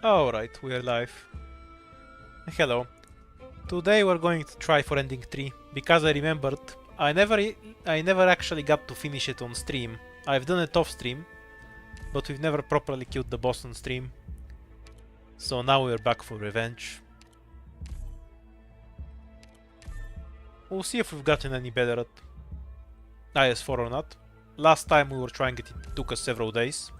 Alright, we're live. Hello. Today we're going to try for ending 3, because I remembered I never actually got to finish it on stream. I've done it off stream, but we've never properly killed the boss on stream. So now we're back for revenge. We'll see if we've gotten any better at IS4 or not. Last time we were trying it, it took us several days.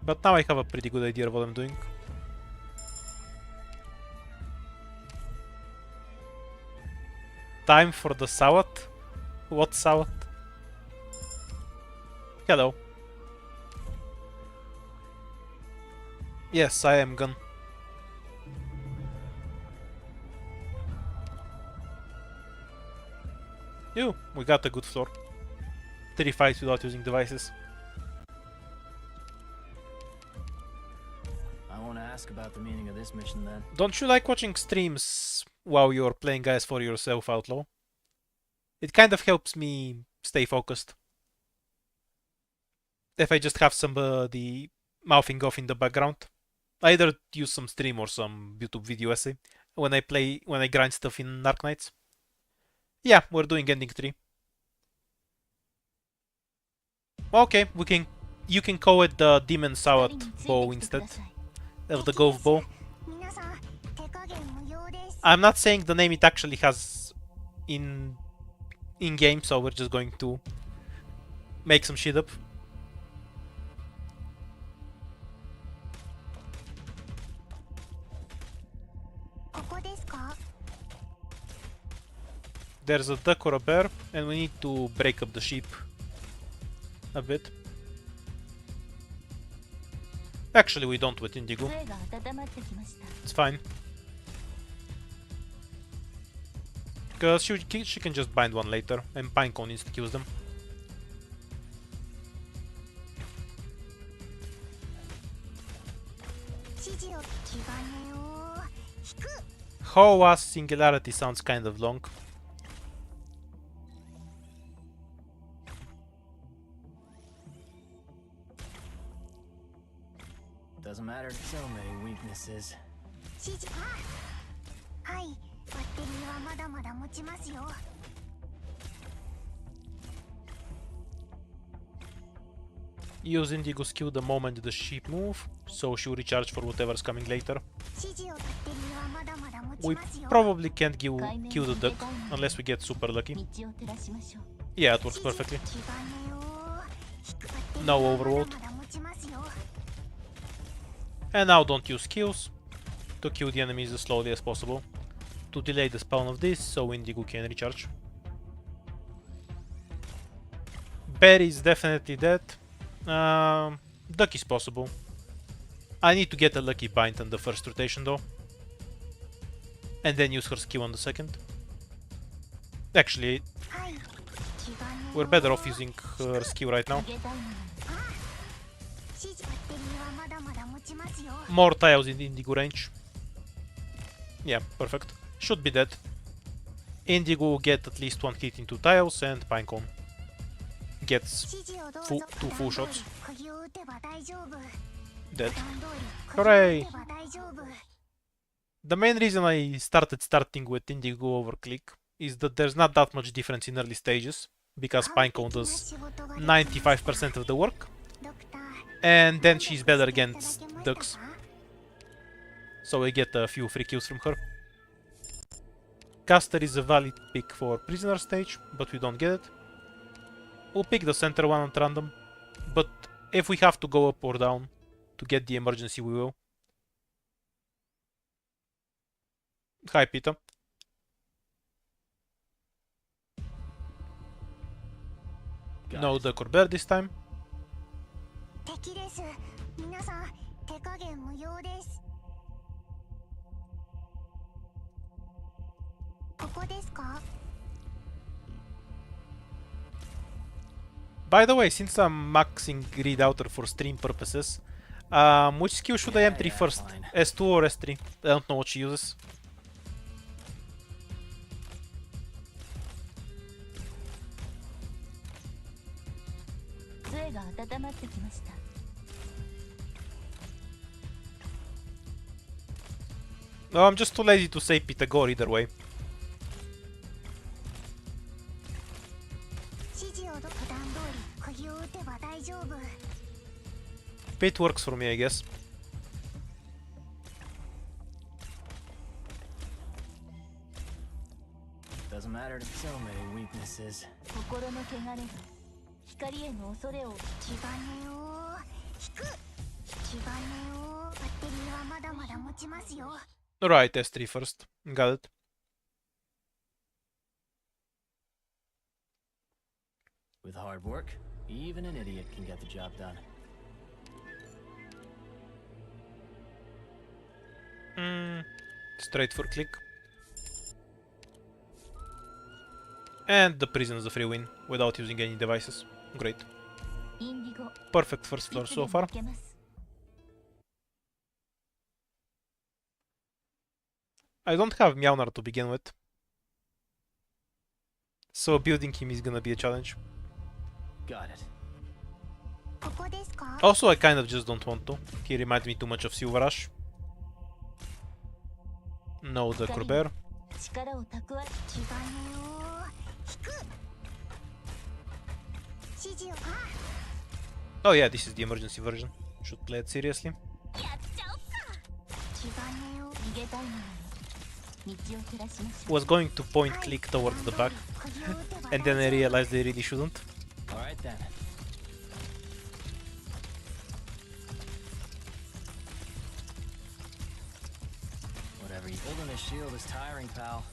But now I have a pretty good idea of what I'm doing. Time for the salad? What salad? Hello. Yes, I am gone. Ew, we got a good floor. 3 fights without using devices. I want to ask about the meaning of this mission then. Don't you like watching streams while you're playing guys for yourself, Outlaw? It kind of helps me stay focused. If I just have somebody mouthing off in the background. I either use some stream or some YouTube video essay when I grind stuff in Dark Knights. Yeah, we're doing ending 3. Okay, you can call it the Demon Salad Bow instead of the Golfball. I'm not saying the name it actually has in game, so we're just going to make some shit up. There's a duck or a bear, and we need to break up the sheep a bit. Actually, we don't with Indigo. It's fine. Because she can just bind one later, and Pinecone needs to kill them. Hoa's Singularity sounds kind of long. Doesn't matter, so many weaknesses. Use Indigo's skill the moment the sheep move, so she'll recharge for whatever's coming later. We probably can't kill the duck unless we get super lucky. Yeah, it works perfectly. No overload. And now don't use skills to kill the enemies as slowly as possible, to delay the spawn of this so Indigo can recharge. Bear is definitely dead. Duck is possible. I need to get a lucky bind on the first rotation though, and then use her skill on the second. Actually, we're better off using her skill right now. More tiles in the Indigo range. Yeah, perfect. Should be dead. Indigo will get at least one hit into tiles, and Pinecone gets 2 full shots. Dead. Hooray! The main reason I starting with Indigo over Click is that there's not that much difference in early stages, because Pinecone does 95% of the work, and then she's better against ducks, so we get a few free kills from her. Caster is a valid pick for prisoner stage, but we don't get it. We'll pick the center one at random, but if we have to go up or down to get the emergency, we will. Hi, Pita. No duck or bear this time. By the way, since I'm maxing Grid Outer for stream purposes, which skill should I M3 first? Fine. S2 or S3? I don't know what she uses. No, I'm just too lazy to say Pythagore either way. Pit works for me, I guess. Doesn't matter to so many weaknesses. Right, S3 first. Got it. With hard work, even an idiot can get the job done. Straight for click. And the prison is a free win, without using any devices. Great. Perfect first floor so far. I don't have Mjolnir to begin with, so building him is gonna be a challenge. Got it. Also, I kind of just don't want to. He reminds me too much of Silver Rush. No, the Corber. Oh yeah, this is the emergency version. Should play it seriously. Was going to point click towards the back, and then I realized they really shouldn't. Alright then. Whatever you holding this shield is tiring, pal.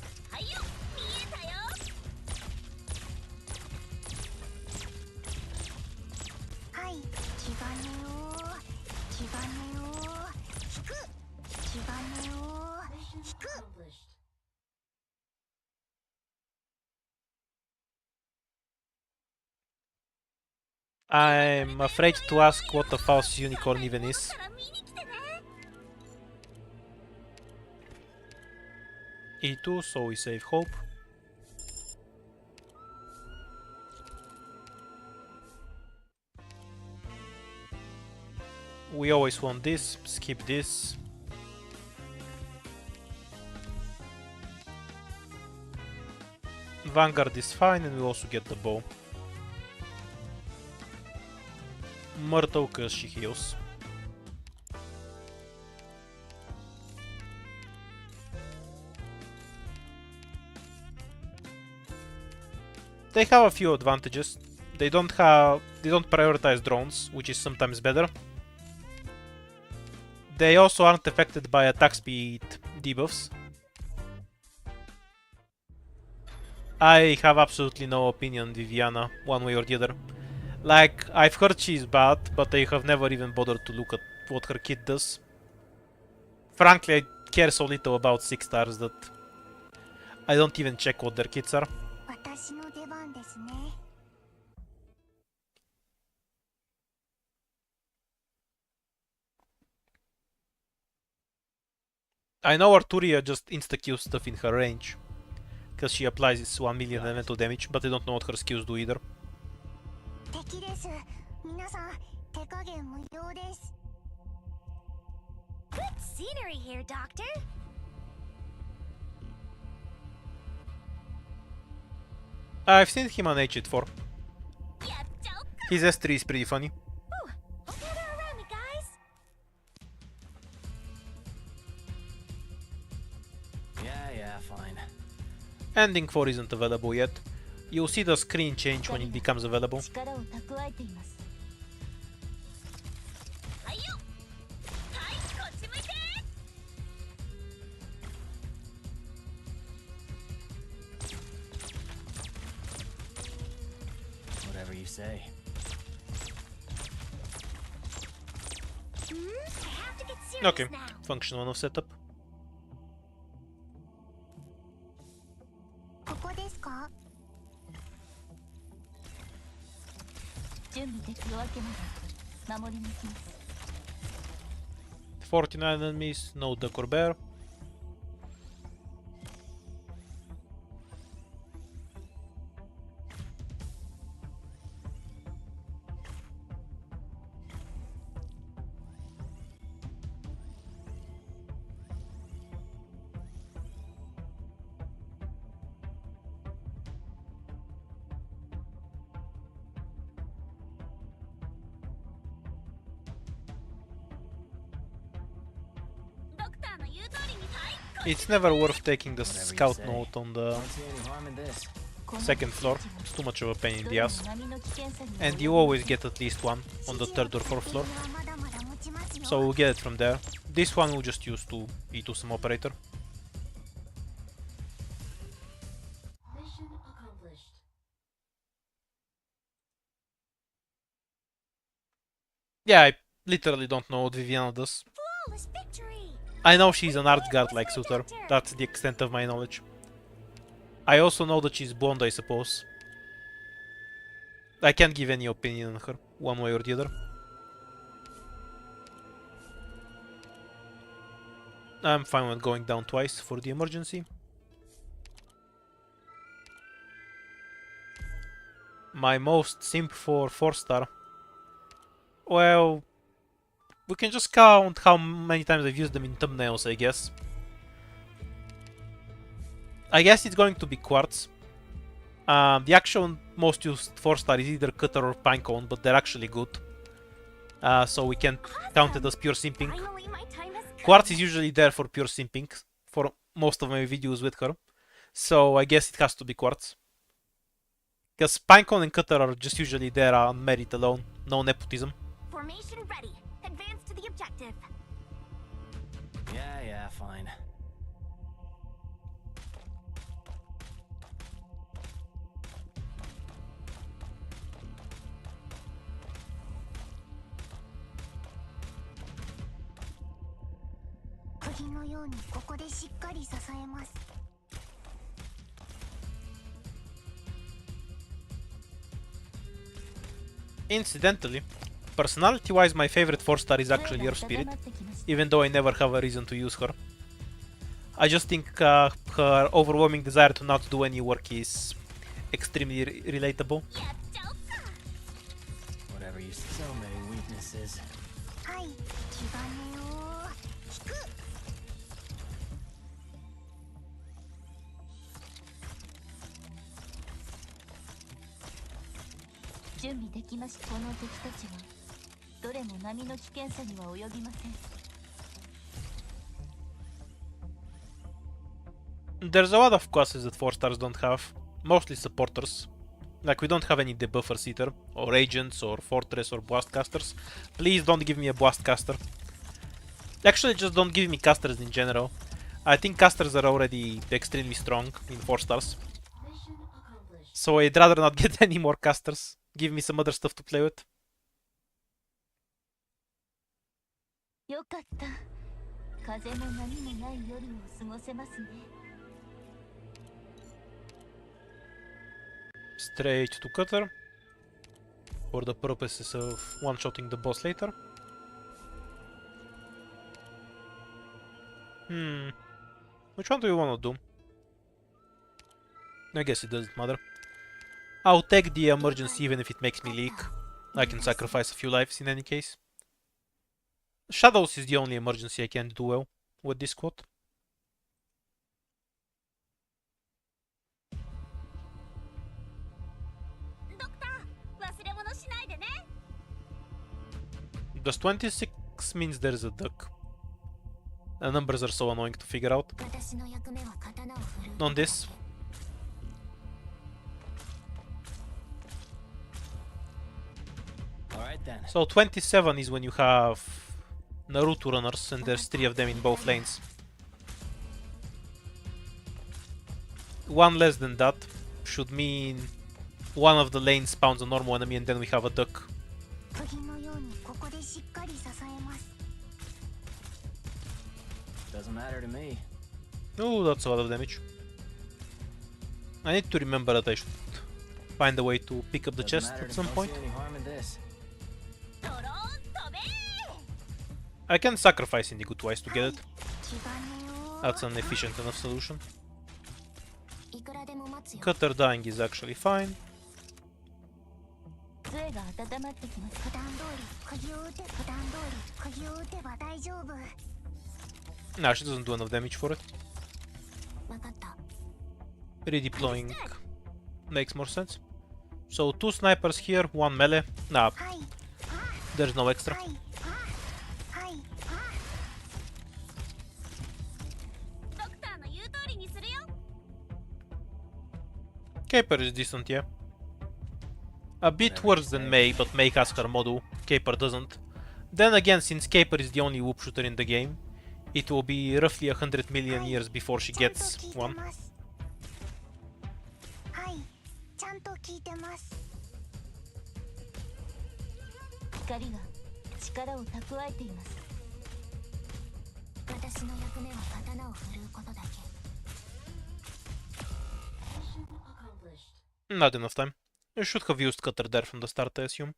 I'm afraid to ask what a false unicorn even is. E2, so we save hope. We always want this, skip this. Vanguard is fine, and we also get the bow. Myrtle, cause she heals. They have a few advantages. They don't prioritize drones, which is sometimes better. They also aren't affected by attack speed debuffs. I have absolutely no opinion on Viviana, one way or the other. Like, I've heard she's bad, but I have never even bothered to look at what her kit does. Frankly, I care so little about 6 stars that I don't even check what their kits are. I know Arturia just insta-kills stuff in her range, because she applies this 1 million elemental damage, but I don't know what her skills do either. Good scenery here, Doctor. I've seen him on H4. Yeah, Joker. His S3 is pretty funny. Ooh, hope you're around me, guys. Yeah, fine. Ending 4 isn't available yet. You'll see the screen change when it becomes available. Whatever you say. I have to get serious Okay, now. functional enough setup. Huh? 49 enemies, no Decor Bear. It's never worth taking the Whatever you scout say. note on the Don't see any harm in this. second floor. It's too much of a pain in the ass. And you always get at least one on the third or fourth floor. So we'll get it from there. This one we'll just use to E2 some operator. Mission accomplished. Yeah, I literally don't know what Viviana does. Flawless victory! I know she's an art guard like Suter. That's the extent of my knowledge. I also know that she's blonde, I suppose. I can't give any opinion on her, one way or the other. I'm fine with going down twice for the emergency. My most simp for 4-star. Well, we can just count how many times I've used them in thumbnails, I guess. I guess it's going to be Quartz. The actual most used 4-star is either Cutter or Pinecone, but they're actually good. So we can't count it as pure simping. Finally, my time has come. Quartz is usually there for pure simping for most of my videos with her. So I guess it has to be Quartz. Because Pinecone and Cutter are just usually there on merit alone, no nepotism. Formation ready. Advance to the objective. Yeah, fine. Incidentally, personality-wise, my favorite 4-star is actually Earth Spirit, even though I never have a reason to use her. I just think her overwhelming desire to not do any work is extremely relatable. Whatever you so many weaknesses. はい、気兼ねを引く。準備できました。この敵たちはどれも波の危険さには及びません。 There's a lot of classes that 4-stars don't have, mostly supporters. Like, we don't have any debuffers either, or agents, or fortress, or blast casters. Please don't give me a blast caster. Actually, just don't give me casters in general. I think casters are already extremely strong in 4-stars. Mission accomplished. So I'd rather not get any more casters. Give me some other stuff to play with. よかった。風も波もない夜を過ごせますね。 Straight to Cutter. For the purposes of one-shotting the boss later. Which one do you want to do? I guess it doesn't matter. I'll take the emergency even if it makes me leak. I can sacrifice a few lives in any case. Shadows is the only emergency I can do well with this squad. Does 26 means there's a duck? The numbers are so annoying to figure out. 私の役目は刀を振るう。 On this. Alright then. So 27 is when you have Naruto runners and there's 3 of them in both lanes. One less than that should mean one of the lanes spawns a normal enemy and then we have a duck. 釘のようにここでしっかり支えます。 Doesn't matter to me. Oh, that's a lot of damage. I need to remember that I should find a way to pick up the Doesn't chest matter at to some me. point. Don't see any harm in this. ドローン飛べ I can sacrifice Indigo twice to get it. 気兼ねを That's an efficient enough solution. いくらでも待つよ。 Cutter dying is actually fine. 杖が温まってきます。普段通り釘を打て。普段通り釘を打てば大丈夫。 Nah, she doesn't do enough damage for it. わかった。 Redeploying makes more sense. So 2 snipers here, 1 melee. Nah, はい。 there's no extra. はい。はい。ドクタ Caper is decent, yeah. A bit Whatever worse you than say. May, but May has her model. Caper doesn't. Then again, since Caper is the only whoop shooter in the game, it will be roughly 100 million years before she ちゃんと gets 聞いて one. ますはいちゃんと聞いてます光が力を蓄えています。私の役目は刀を振るうことだけ Not enough time. You should have used cutter there from the start, I assume.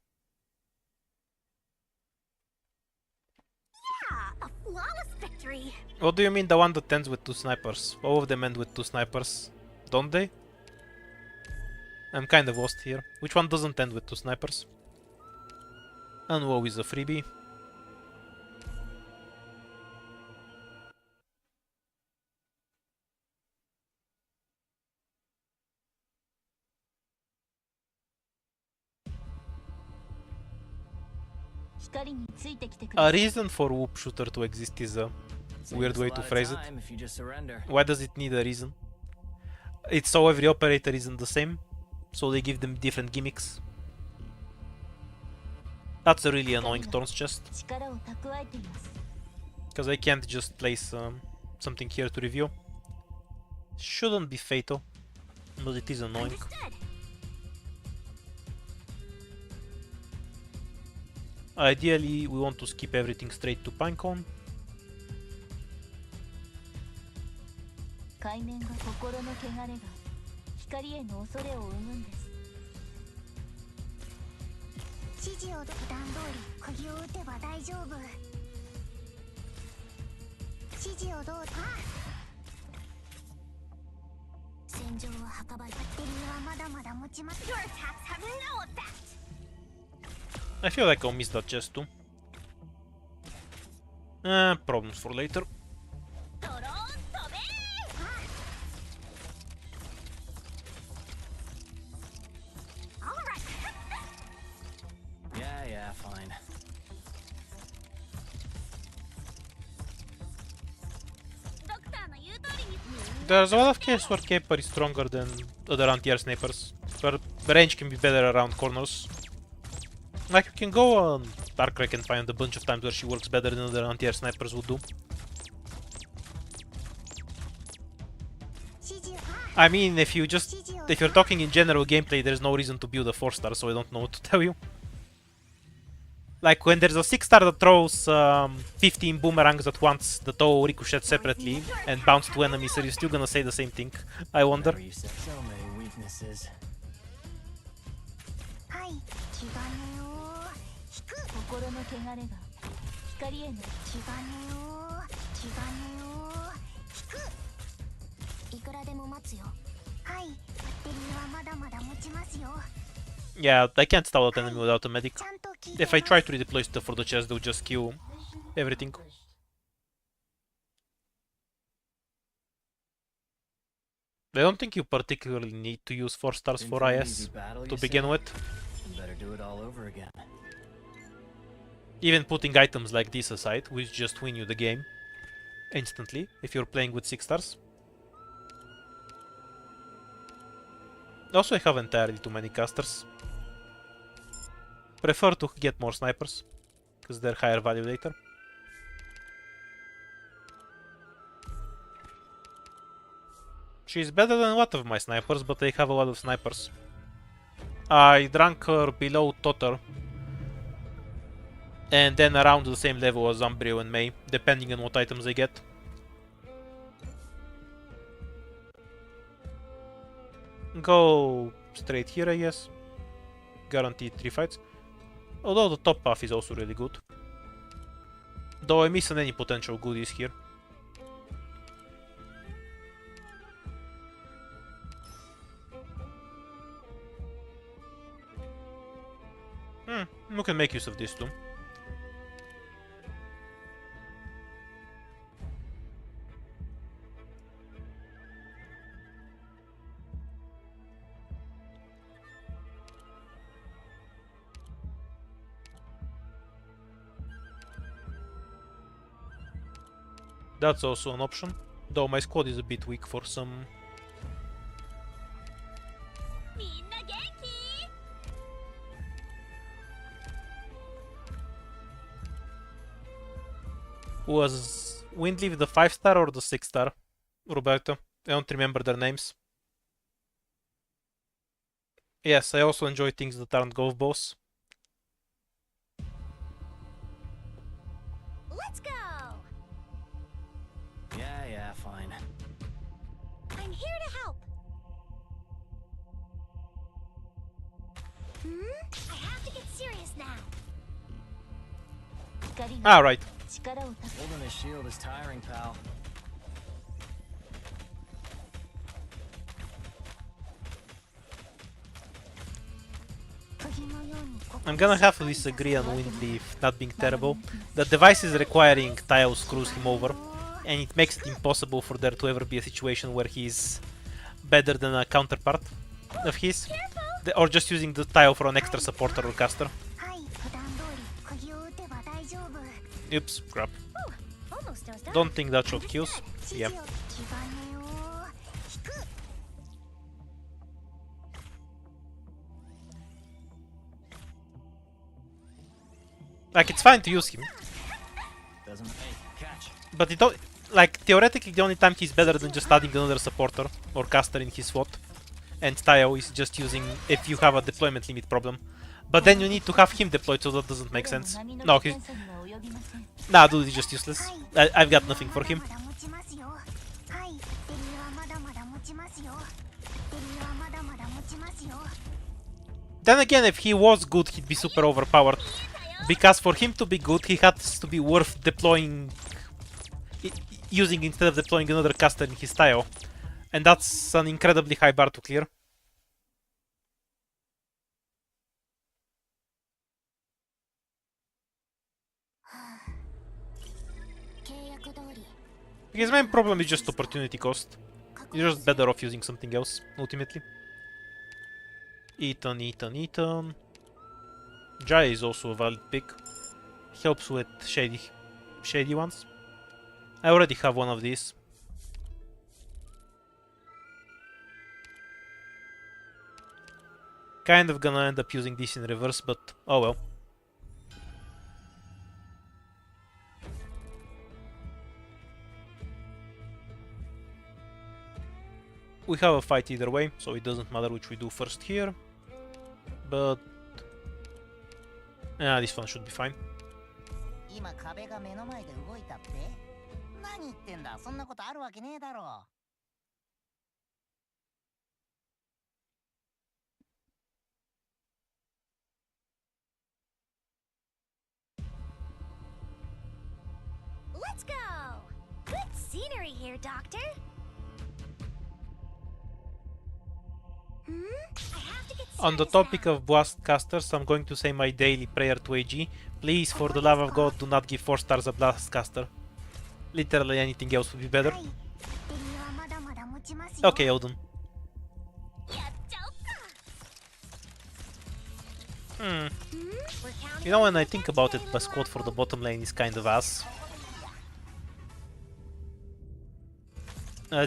A flawless victory What do you mean the one that ends with two snipers? All of them end with two snipers, don't they? I'm kind of lost here. Which one doesn't end with two snipers? Unwoe is a freebie. A reason for whoop shooter to exist is a weird way to phrase it. If you just surrender. Why does it need a reason? It's so every operator isn't the same, so they give them different gimmicks. That's a really annoying Thorn's chest, because I can't just place something here to review. Shouldn't be fatal, but it is annoying. Ideally, we want to skip everything straight to Pinecone. 海面が心の汚れが光への恐れを生むんです。指示を普段通り釘を打てば大丈夫指示をどうだ戦場は墓場バッテリーはまだまだ持ちます Your attacks have no effect I feel like I'll miss that chest too. Problems for later. Yeah, fine. There's a lot of cases where Caper is stronger than other anti-air snipers, where the range can be better around corners. Like, you can go on Darkrek and find a bunch of times where she works better than other anti-air snipers would do. I mean, if you're talking in general gameplay, there's no reason to build a 4-star, so I don't know what to tell you. Like, when there's a 6-star that throws 15 boomerangs at once that all ricochet separately and bounce to enemies, are you still gonna say the same thing? I wonder. Whatever you say. So many weaknesses. はい気兼ねを引く心の汚れが光への気兼ねを気兼ねを引くいくらでも待つよはいバッテリーはまだまだ持ちますよ Yeah, I can't stall that enemy without a medic. ちゃんと聞いて If I try to redeploy stuff for the chest, they'll just kill everything. I don't think you particularly need to use 4 stars In for an IS easy battle, to you begin say? with. Better do it all over again. Even putting items like this aside, which just win you the game instantly if you're playing with 6 stars. Also, I have entirely too many casters. Prefer to get more snipers, because they're higher value later. She's better than a lot of my snipers, but I have a lot of snipers. I drank her below Totter, and then around the same level as Umbrio and May, depending on what items I get. Go straight here, I guess. Guaranteed 3 fights. Although the top path is also really good. Though I miss on any potential goodies here. We can make use of this too. That's also an option, though my squad is a bit weak for some Was Windleaf the 5-star or the 6-star? Roberto? I don't remember their names. Yes, I also enjoy things that aren't golf balls. Let's go! Yeah, fine. I'm here to help. I have to get serious now. 光が Ah, right. 力をた Holding this shield is tiring, pal. I'm gonna have to disagree on Windleaf not being terrible. The device is requiring tile screws him over, and it makes it impossible for there to ever be a situation where he's better than a counterpart of his, or just using the tile for an extra supporter or caster. はい、普段通り釘を打てば大丈夫。 Oops, crap. Almost done. Don't think that shot kills. 指 Yeah. 示を黄金を引く。 Like, it's fine to use him, Doesn't. Hey, catch. but it don't, like, theoretically the only time he's better than just adding another supporter or caster in his SWAT and Tayo is just using if you have a deployment limit problem. But then you need to have him deployed, so that doesn't make sense. No, he's... 検査には及びません Nah, dude, he's just useless. I've got nothing for him. まだ持ちますよ。はい、ベリーはまだまだ持ちますよ。ベリーはまだまだ持ちますよ。 Then again, if he was good, he'd be super overpowered. Because for him to be good, he has to be worth deploying... using instead of deploying another caster in his Tayo. And that's an incredibly high bar to clear. His main problem is just opportunity cost. You're just better off using something else, ultimately. Eaton. Jaya is also a valid pick. Helps with shady ones. I already have one of these. Kind of gonna end up using this in reverse, but oh well. We have a fight either way, so it doesn't matter which we do first here. But... yeah, this one should be fine. 今壁が目の前で動いたって？何言ってんだ、そんなことあるわけねえだろ。Let's go! Good scenery here, Doctor. I have to get On the serious topic now. of blast casters, I'm going to say my daily prayer to AG. Please, for the love of God, do not give 4 stars a blast caster. Literally anything else would be better. はい、ベリーはまだまだ持ちますよ。 Okay, Odin. やっちゃおっか。 Hmm. We're counting You know, when on I you think again, about it, Lady the squad for the Marvel. bottom lane is kind of ass.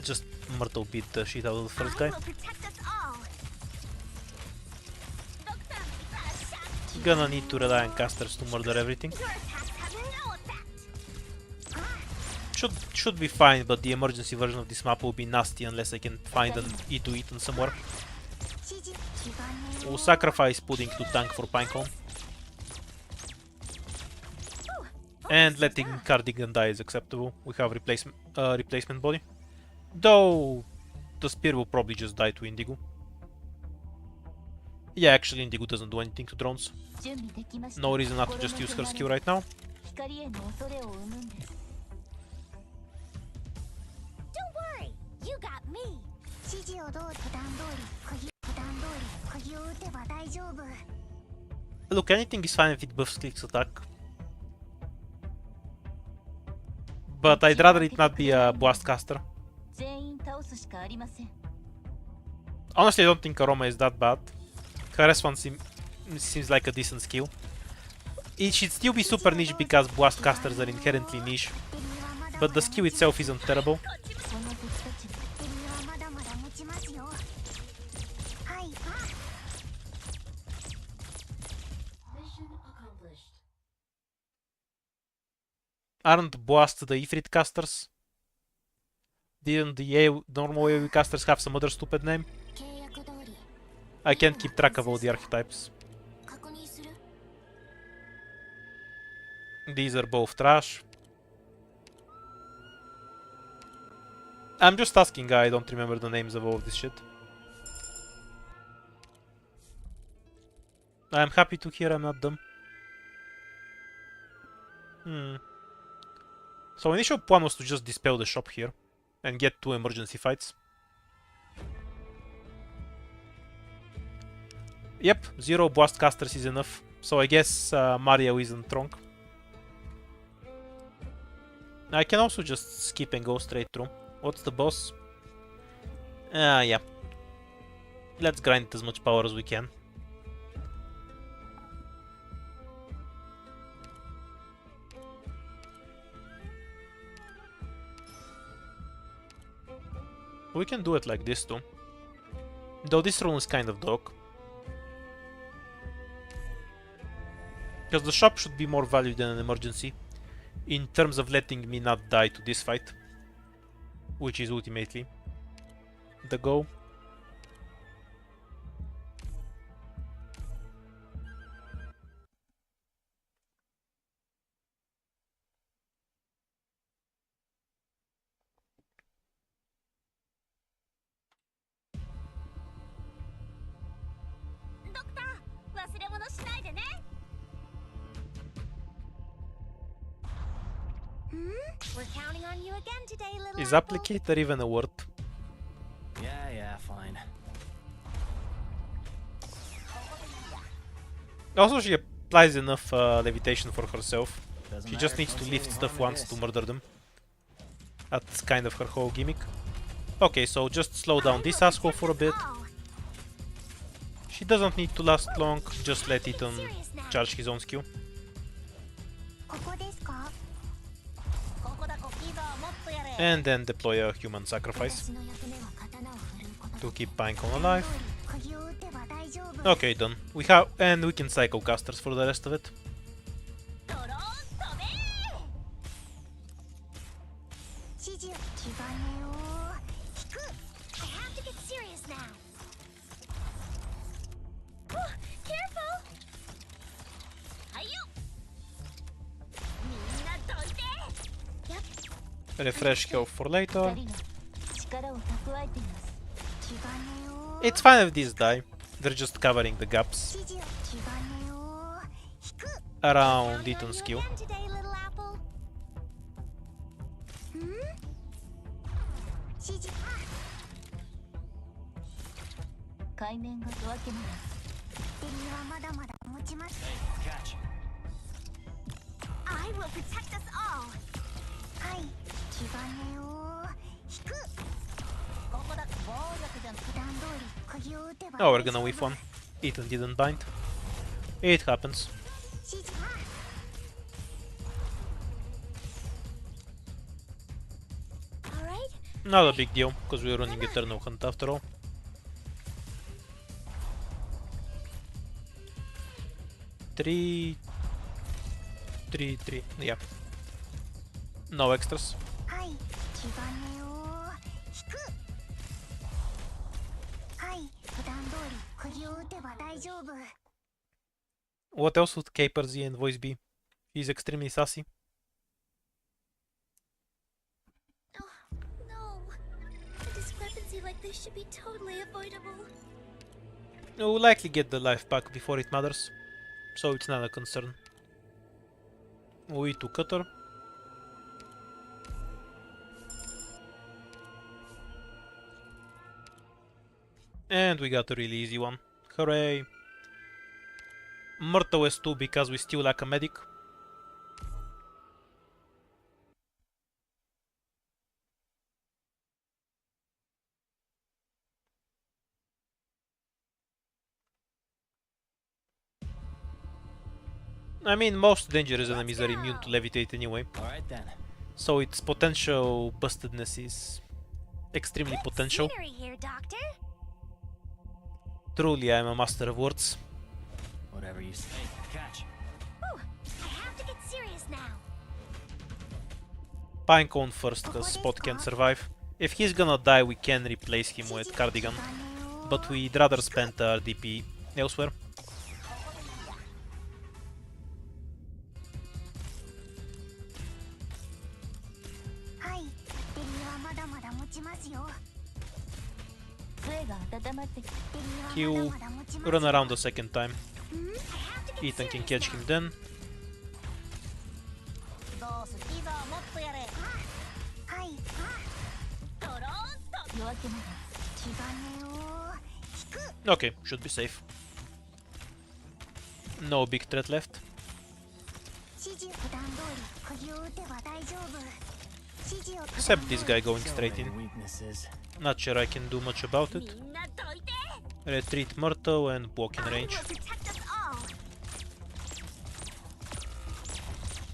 Just Myrtle beat the shit out of the first guy. I will protect us all. Doctor, Gonna need to rely on casters to murder everything. your attacks have no effect. Should be fine, but the emergency version of this map will be nasty unless I can find an E2 Eaton somewhere. 指示、黄金を We'll sacrifice Pudding to tank for Pinecone. And letting Cardigan die is acceptable. We have replacement body. Though the spear will probably just die to Indigo. Yeah, actually Indigo doesn't do anything to drones. 準備できました No reason not to just use her skill right now. 光への恐れを生むんです Don't worry, you got me. 指示をどう普段通り釘を打てば大丈夫。 Look, anything is fine if it buffs Click's attack. But I'd rather it not be a blast caster. 全員倒すしかありません Honestly, I don't think Aroma is that bad. Her S1 seems like a decent skill. It should still be super niche because blast casters are inherently niche, ベリーはまだ but the skill itself isn't terrible. この敵たちがベリーはまだまだ持ちますよ。はい。 Mission accomplished Aren't Blast the Ifrit casters? Didn't the normal AoE casters have some other stupid name? I can't keep track of all the archetypes. These are both trash. I'm just asking, I don't remember the names of all of this shit. I'm happy to hear I'm not dumb. So initial plan was to just dispel the shop here and get 2 emergency fights. Yep, 0 blast casters is enough. So I guess Mario isn't wrong. I can also just skip and go straight through. What's the boss? Yeah. Let's grind as much power as we can. We can do it like this too. Though this rune is kind of dog. Because the shop should be more valued than an emergency. In terms of letting me not die to this fight. Which is ultimately the goal. We're counting on you again today, little Is apple. applicator even a word? Yeah, fine. Also, she applies enough levitation for herself. Doesn't She matter just needs to if lift it's stuff harm once it to is. murder them. That's kind of her whole gimmick. Okay, so just slow down this asshole for a bit. She doesn't need to last long, just let Ethan charge his own skill. ここですか？ここだコキードもっとやれ And then deploy a human sacrifice 私の役目は刀を振るうこと to だ。 keep Pinecone alive. 釘を打てば大丈夫。 Okay, done. We have, and we can cycle casters for the rest of it. ドローン飛べ指示を気兼ねを引く。I have to get serious now. Careful! はいよみんなどいて Refresh health for later. 二人が力を蓄えています。気兼ねを It's fine if these die. They're just covering the gaps 指示を気兼ねを引く。 around Counting on Ethan's you skill. again today, little apple. 指示海面がドアけならバッテリーはまだまだ持ちます。 Catch. I will protect us all. はい、気兼ねを引く。ここだ暴力じゃん普段通り釘を打てば Oh, we're 大丈 gonna 夫。 whiff one. Ethan didn't bind. It happens. 指示は Alright. Not a big deal, because we're running Eternal Hunt after all. Three... yeah. No extras. はい、気兼ねを引く。はい、普段通り釘を打てば大丈夫。 What else would Caper Z and Voice be? He's extremely sassy. No. A discrepancy like this should be totally avoidable. We'll likely get the life back before it matters, so it's not a concern. We to Cutter. And we got a really easy one. Hooray! Murto S2 because we still lack a medic. I mean, most dangerous enemies are immune to levitate anyway, Alright then. so its potential bustedness is extremely potential. Scenery here, Doctor. Truly, I am a master of words. Whatever you say. Catch. I have to get serious now. Pinecone first, cause Spot can survive. If he's gonna die, we can replace him with Cardigan, but we'd rather spend our DP elsewhere. はいバッテリーはまだまだ持ちますよ。 声が温まってきて バッテリーは He'll まだまだ持ちます run around a second time. Ethan can catch him then. どうすいいぞもっとやれ。はい。ドローンと夜明けまで 気兼ねを引く。 Okay, should be safe. No big threat left. 指示普段通り釘を打てば大丈夫。指示を Except this guy going So straight in. many weaknesses. Not sure I can do much about it. みんなどいて Retreat Myrtle and walk in range. protect us all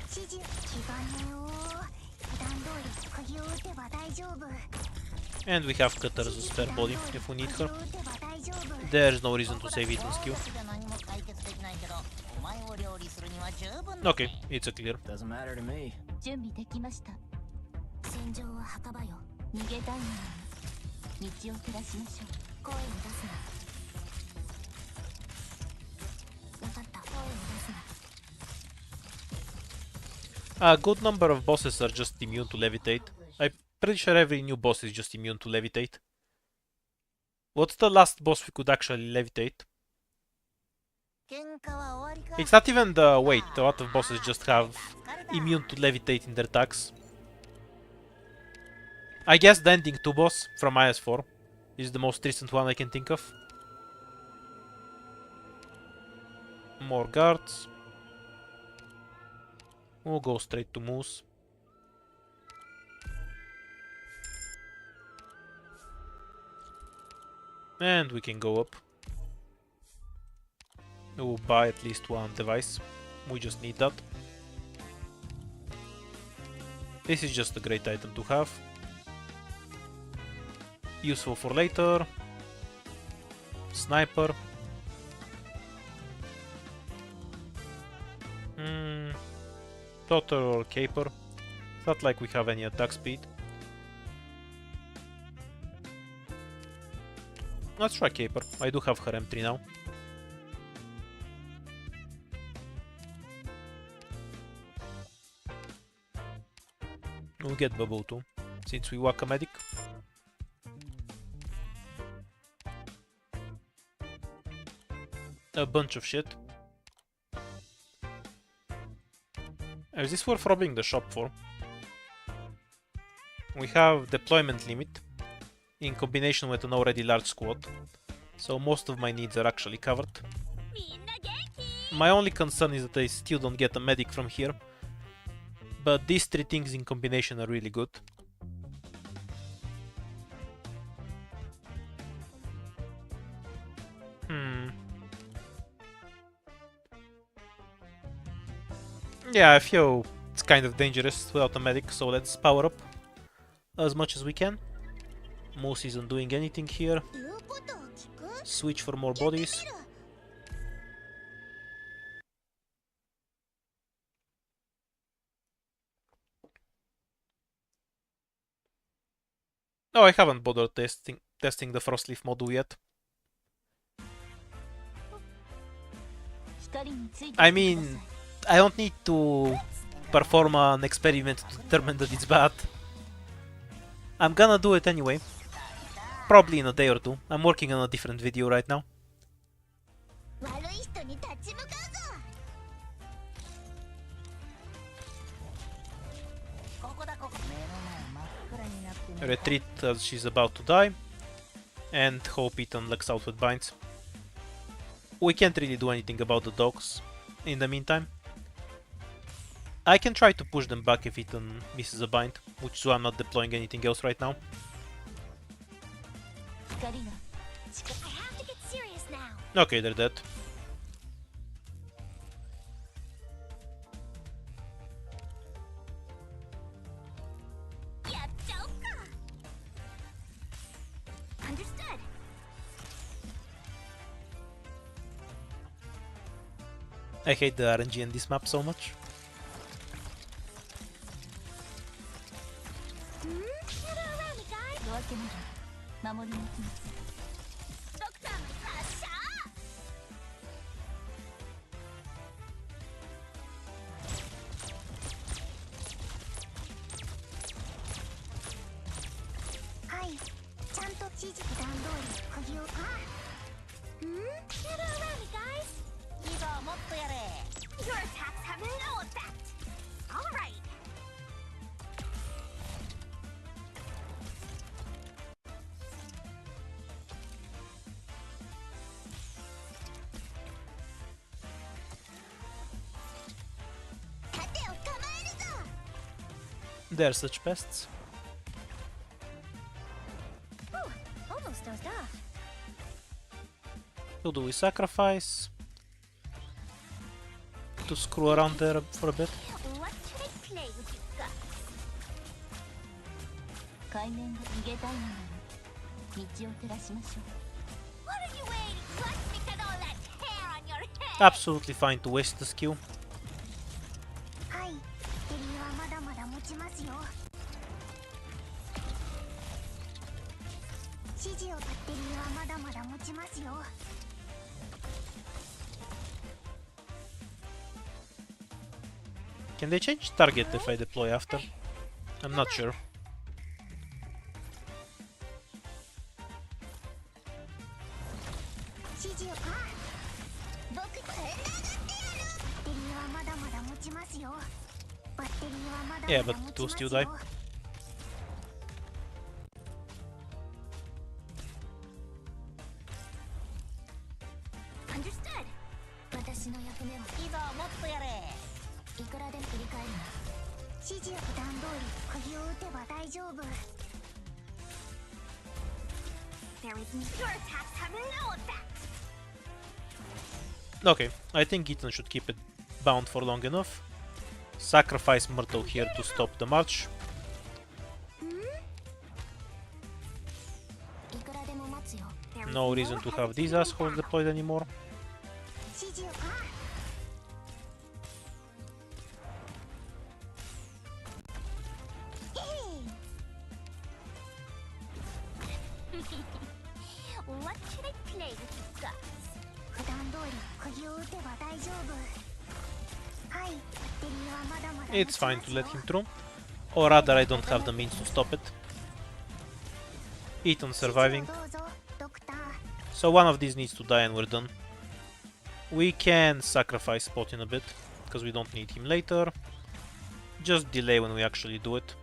指示気兼ねを普段通り釘を打てば大丈夫。 And we have Cutter as a spare body if we need her. 釘を打てば大丈夫。 There's no reason to save Ethan's Q. じゃ何も解決できないけど、お前を料理するには十分 Okay, it's a clear. Doesn't matter to me. 準備できました戦場は墓場よ逃げたいのに道を照らしましょう声を出すな分かった声を出すな A good number of bosses are just immune to levitate. I'm pretty sure every new boss is just immune to levitate. What's the last boss we could actually levitate? 喧嘩は終わりか。 It's not even the weight. A lot of bosses just have immune to levitate in their attacks. I guess the ending 2 boss from IS4 is the most recent one I can think of. More guards. We'll go straight to Moose. And we can go up. We'll buy at least one device. We just need that. This is just a great item to have. Useful for later. Sniper. Daughter or Caper. Not like we have any attack speed. Let's try Caper. I do have her M3 now. We'll get Bubble too, since we walk a medic. A bunch of shit. Is this worth robbing the shop for? We have deployment limit in combination with an already large squad, so most of my needs are actually covered. みんな元気 My only concern is that I still don't get a medic from here, but these 3 things in combination are really good. Yeah, I feel it's kind of dangerous without a medic, so let's power up as much as we can. Moose isn't doing anything here. 言うことを聞く。 Switch for more bodies. Oh, I haven't bothered testing the Frostleaf module yet. 光について I mean, I don't need to perform an experiment to determine that it's bad. I'm gonna do it anyway. Probably in a day or two. I'm working on a different video right now. 悪い人に立ち向かうぞ。 ここだここ。目の前真っ暗になってね。 Retreat as she's about to die. And hope Ethan lucks out with binds. We can't really do anything about the dogs in the meantime. I can try to push them back if Ethan misses a bind, which is why I'm not deploying anything else right now. 光が I have to get serious now. Okay, they're dead. Understood. I hate the RNG in this map so much. 夜明けなら守りに行きます。ドクターの発射。はい、ちゃんと指示段通り釘をいざもっとやれ。 Your attacks have no effect! Alright! 盾を構えるぞ They're such pests. Almost dozed off. Who do we sacrifice? To screw around there for a bit? What should I play with you guys? 海面が逃げたいのなら道を照らしましょう。 What are you waiting? Let me cut all that hair on your head! Absolutely fine to waste the skill. はい、デリーはまだまだ持ちますよ。指示をバッテリーはまだまだ持ちますよ。Can they change target if I deploy after? I'm not sure. 指示を僕と殴ってやる。バッテリーはまだまだ持ちますよ。バッテリーはまだま Yeah, だ but 持ち two ます still よ。 die. Understood. 私の役目はいざもっとやれ。いくらでも振り返るな。指示を普段通り釘を打てば大丈夫。There is your attacks have no effect. Okay, I think Ethan should keep it bound for long enough. Sacrifice Myrtle here to stop the march. いくらでも待つよ。There is No reason to have these assholes deployed anymore. 指示をWhat should I play with you guys? 普段通り釘を打てば大丈夫。はい、バッテリーはまだまだ持ち It's ます fine to よ let him through. Or rather, I don't have the means to stop it. Ethan surviving. どうぞ、ドクター。 So one of these needs to die and we're done. We can sacrifice Spot in a bit, because we don't need him later. Just delay when we actually do it.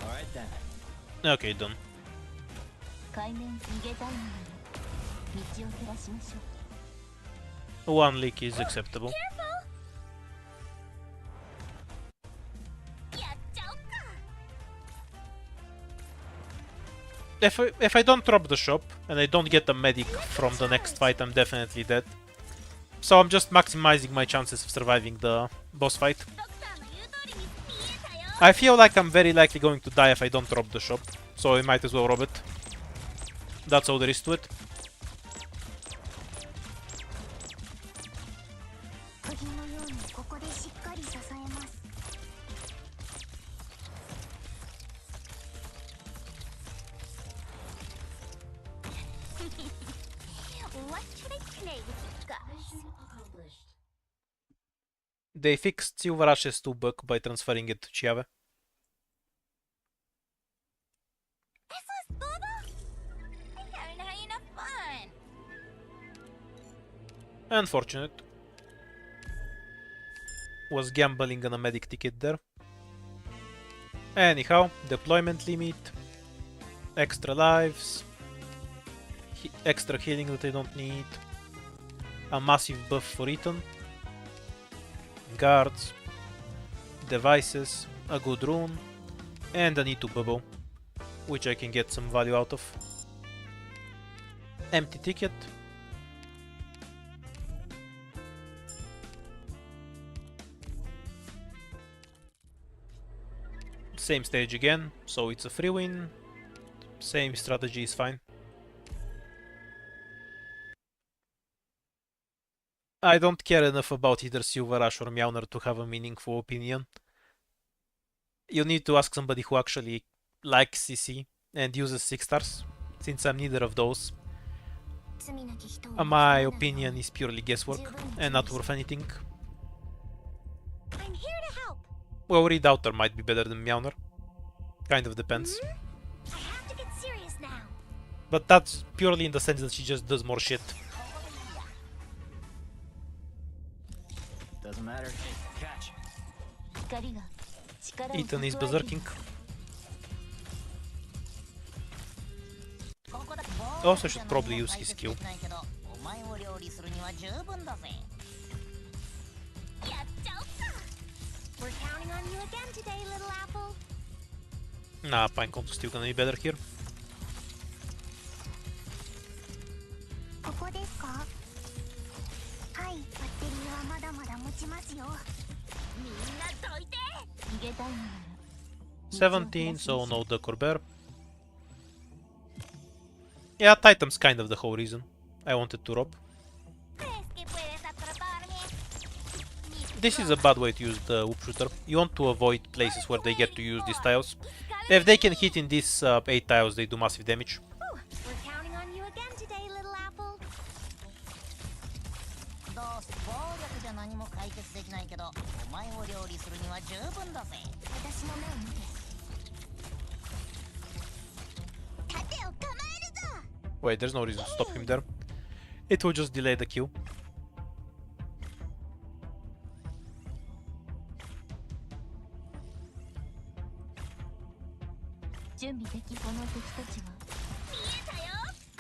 Alright then. Okay, done. 海面逃げたいのなら道を照らしましょう。 One leak is acceptable. やっちゃおうか。 If I don't drop the shop and I don't get a medic from the next fight, I'm definitely dead. So I'm just maximizing my chances of surviving the boss fight. ドクターの言う通りに見えたよ。 I feel like I'm very likely going to die if I don't drop the shop, so I might as well rob it. That's all there is to it. 釘のようにここでしっかり支えます。What should I play with you guys? They fixed Silver Ash's 2 bug by transferring it to Chiave. Eso es todo. I haven't had enough fun. Unfortunate. Was gambling on a medic ticket there. Anyhow, deployment limit, extra lives, extra healing that I don't need, a massive buff for Ethan, guards, devices, a good rune, and a need to bubble, which I can get some value out of. Empty ticket. Same stage again, so it's a free win. Same strategy is fine. I don't care enough about either Silver Ash or Mjolnir to have a meaningful opinion. You need to ask somebody who actually likes CC and uses 6 stars, since I'm neither of those. 罪なき人を My opinion is purely guesswork and not worth anything. I'm here to help. Well, Redoubter might be better than Meowner. Kind of depends. I have to get serious now. But that's purely in the sense that she just does more shit. Doesn't matter. Hey, catch. 光が力を Ethan is 蓄えてい berserking. ます。 Also should probably use his skill. お前を料理するには十分だぜ。やっちゃおっか。We're counting on you again today, little apple. Nah, Pinecone's still gonna be better here. ここですか？はい、バッテリーはまだまだ持ちますよ。みんなどいて。逃げたいのなら 17, so no duck or bear. Yeah, Titan's kind of the whole reason I wanted to rob. This is a bad way to use the whoop shooter. You want to avoid places where they get to use these tiles. If they can hit in these 8 tiles, they do massive damage. We're counting on you again today, little apple. どうせ暴力じゃ何も解決できないけど、お前を料理するには十分だぜ。私の目を見て。盾を構えるぞ。 Wait, there's no reason to stop him there. It will just delay the kill. 準備できこの敵たちは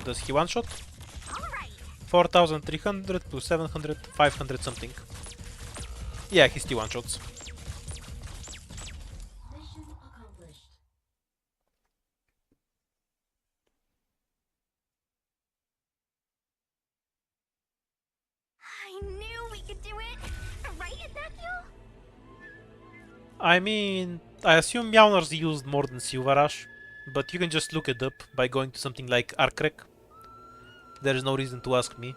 Does he one shot? Alright. 4,300 plus 700, 500 something. Yeah, he still one shots. I knew we could do it. Right, Ezekiel? I mean, I assume Meowners used more than Silver Ash, but you can just look it up by going to something like Arkrek. There is no reason to ask me.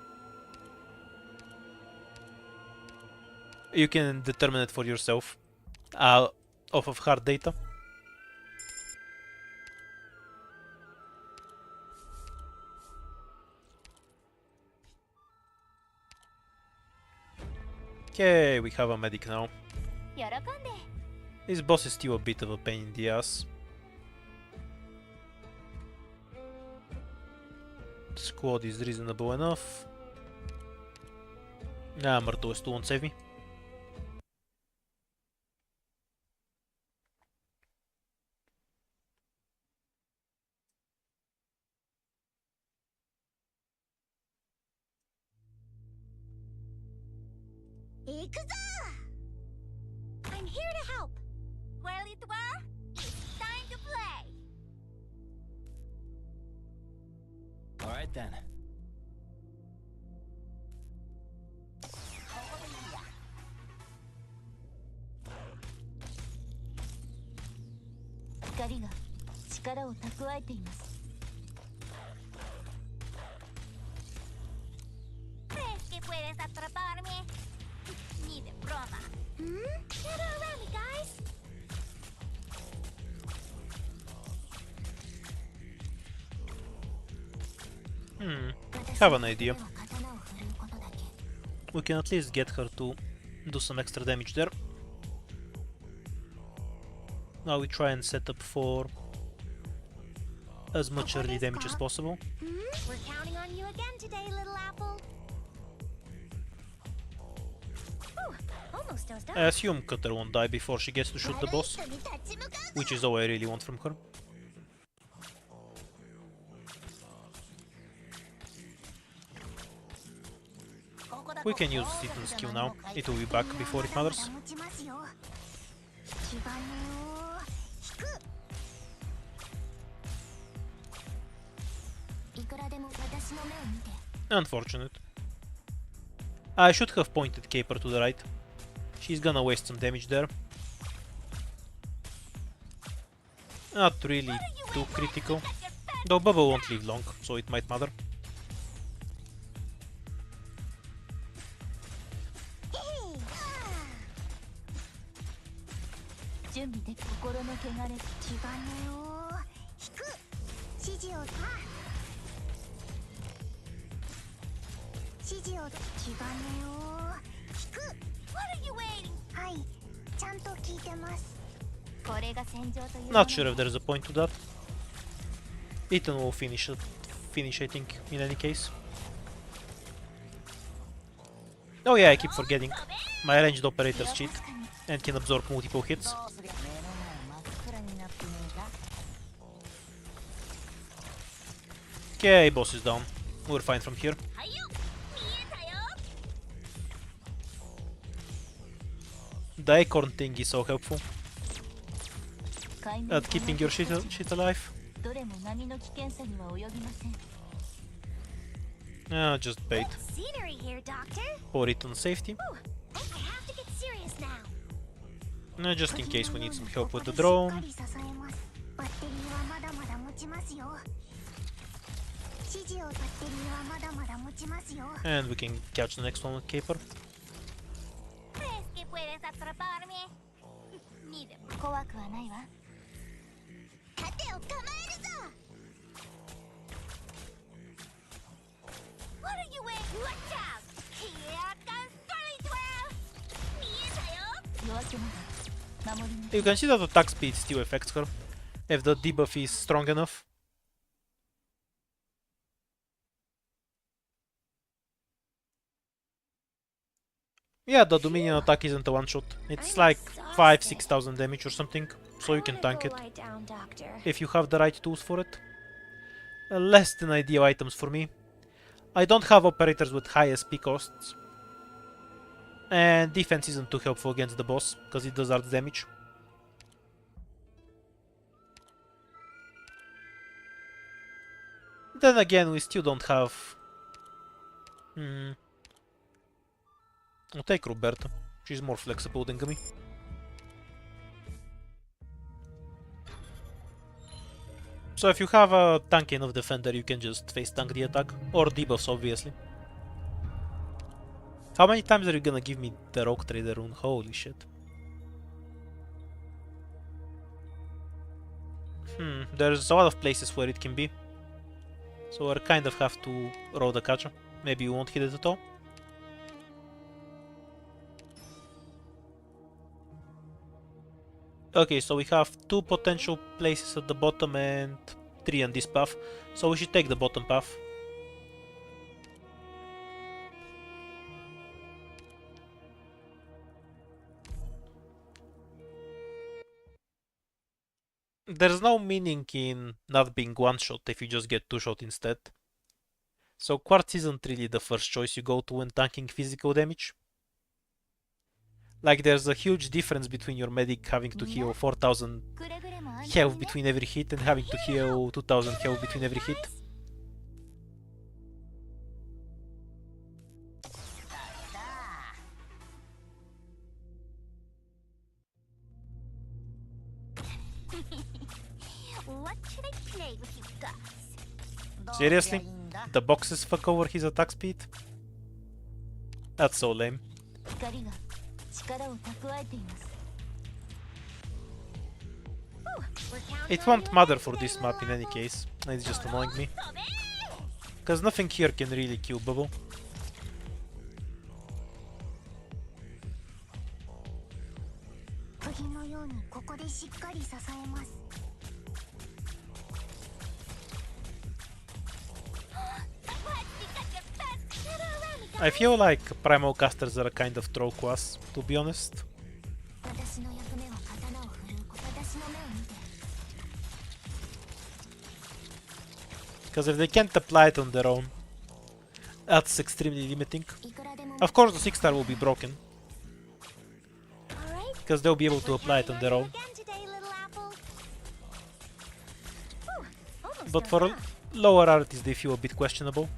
You can determine it for yourself off of hard data. Okay, we have a medic now. 喜んで。 This boss is still a bit of a pain in the ass. Squad is reasonable enough. Nah, Murto still won't save me. I'm here to help. Well, it were. It's time to play. All right then. 光が力を蓄えています。 ¿Crees que puedes atraparme? Ni de broma. Gather around me, guys. Have an idea. We can at least get her to do some extra damage there. Now we try and set up for as much early damage as possible. We're counting on you again today, little apple. Ooh, almost dozed off. I assume Cutter won't die before she gets to shoot the boss, which is all I really want from her. We can use Ethan's skill now, it will be back before it matters. Unfortunate. I should have pointed Caper to the right. She's gonna waste some damage there. Not really too critical. Though Bubble won't live long, so it might matter. れ気金を引く指示を指示を気金を引く What are you waiting? はいちゃんと聞いてます。これが戦場という Not sure if there's a point to that. Ethan will finish I think, in any case. Oh yeah, I keep forgetting. My ranged operators cheat and can absorb multiple hits. どうすりゃ目の前真っ暗になってねえか。 Okay, boss is down. We're fine from here. はいよ見えたよ The acorn thing is so helpful 海面 at keeping your shit alive. どれも波の危険さには及びません Just bait. Scenery here, Doctor. Pour it on safety. I have to get serious now. Just in case we need some help with the drone. しっかり支えます。バッテリーはまだまだ持ちますよ。指示をバッテリーはまだまだ持ちますよ。 And we can catch the next one with Caper. ¿Crees que puedes atraparme? にでも怖くはないわ盾を構えるぞ What are you waiting? Watch out! Here comes Curly Twirl! 見えたよ夜明けまで守り抜 You can see that attack speed still affects her if the debuff is strong enough. Yeah, the Dominion attack isn't a one-shot. It's like 5,000-6,000 damage or something, so you can tank it if you have the right tools for it. Less than ideal items for me. I don't have operators with high SP costs. And defense isn't too helpful against the boss, because it does art damage. Then again, we still don't have... I'll take Roberta. She's more flexible than Gummy. So if you have a tank enough defender, you can just face tank the attack. Or debuffs, obviously. How many times are you gonna give me the Rock Trader rune? Holy shit. There's a lot of places where it can be. So I kind of have to roll the catcher. Maybe you won't hit it at all. Okay, so we have 2 potential places at the bottom and 3 on this path. So we should take the bottom path. There's no meaning in not being one-shot if you just get two-shot instead. So Quartz isn't really the first choice you go to when tanking physical damage. Like, there's a huge difference between your medic having to heal 4000 health between every hit and having to heal 2000 health between every hit. What should I play with you guys? Seriously? The boxes fuck over his attack speed? That's so lame. 光が力を蓄えています It won't matter for this map in any case. It's just annoying me. Because nothing here can really kill Bubble. I feel like primal casters are a kind of troll class, to be honest. Because if they can't apply it on their own, that's extremely limiting. Of course the 6-star will be broken, because they'll be able to apply it on their own. But for lower rarities they feel a bit questionable.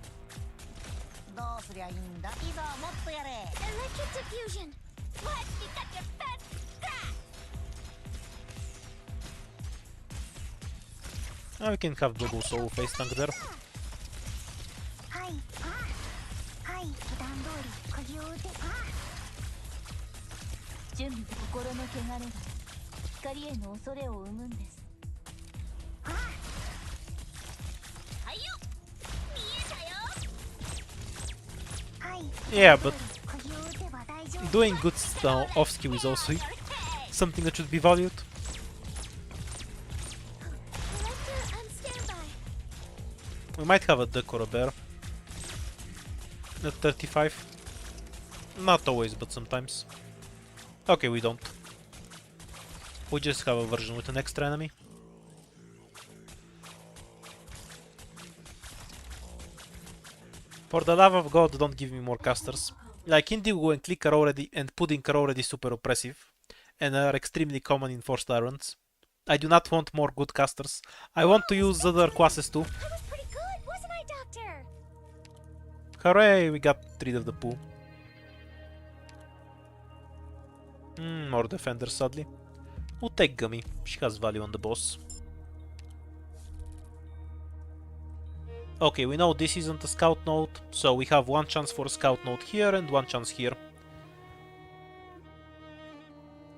Now we can have Bubble Soul face tank there. 光への恐れを生むんです。はいよ、見えたよ。はい。 Yeah, but 釘を打てば大丈夫。 doing good off skill is also something that should be valued. We might have a duck or a bear. At 35. Not always, but sometimes. Okay, we don't. We just have a version with an extra enemy. For the love of God, don't give me more casters. Like Indigo and Click are already and Pudding are already super oppressive and are extremely common in forced irons. I do not want more good casters. I want to use other classes too. I was pretty good, wasn't I, Doctor? Hooray, we got rid of the poo. More defenders, sadly. We'll take Gummy. She has value on the boss. Okay, we know this isn't a scout node, so we have one chance for a scout node here and one chance here.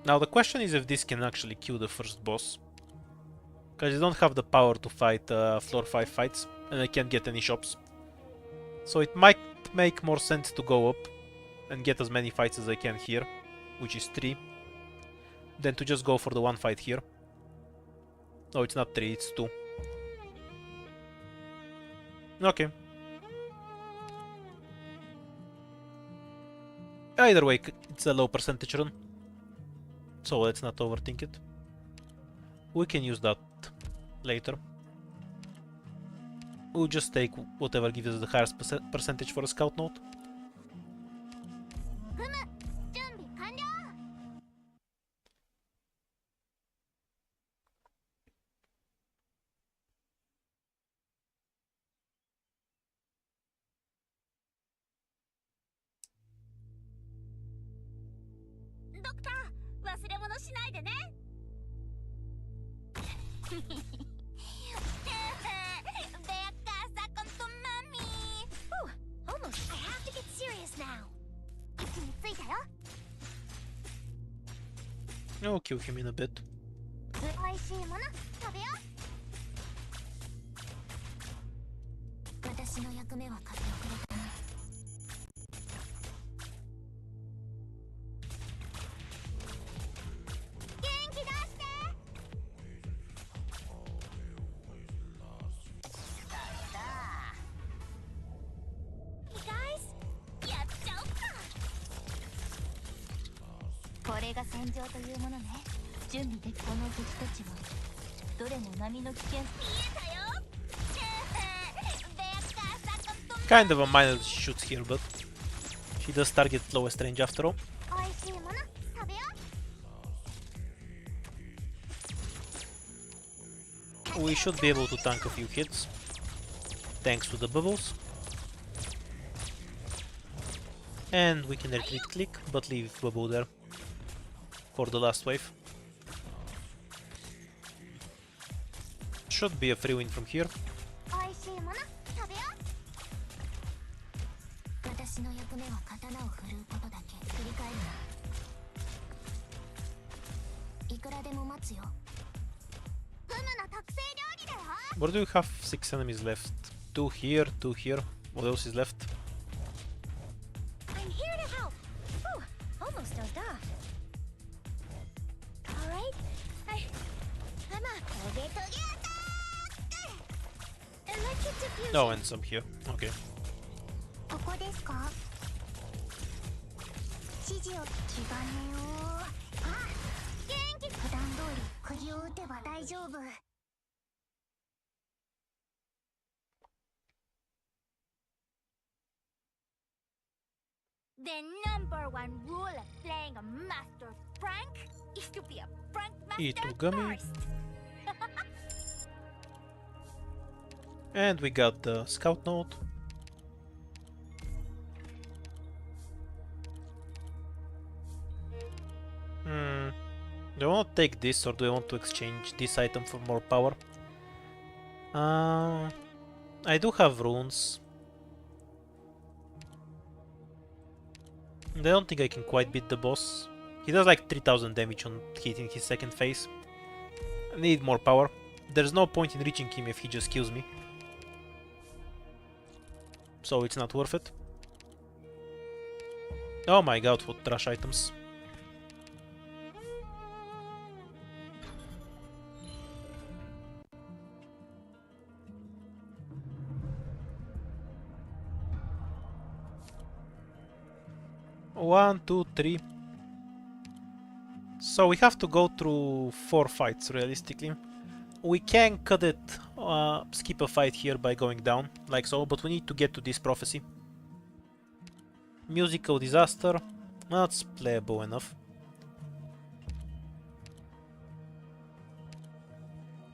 Now the question is if this can actually kill the first boss. Because I don't have the power to fight floor 5 fights, and I can't get any shops. So it might make more sense to go up and get as many fights as I can here, which is 3, than to just go for the one fight here. No, it's not 3, it's 2. Okay. Either way, it's a low percentage run. So let's not overthink it. We can use that later. We'll just take whatever gives us the highest percentage for a scout node. Doctor, 忘れ物しないでね。Beaka con tu mami. Ooh, almost. I have to get serious now. 位置についたよ。 I'll kill him in a bit. 美味しいもの食べよう。私の役目は買ってくれたね。元気出して。You guys, やっちゃおうか。これが戦場というものね。準備できこの敵たちはどれも波の危険。見えたよ。Kind of a minor shoots here, but she does target lowest range after all. 美味しいもの食べよう。 We should be able to tank a few hits, thanks to the bubbles. And we can retreat click, but leave bubble there for the last wave. Should be a free win from here. 美味しいもの食べよう。私の役目は刀を振るうことだけ。振り返るな。いくらでも待つよ。フムの特製料理だよ。 Where do you have 6 enemies left? 2 here, 2 here. What else is left? I'm here to help. Ooh, almost dozed off. All right. I'm a toge toge attack. Electric diffusion. Oh, and some here. Okay. ここですか？指示を気兼ねを。あ、元気。普段通り釘を打てば大丈夫。The number one rule of playing a master prank is to be a prank master Itugami. first. And we got the scout node. Do I want to take this or do I want to exchange this item for more power? I do have runes. I don't think I can quite beat the boss. He does like 3000 damage on hitting his second phase. I need more power. There's no point in reaching him if he just kills me. So it's not worth it. Oh my god, what trash items. One, two, three. So we have to go through 4 fights realistically. We can cut it, skip a fight here by going down, like so, but we need to get to this prophecy. Musical disaster. That's playable enough.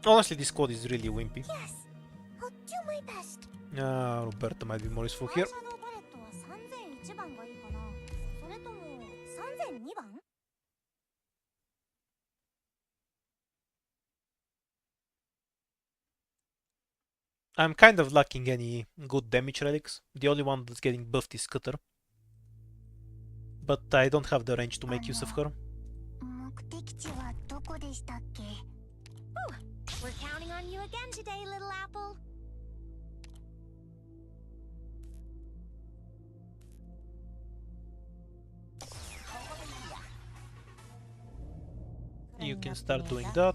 Honestly, this code is really wimpy. Yes, I'll do my best. Roberta might be more useful here. 反射のパレットは3001番がいいかな。それとも3002番？ I'm kind of lacking any good damage relics. The only one that's getting buffed is Scooter. But I don't have the range to make use of her. 目的地はどこでしたっけ？ We're counting on you again today, little apple. You can start doing that.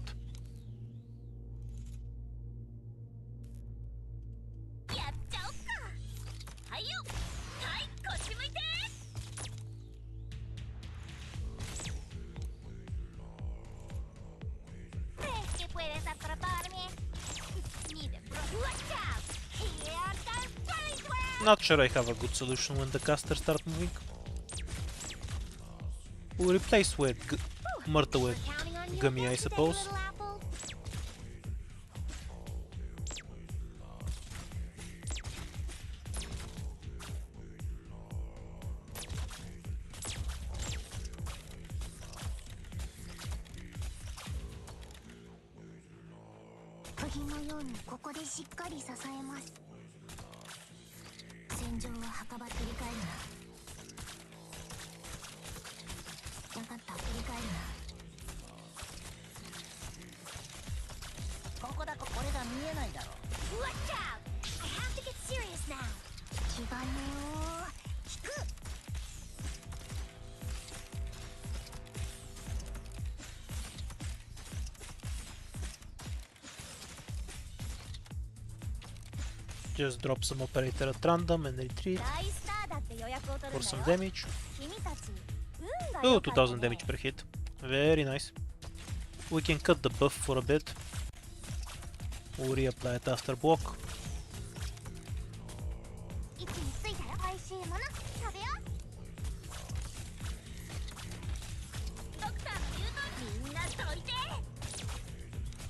Not sure I have a good solution when the casters start moving. We'll replace with Murta with Gummy, I suppose. Just drop some operator at random and retreat for some damage. Oh, 2000 damage per hit. Very nice. We can cut the buff for a bit. We'll reapply it after block.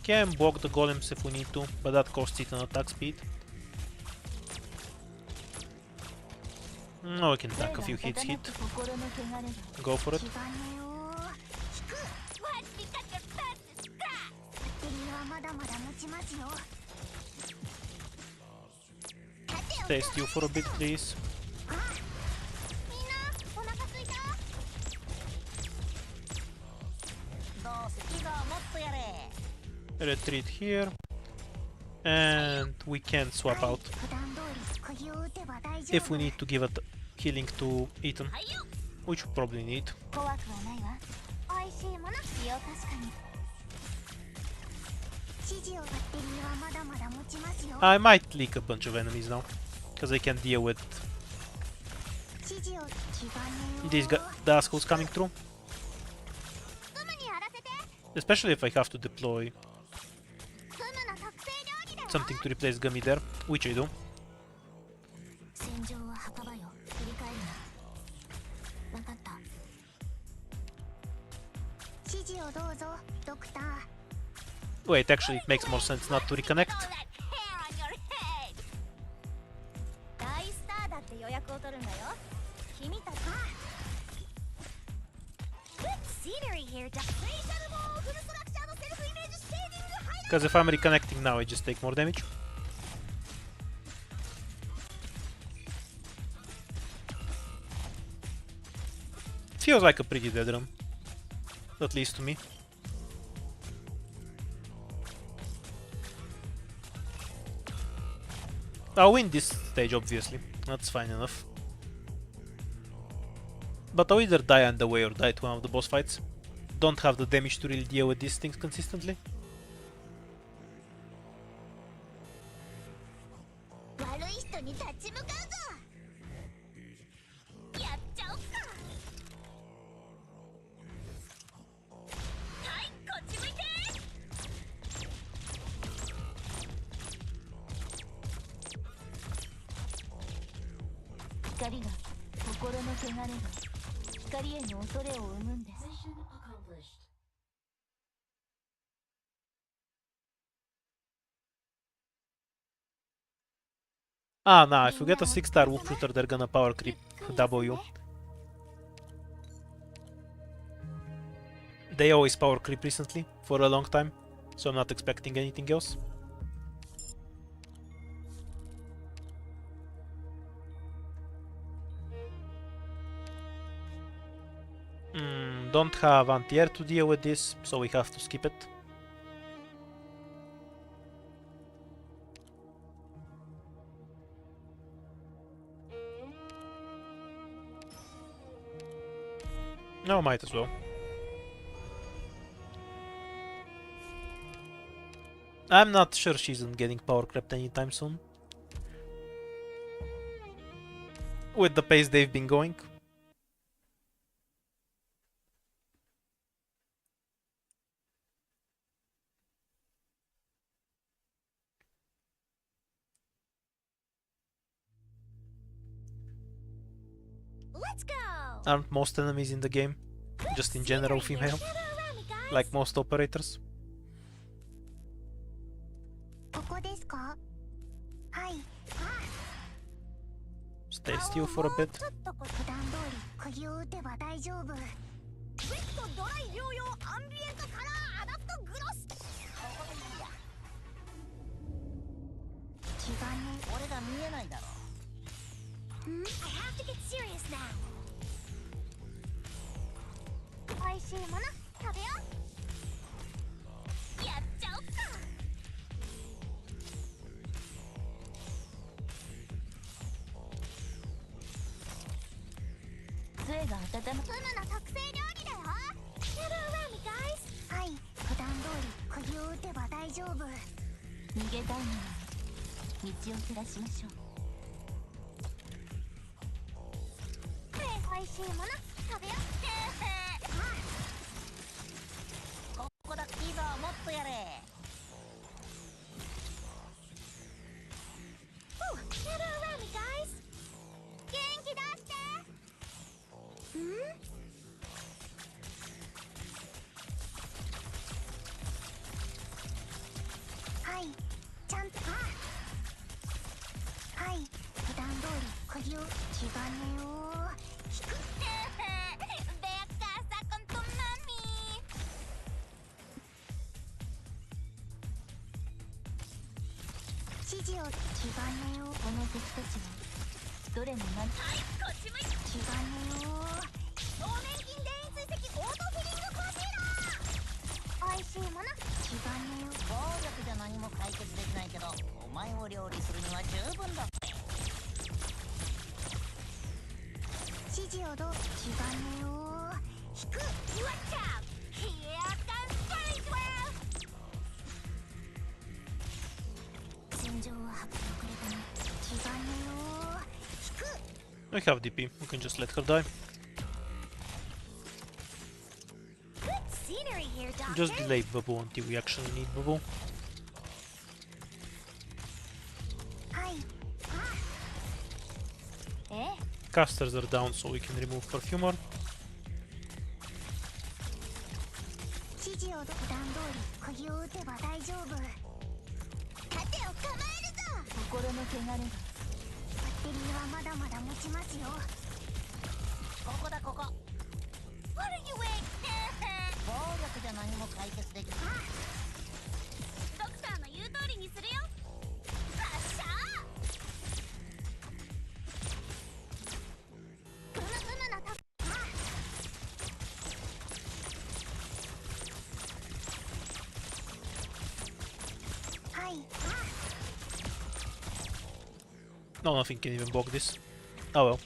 Can block the golems if we need to, but that costs it an attack speed. No, we can tank a few hits hit. Go for it. Stay still for a bit, please. Retreat here. And we can swap out if we need to give it healing to Ethan, which we probably need. I might leak a bunch of enemies now, because I can deal with these the assholes coming through. Especially if I have to deploy something to replace Gummy there, which I do. Wait, actually it makes more sense not to reconnect. Because if I'm reconnecting now, I just take more damage. Feels like a pretty dead run, at least to me. I'll win this stage, obviously. That's fine enough. But I'll either die on the way or die to one of the boss fights. Don't have the damage to really deal with these things consistently. 悪い人に立ち向かうぞ。やっちゃおっか。はい、こっち向いて。光が心の汚れが光への恐れを生むんです。Ah, nah, if you get a 6-star wolf shooter, they're gonna power creep W. They always power creep recently, for a long time, so I'm not expecting anything else. Don't have anti-air to deal with this, so we have to skip it. No, might as well. I'm not sure she isn't getting power crept anytime soon. With the pace they've been going. Let's go. Aren't most enemies in the game just in general female, like most operators? ここですか？はい。Stay still for a bit. ちょっと普段通り釘を打てば大丈夫。クイットドライ療養アンビエントカラーアダプトグロス。違うね。俺が見えないだろ。I have to get serious now. 美味しいもの食べよやっちゃおっか。杖が温まツムの特製料理だよ。Gather around me, guys. はい。普段通り釘を打てば大丈夫。逃げたいのに道を照らしましょう。美味しいもの食べよ。ここだ、いいぞ、もっとやれ。Gather around me, guys. 元気出して。はい。ちゃんと。はい。普段通り釘を違うねよ。Ve a casa con tu mami. 指示を違うねよ。この敵たちはどれもなんはい、こっち向いて。違うねよ。表面筋電位追跡オートフィリングコンシーラー。美味しいもの違うねよ。暴力じゃ何も解決できないけど、お前を料理するには十分だ。指示をどう違うねよ。引く。 Watch out. Here comes Spiritual. 戦場は迫力でね。違うねよ。引く。 I have DP, we can just let her die. Good scenery here, Doctor. Just delay bubble until we actually need bubble. はい。Casters are down, so we can remove Perfumer. 指示を普段通り釘を打てば大丈夫。盾を構えるぞ。心の汚れがバッテリーはまだまだ持ちますよ。ここだ、ここ。 What are you waiting? 暴力じゃ何も解決できない。ドクターの言う通りにするよ。発射。ふむふむのと。はい。No, nothing can even block this. Oh well.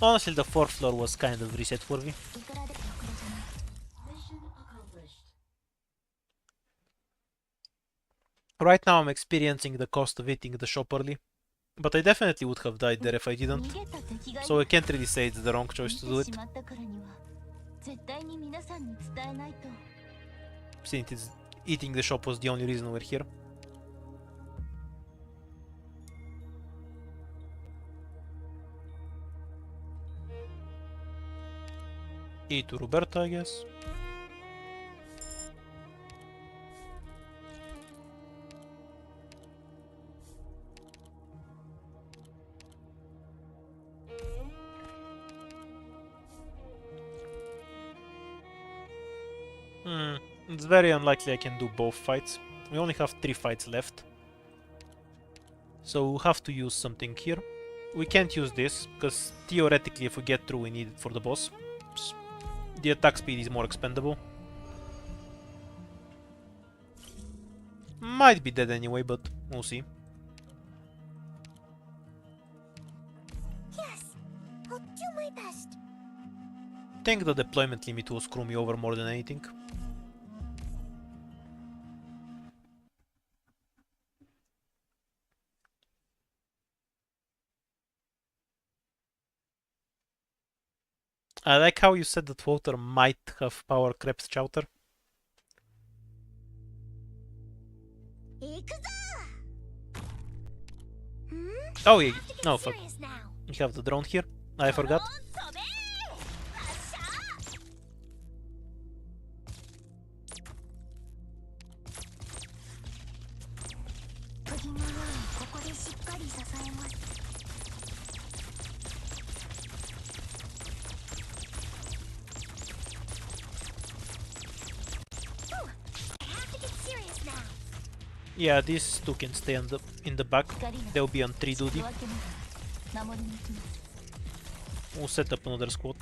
Honestly, the fourth floor was kind of reset worthy. Right now I'm experiencing the cost of eating the shop early, but I definitely would have died there if I didn't, so I can't really say it's the wrong choice to do it, since eating the shop was the only reason we're here. E to Roberta, I guess. It's very unlikely I can do both fights. We only have 3 fights left. So we'll have to use something here. We can't use this, because theoretically if we get through we need it for the boss. The attack speed is more expendable. Might be dead anyway, but we'll see. Yes, I'll do my best. I think the deployment limit will screw me over more than anything. I like how you said that water might have power crept chowder. Oh yeah, no fuck. We have the drone here. I forgot. Yeah, these two can stay in the back. They'll be on 3 duty. We'll set up another squad.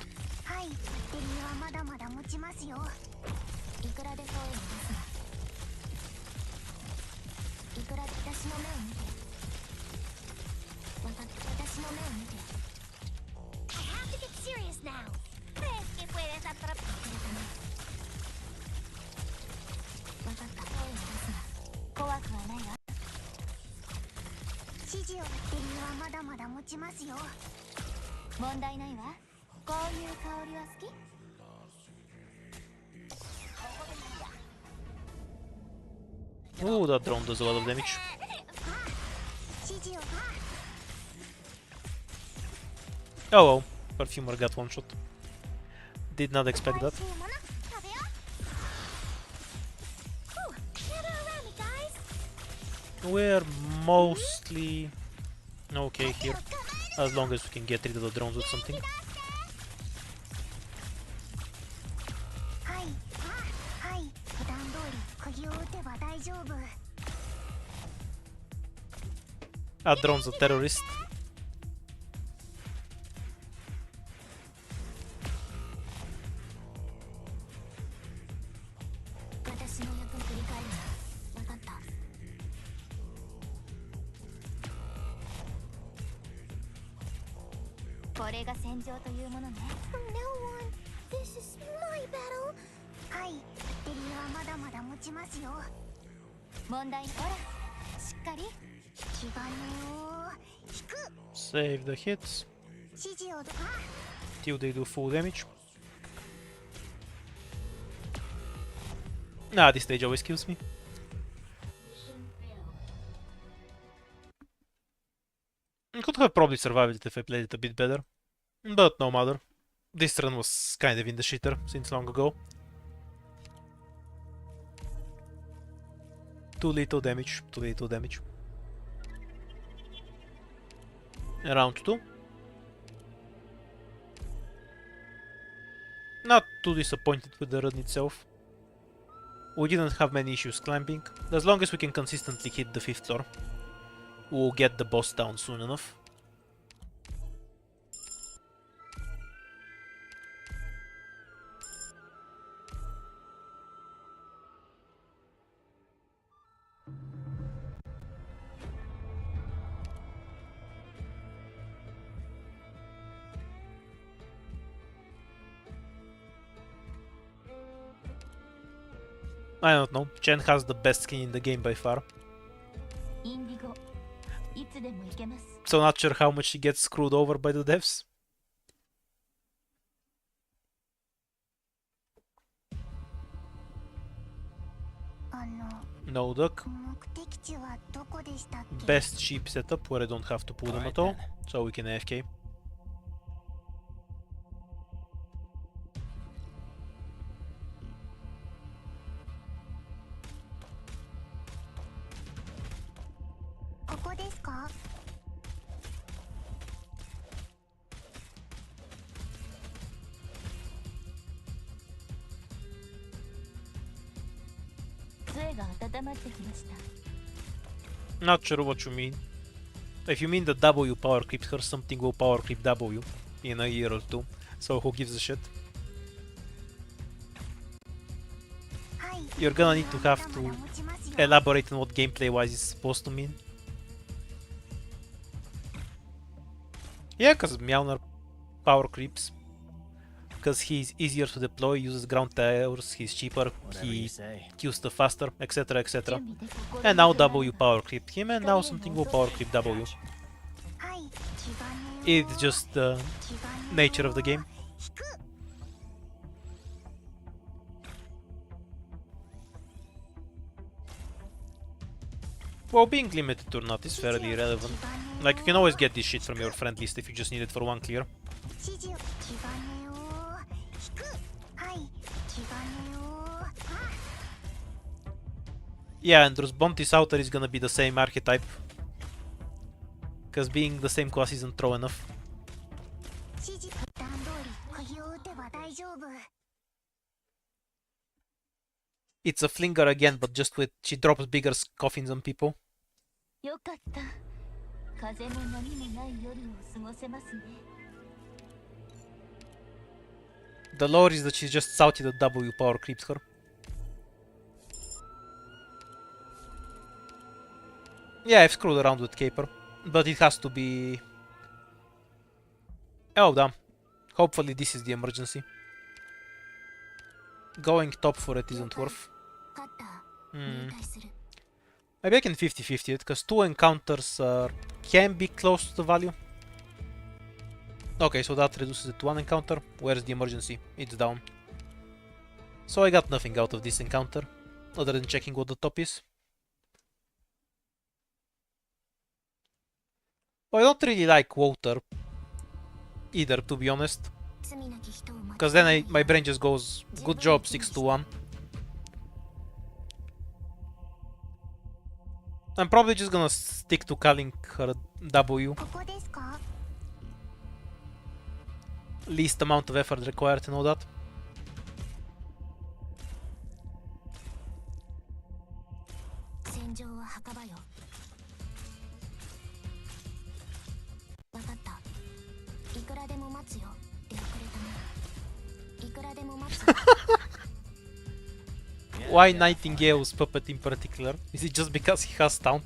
Ooh, that drone does a lot of damage. Oh well, Perfumer got one shot. Did not expect that. We're mostly okay here, as long as we can get rid of the drones with something. Our drone's a terrorist. This is my battle. Save the hits till they do full damage. Nah, this stage always kills me. I could have probably survived it if I played it a bit better, but no matter. This run was kind of in the shitter since long ago. Too little damage, too little damage. Round 2. Not too disappointed with the run itself. We didn't have many issues climbing. As long as we can consistently hit the 5th floor, we'll get the boss down soon enough. I don't know. Chen has the best skin in the game by far. インディゴいつでも行けます。 So not sure how much she gets screwed over by the devs. の No duck. 目的地はどこでしたっけ？ Best sheep setup where I don't have to pull them at all. So we can AFK. ここですか？杖が温まってきました。 Not sure what you mean. If you mean the W power creeps her, something will power creep W in a year or two. So who gives a shit? はい。 You're gonna need to have to まだ持ちますよ。 elaborate on what gameplay wise is supposed to mean. Yeah, cause Mjolnir power creeps. Because he's easier to deploy, uses ground towers, he's cheaper, Whatever you he say. kills stuff faster, etc, etc. 準備で心 And now 得てない W power creeped him, and now something will power creep W. はい。黄金を It's just the 黄金を nature of the game. 引く。 Well, being limited or not is fairly irrelevant. Like, you can always get this shit from your friend list if you just need it for one clear. 指示を黄金を引く。はい。黄金を。あ。 Yeah, and there's Bounty's outer is gonna be the same archetype. Because being the same class isn't throw enough. 指示段通り釘を打てば大丈夫。 It's a flinger again, but just with she drops bigger coffins on people. よかった。風も波もない夜を過ごせますね。 The lore is that she's just salty that W power creeps her. Yeah, I've screwed around with Caper, but it has to be... Oh, damn. Hopefully this is the emergency. Going top for it isn't worth. カッター、 Hmm. 入隊する。 Maybe I can 50-50 it, because 2 encounters can be close to the value. Okay, so that reduces it to 1 encounter. Where's the emergency? It's down. So I got nothing out of this encounter, other than checking what the top is. Well, I don't really like water either, to be honest. 罪なき人を待 Because then my brain just goes, good job, 6-1. I'm probably just gonna stick to calling her W. ここですか？ Least amount of effort required and all that. 戦場は墓場よ。わかった。いくらでも待つよ。出遅れたな。いくらでも待つよ。 Why Nightingale's puppet in particular? Is it just because he has taunt?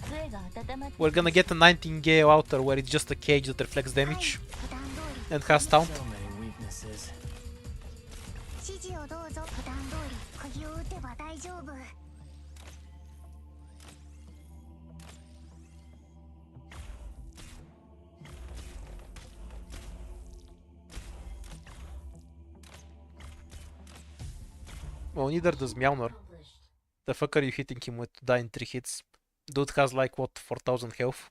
杖が温まって We're gonna get a Nightingale outer where it's just a cage that reflects はい、 damage 普段通り。 and has taunt. So many weaknesses. 指示をどうぞ。普段通り釘を打てば大丈夫。 Well, neither does Mjolnir. The fuck are you hitting him with to die in 3 hits? Dude has like, what, 4000 health?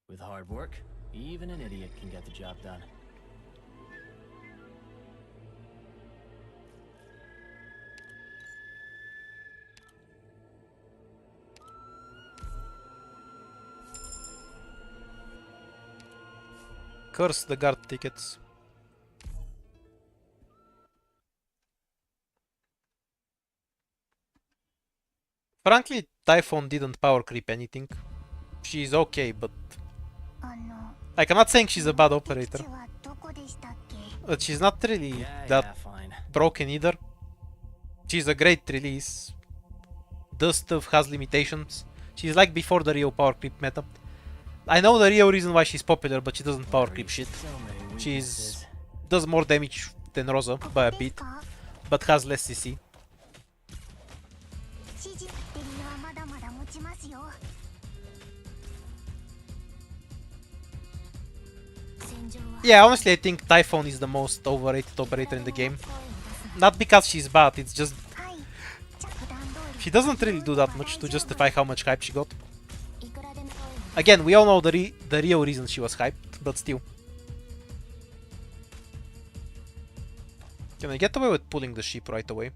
With hard work, even an idiot can get the job done. Curse the guard tickets. Frankly, Typhon didn't power creep anything. She's okay, but の like I'm not saying she's a bad operator, 基地はどこでしたっけ？ but she's not really Yeah, that yeah, fine. broken either. She's a great release. Does stuff, has limitations. She's like before the Rio power creep meta. I know the Rio reason why she's popular, but she doesn't power creep shit. So many She's weaknesses. does more damage than Rosa by a です bit. か？ but has less CC. 指示バッテリーはまだまだ持ちますよ。戦場は Yeah, honestly, I think Typhon is the most overrated operator in the game. Not because she's bad, it's just はい着弾通り she doesn't really do that much to justify how much hype she got. いくらでも Again, we all know the real reason she was hyped, but still. Can I get away with pulling the sheep right away?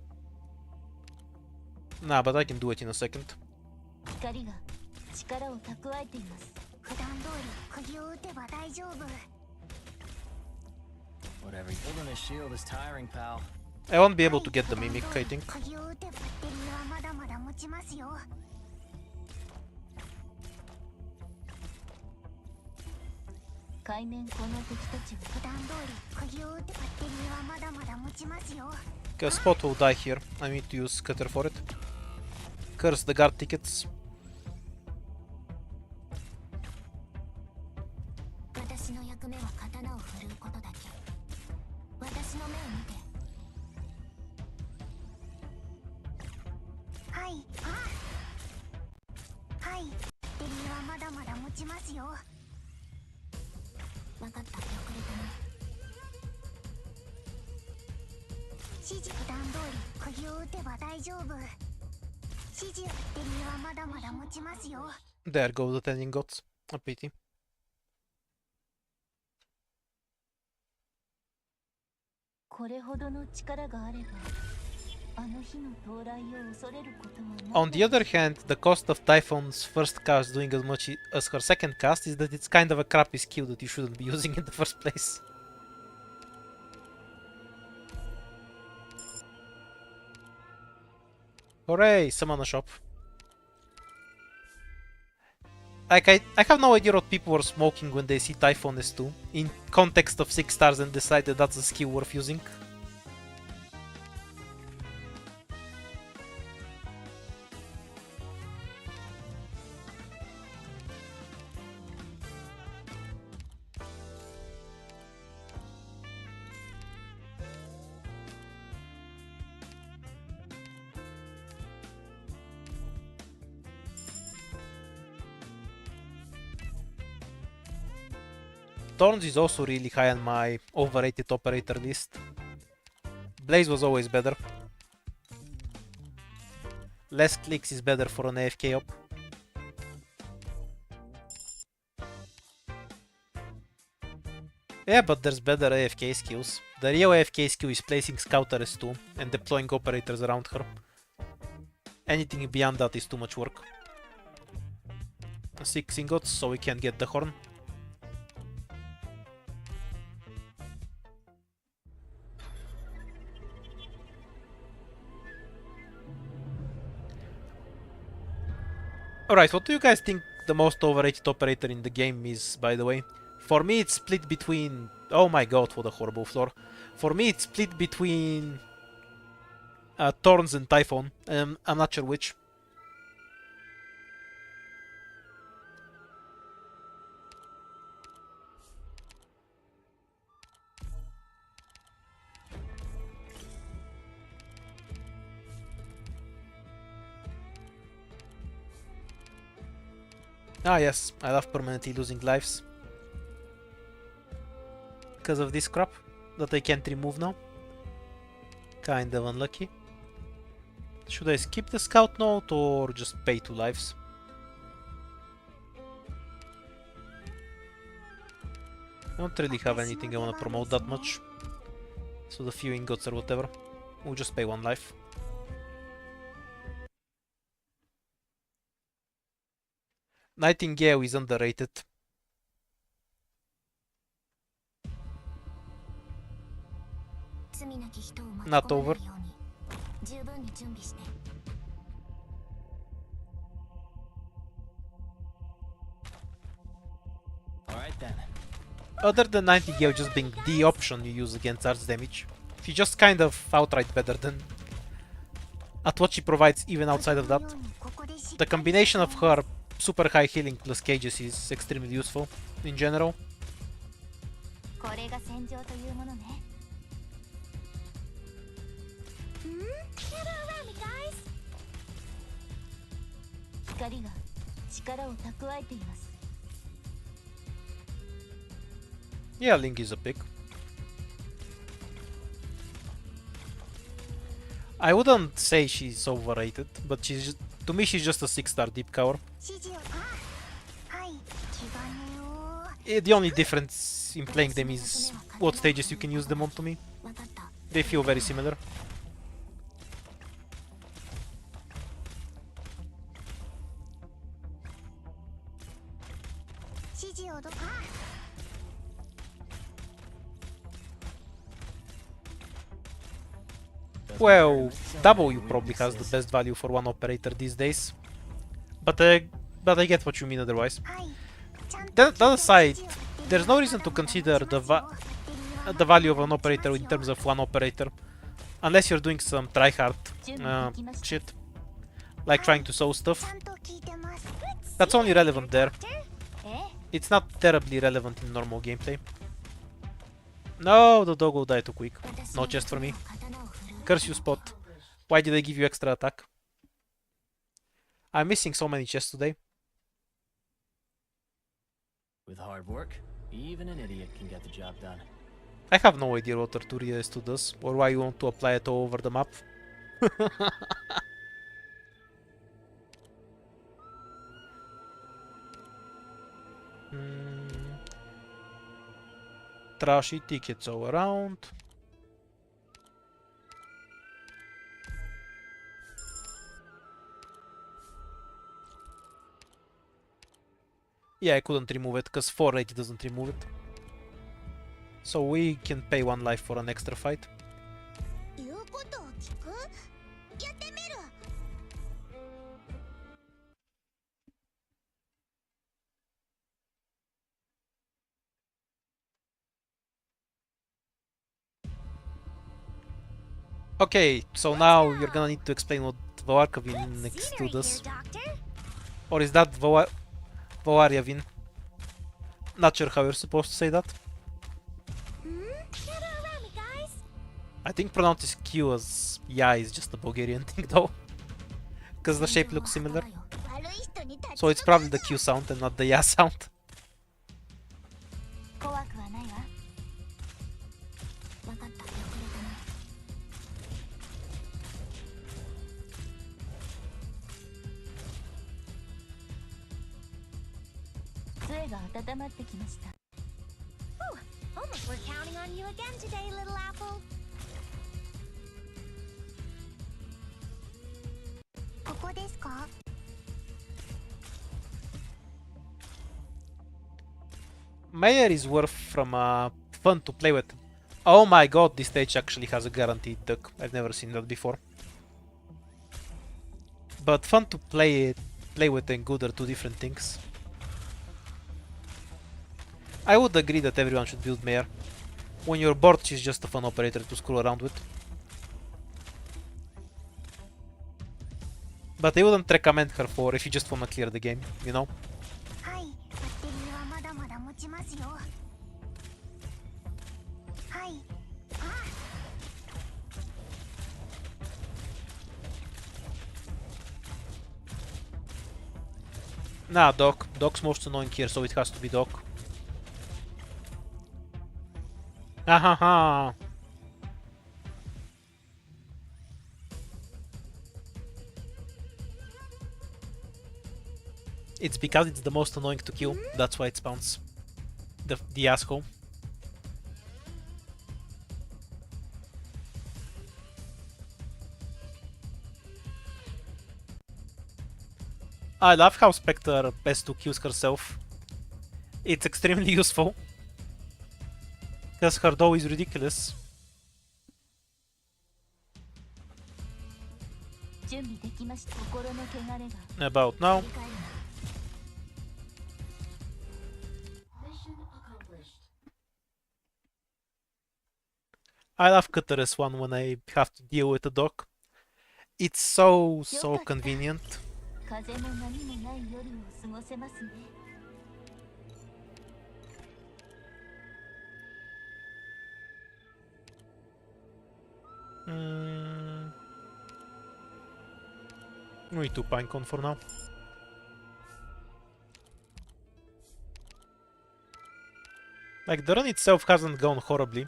Nah, but I can do it in a second. 光が力を蓄えています。普段通り釘を打てば大丈夫。 Whatever. Holding a shield is tiring, pal. I won't be able to get the mimic, I think. 釘を打てばバッテリーはまだまだ持ちますよ。海面この敵たちは普段通り釘を打てばバッテリーはまだまだ持ちますよ。 Okay, a spot will die here. I need to use cutter for it. Curse the guard tickets. 私の役目は刀を振るうことだけ。私の目を見て。はい、はい、バッテリーはまだまだ持ちますよ。わかった、遅れたな。指示普段通り釘を打てば大丈夫。指示バッテリーはまだまだ持ちますよ。 There go the 10 ingots. A pity. これほどの力があればあの日の到来を恐れることはない。 On the other hand, the cost of Typhon's first cast doing as much as her second cast is that it's kind of a crappy skill that you shouldn't be using in the first place. Hooray, summon a shop. Like, I have no idea what people were smoking when they see Typhon S2 in context of 6 stars and decide that that's a skill worth using. Thorns is also really high on my overrated operator list. Blaze was always better. Less clicks is better for an AFK op. Yeah, but there's better AFK skills. The real AFK skill is placing Scouter S2 and deploying operators around her. Anything beyond that is too much work. 6 ingots so we can get the horn. Alright, what do you guys think the most overrated operator in the game is, by the way? For me it's split between... Oh my god, what a horrible floor. For me it's split between... Thorns and Typhon. I'm not sure which. Ah yes, I love permanently losing lives. Because of this crap that I can't remove now. Kind of unlucky. Should I skip the scout note or just pay 2 lives? I don't really have anything I want to promote that much. So the few ingots or whatever. We'll just pay 1 life. Nightingale is underrated. Not over. Alright then. Other than Nightingale just being the option you use against arts damage, she's just kind of outright better than at what she provides even outside of that. The combination of her super high healing plus cages is extremely useful in general. これが戦場というものね。光が力を蓄えています。 Yeah, Link is a pick. I wouldn't say she's overrated, but to me she's just a 6-star deep cover. 指示をはい気兼ねを The only difference in playing them is what stages you can use them on to me. わかった They feel very similar. 指示をWell, W probably has the best value for one operator these days. But I get what you mean otherwise. はいちゃんと The other side, 指示を there's no reason to consider the value of an operator in terms of one operator. Unless you're doing some tryhard shit. Like trying to sew stuff. ちゃんと聞いてます That's only relevant there. え It's not terribly relevant in normal gameplay. No, the dog will die too quick. No chest for me. 刀を振る Curse you, Spot. Why did I give you extra attack? I'm missing so many chests today. With hard work, even an idiot can get the job done. I have no idea what Arturia S2 does, or why you want to apply it all over the map. Trashy tickets all around. Yeah, I couldn't remove it because 480 doesn't remove it. So we can pay 1 life for an extra fight. 言うことを聞くやってみる Okay, so now you're gonna need to explain what Voarkavin next to does. Or is that Voariavin? Not sure how you're supposed to say that. I think pronounce this Q as Ya is just a Bulgarian thing though. Because the shape looks similar. 悪い人に立ち So it's probably the Q sound and not the Ya sound. 怖くはないわ。わかった遅れたね杖が温まってきました。 Almost we're counting on you again today, little apple. ここですか Mayor is worth from fun to play with. Oh my god, this stage actually has a guaranteed duck. I've never seen that before. But fun to play with and good are two different things. I would agree that everyone should build Mayor. When you're bored, she's just a fun operator to screw around with. But I wouldn't recommend her for if you just wanna clear the game, you know? はいバッテリーはまだまだ持ちますよはいあ Nah, Doc. Doc's most annoying here, so it has to be Doc. Ahaha! It's because it's the most annoying to kill, that's why it spawns. The asshole. I love how Spectre S2 kills herself. It's extremely useful. Because her dough is ridiculous. 準備できました。心の汚れが About now. 振り返るな。 I love Cutter S1 when I have to deal with a dock. It's so convenient. 風も波もない夜を過ごせますね。 We do Pinecone for now. Like, the run itself hasn't gone horribly,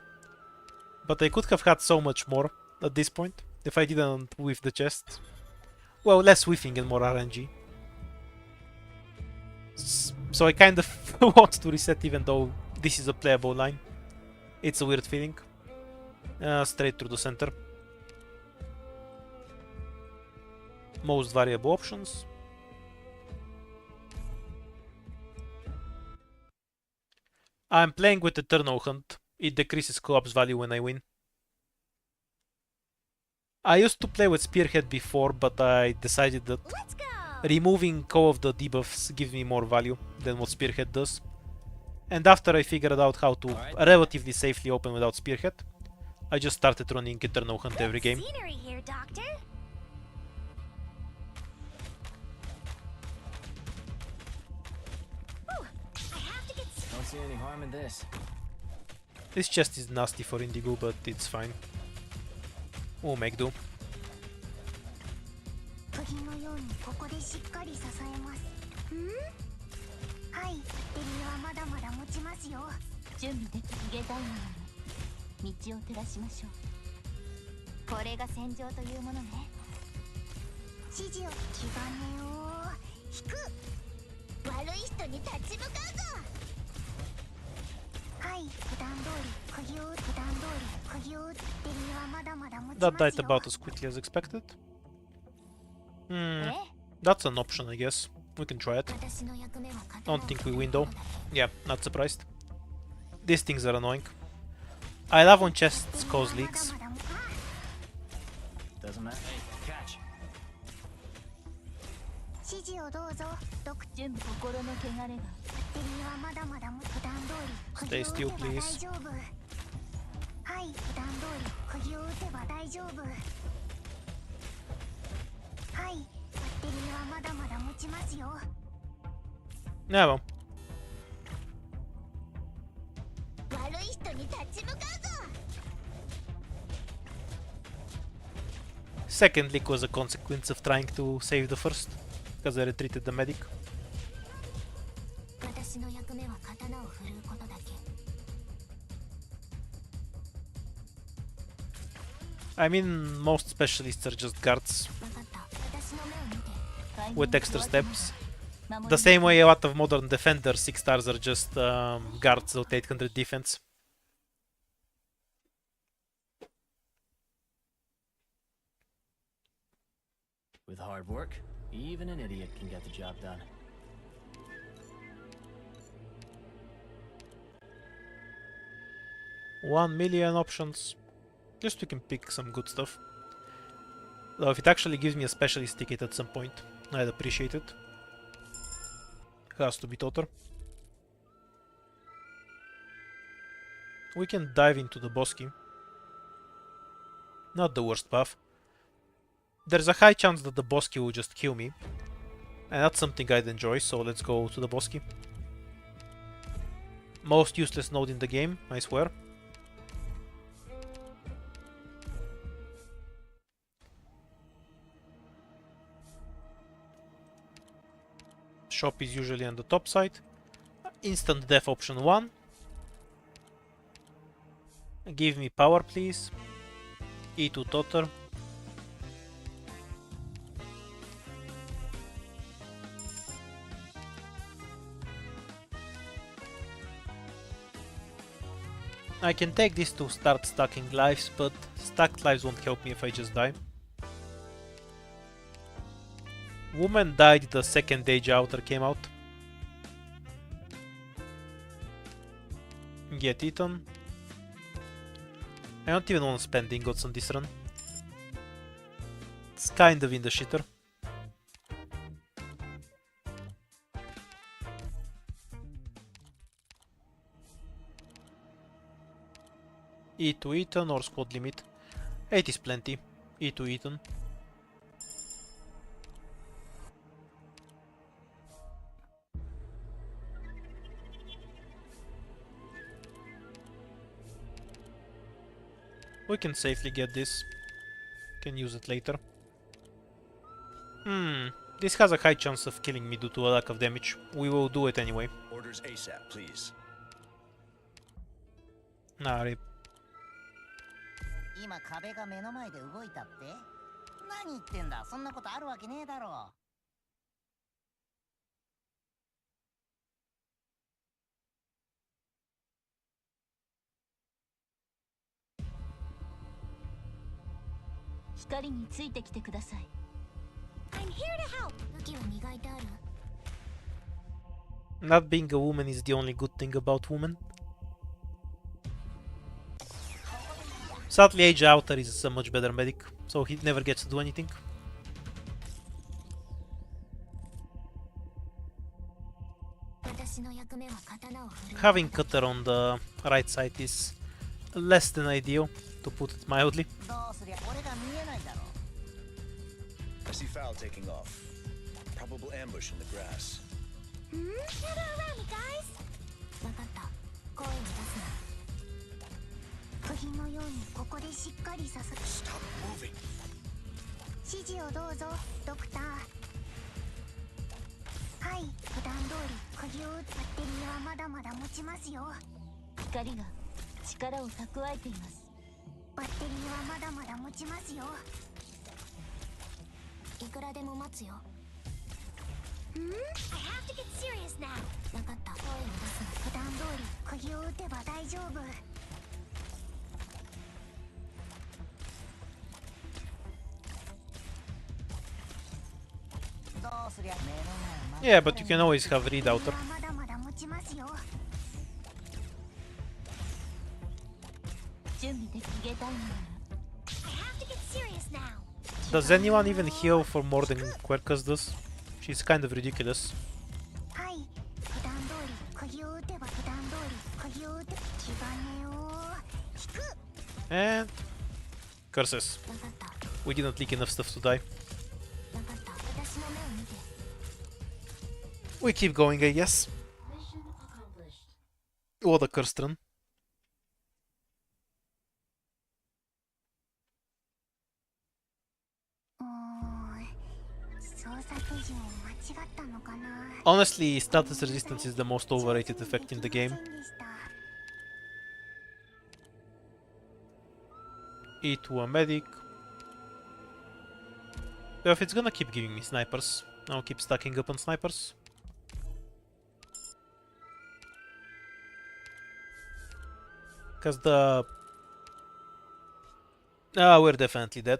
but I could have had so much more at this point if I didn't whiff the chests. Well, less whiffing and more RNG. So I kind of want to reset even though this is a playable line. It's a weird feeling. Straight through the center. Most variable options. I'm playing with Eternal Hunt. It decreases collapse value when I win. I used to play with Spearhead before, but I decided that Let's go! removing all of the debuffs gives me more value than what Spearhead does. And after I figured out how to relatively safely open without Spearhead, I just started running Eternal Hunt every game. Scenery here, Doctor. Ooh, I have to get Don't see any harm in this. This chest is nasty for Indigo, but it's fine. We'll make do. 釘のようにここでしっかり支えます。はい、バッテリーはまだまだ持ちますよ。準備できるゲタイムに道を照らしましょう。これが戦場というものね。指示を気兼ねを引く。悪い人に立ち向かうぞ。はい、普段通り釘を打って普段通り釘を打ってバッテリーはまだまだ持ちますよ。 That died about as quickly as expected. That's an option, I guess. We can try it. 私の役目は Don't think we win though. Yeah, not surprised. These things are annoying. I love when chests cause leaks. Doesn't matter. Hey, catch. 指示をどうぞ。準備心の汚れが。バッテリーはまだまだ普段通り Stay still, 釘を打てば please. 大丈夫。はい、普段通り釘を打てば大丈夫。はい、バッテリーはまだまだ持ちますよ。 Yeah, well. 悪い人に立ち向かうぞ。 Second leak was a consequence of trying to save the first, because I retreated the medic. 私の役目は刀を振るうことだけ。 I mean, most specialists are just guards 分かった。私の目を見て。 with extra steps. The same way a lot of modern defenders 6 stars are just guards with 800 defense. With hard work, even an idiot can get the job done. One million options. Just we can pick some good stuff. Though if it actually gives me a specialist ticket at some point, I'd appreciate it. Has to be Totter. We can dive into the Bosky. Not the worst path. There's a high chance that the Bosky will just kill me. And that's something I'd enjoy, so let's go to the Bosky. Most useless node in the game, I swear. Shop is usually on the top side. Instant death option 1. Give me power, please. E2 Totter. I can take this to start stacking lives, but stacked lives won't help me if I just die. Woman died the second Age Outer came out. Get eaten. I don't even want to spend ingots on this run. It's kind of in the shitter. E2 eaten or squad limit. 8 is plenty. E2 eaten. We can safely get this. Can use it later. This has a high chance of killing me due to a lack of damage. We will do it anyway. Orders ASAP, please. Nah, rip. 今壁が目の前で動いたって？何言ってんだ、そんなことあるわけねえだろ。光についてきてください。 I'm here to help. 武器は磨いてある？ Not being a woman is the only good thing about women. Sadly, Age Outer is a much better medic, so he never gets to do anything. Having Cutter on the right side is less than ideal, to put it mildly. どうすりゃ俺が見えないだろ。 I see foul taking off. Probable ambush in the grass. Gather around me, guys. 分かった。声を出すな。部品のようにここでしっかり刺さる。 Stop moving. 指示をどうぞ、ドクター。はい、普段通り釘を打つバッテリーはまだまだ持ちますよ。光が力を蓄えています。バッテリーはまだまだ持ちますよ。いくらでも待つよ。I have to get serious now. 分かった。声を出すな。普段通り釘を打てば大丈夫。 どうすりゃ目の前。 Yeah, but you can always have Read Outer. まだまだ持ちますよ。準備できゲタイム I have to get serious now. Does anyone even heal for more than Quercus does? She's kind of ridiculous. はい、普段通り釘を打てば普段通り釘を打てば気兼ねを引く。 And curses. 分かった。 We didn't leak enough stuff to die. 分かった。私の目を見て。 We keep going, I guess. What a cursed run. 操作手順を間違ったのかな。 Honestly, status resistance is the most overrated effect in the game. すいませんでした。 E to a medic. Well, if it's gonna keep giving me snipers, I'll keep stacking up on snipers. Cause the... Ah, we're definitely dead.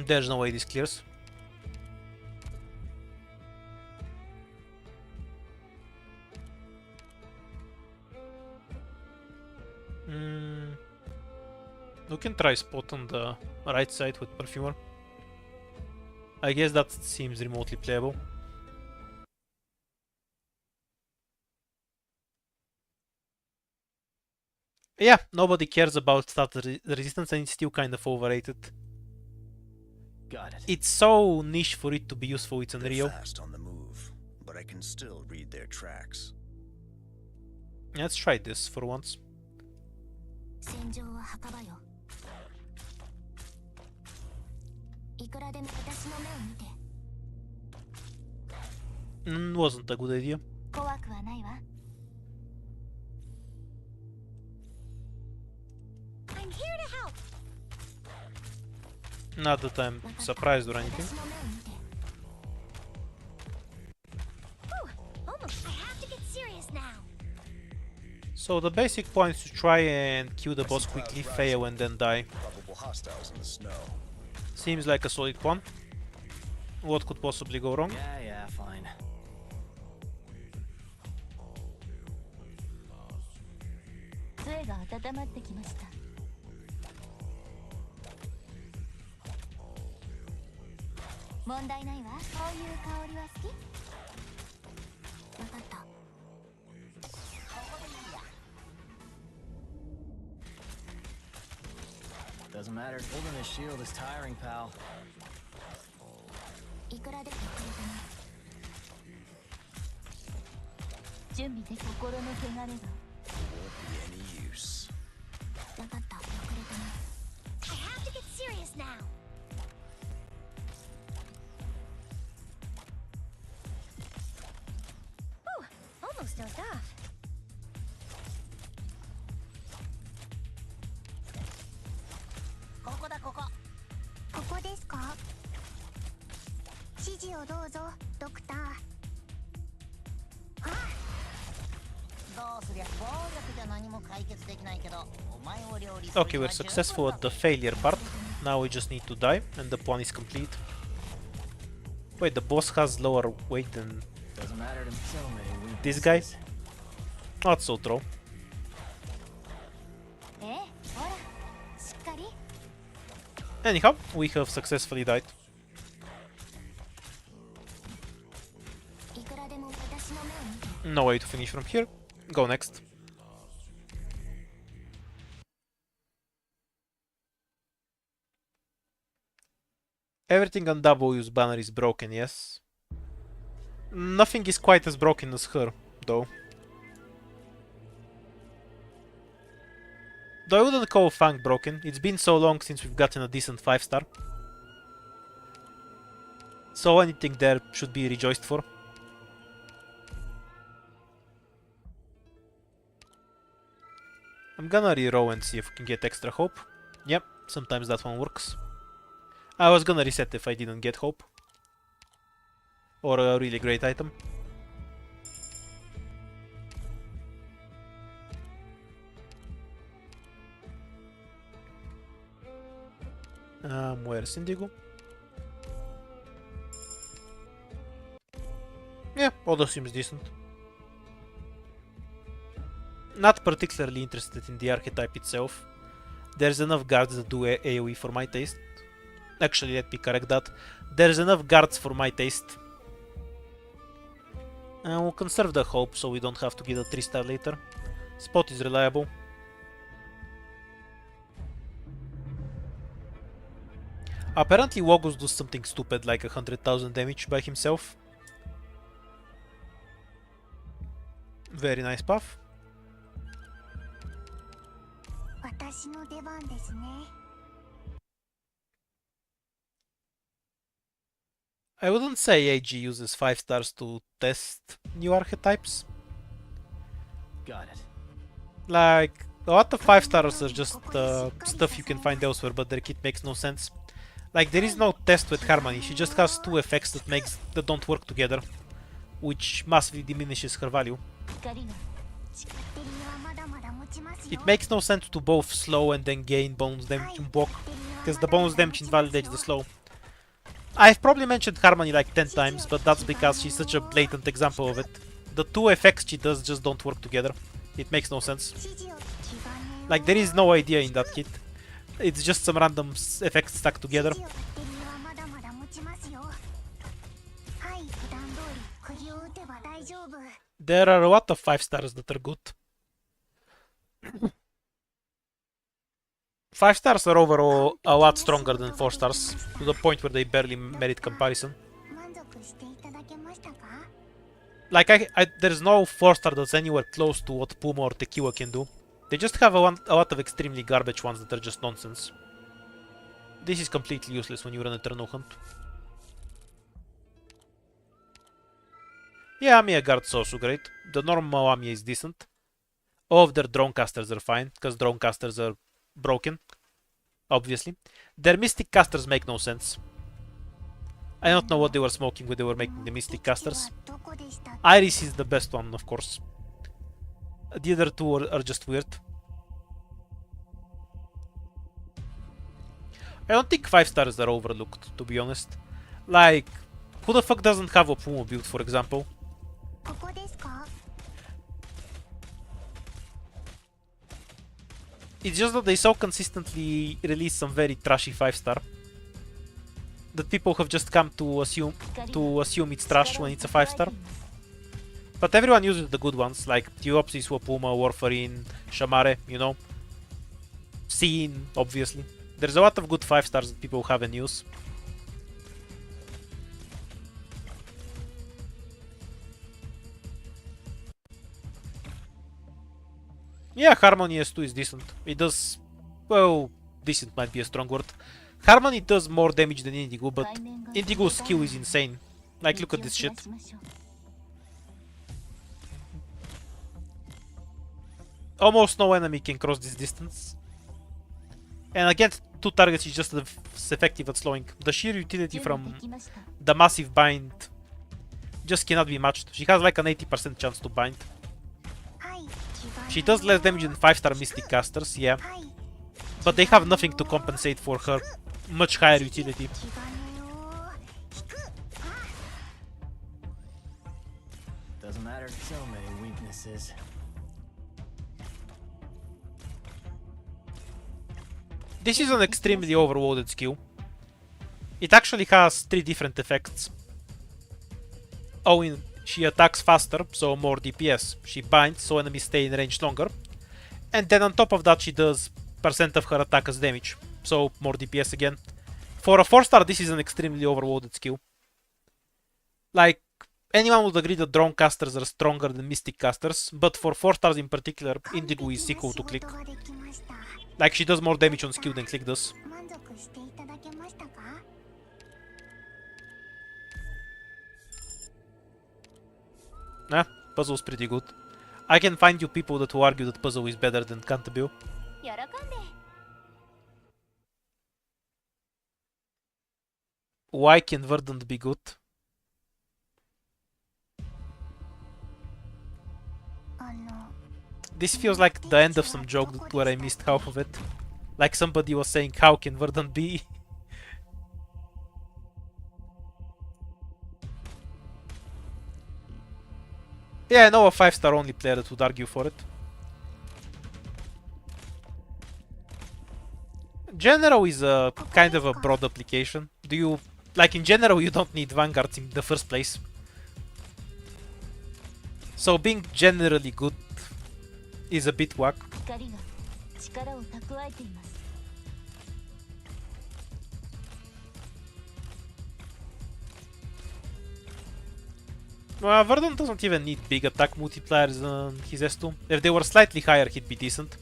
There's no way this clears. We can try spot on the right side with Perfumer. I guess that seems remotely playable. Yeah, nobody cares about status resistance and it's still kind of overrated. Got it. It's so niche for it to be useful, it's They're unreal. fast on the move, but I can still read their tracks. Let's try this for once. 戦場は墓場よ。いくらでも私の目を見て。Wasn't a good idea. 怖くはないわ。 I'm here to help. Not that I'm surprised or anything. 私の目を見て。 Almost. I have to get serious now. So the basic point is to try and kill the boss quickly, fail and then die. Probable hostiles in the snow. Seems like a solid plan. What could possibly go wrong? Yeah, fine. 杖が温まってきました。 問題ないわ。こういう香りは好き？わかった。 Doesn't matter. Holding a shield is tiring, pal. いくらでもくれたね。準備でき心の汚れが。 Won't be any use. わかった。遅れたね。 I have to get serious now. Almost dozed off. 指示をどうぞドクター。どうすりゃ暴力じゃ何も解決できないけど、お前を料理する Okay, we're successful at the failure part. Now we just need to die, and the plan is complete. Wait, the boss has lower weight than Doesn't matter to me. So many this guy? weaknesses. Not so true. ええ、ほら、しっかり。 Anyhow, we have successfully died. いくらでも私の目を見て。 No way to finish from here. Go next. Everything on W's banner is broken, yes. Nothing is quite as broken as her, though. Though I wouldn't call Fang broken. It's been so long since we've gotten a decent 5-star. So anything there should be rejoiced for. I'm gonna reroll and see if we can get extra hope. Yep, sometimes that one works. I was gonna reset if I didn't get hope. Or a really great item. Where's Indigo? Yeah, although seems decent. Not particularly interested in the archetype itself. There's enough guards that do AoE for my taste. Actually, let me correct that. There's enough guards for my taste. And we'll conserve the hope so we don't have to get a 3-star later. Spot is reliable. Apparently Wogus does something stupid like 100,000 damage by himself. Very nice buff. 私の出番ですね。 I wouldn't say AG uses 5 stars to test new archetypes. Got it. Like, a lot of 5 stars are just stuff you can find elsewhere, but their kit makes no sense. Like, there is no test with Harmony, she just has 2 effects that don't work together, which massively diminishes her value. 光が。バッテリーはまだまだ持ちますよ。 It makes no sense to both slow and then gain bonus damage and block, because the bonus damage invalidates the slow. I've probably mentioned Harmony like 10 times, but that's because she's such a blatant example of it. The 2 effects she does just don't work together. It makes no sense. 指示を基盤ね。 Like, there is no idea in that kit. It's just some random effects stuck together. 指示をバッテリーはまだまだ持ちますよ。はい、普段通り釘を打てば大丈夫。 There are a lot of 5 stars that are good. 5 stars are overall a lot stronger than 4 stars, to the point where they barely merit comparison. 満足していただけましたか？ Like, there's no 4 star that's anywhere close to what Puma or Tequila can do. They just have a lot of extremely garbage ones that are just nonsense. This is completely useless when you run Eternal Hunt. Yeah, Amiya guard's also great. The normal Amiya is decent. All of their drone casters are fine, because drone casters are broken, obviously. Their mystic casters make no sense. I don't know what they were smoking when they were making the mystic casters. どこでしたっけ？ Iris is the best one, of course. The other two are just weird. I don't think 5 stars are overlooked, to be honest. Like, who the fuck doesn't have a Puma build, for example? ここですか？ It's just that they so consistently release some very trashy 5 star that people have just come to assume it's trash when it's a 5 star. But everyone uses the good ones, like Teopsis, Wapuma, Warfarin, Shamare, you know. Scene, obviously. There's a lot of good 5 stars that people have and use. Yeah, Harmony S2 is decent. It does... well, decent might be a strong word. Harmony does more damage than Indigo, but Indigo's skill is insane. Like, look at this shit. Almost no enemy can cross this distance. And against two targets is just as effective at slowing. The sheer utility 準備 from できました the massive bind just cannot be matched. She has like an 80% chance to bind. はい着替え She does less damage than 5-star Mystic casters, yeah. はい But they have nothing to compensate for her much higher utility. 着替えを引く Doesn't matter. So many weaknesses. This is an extremely overloaded skill. It actually has 3 different effects. Oh, she attacks faster, so more DPS. She binds, so enemies stay in range longer. And then on top of that, she does percent of her attack as damage, so more DPS again. For a 4-star, this is an extremely overloaded skill. Like, anyone would agree that drone casters are stronger than mystic casters, but for 4-stars in particular, Indigo is equal to Click. 完璧な仕事ができました Like, she does more damage on skill than Click does. 満足していただけましたか Nah, puzzle's pretty good. I can find you people that will argue that puzzle is better than Cantabile. 喜んで Why can Verdant be good? あの This feels like the end of some joke where I missed half of it. Like somebody was saying, how can Verdant be? Yeah, I know a 5-star only player that would argue for it. General is a kind of a broad application. Do you... Like in general, you don't need vanguards in the first place. So being generally good is a bit whack. 光が力を蓄えています Verdant doesn't even need big attack multipliers on his S2. If they were slightly higher, he'd be decent.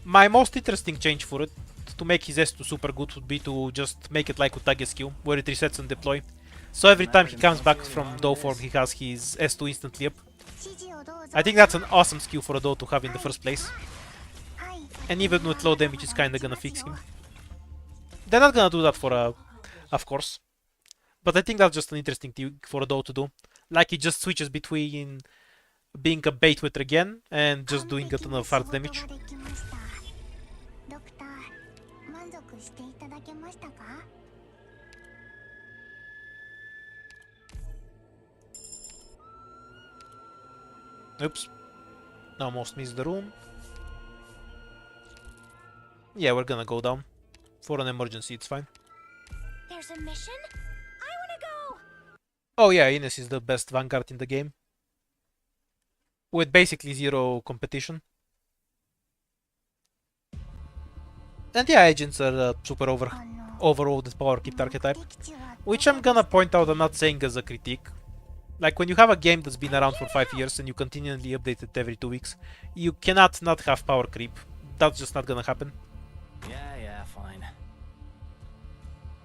My most interesting change for it, to make his S2 super good, would be to just make it like Utage's skill, where it resets and deploy. So every time he comes back from Doe form, he has his S2 instantly up. 指示をどうぞ I think that's an awesome skill for a Doe to have in the first place. はい And even with low damage, it's kinda gonna fix him. They're not gonna do that for of course. But I think that's just an interesting thing for a Doe to do. Like, it just switches between being a bait with again and just doing a ton of hard damage. 完璧な仕事ができましたドクター満足していただけましたか Oops. Almost missed the room. Yeah, we're gonna go down. For an emergency, it's fine. There's a mission? I wanna go! Oh yeah, Ines is the best Vanguard in the game. With basically zero competition. And yeah, agents are super あの overloaded power keep archetype. 敵地は Which I'm gonna point out, I'm not saying as a critique. Like, when you have a game that's been around for 5 years and you continually update it every 2 weeks, you cannot not have power creep. That's just not gonna happen. Yeah, fine.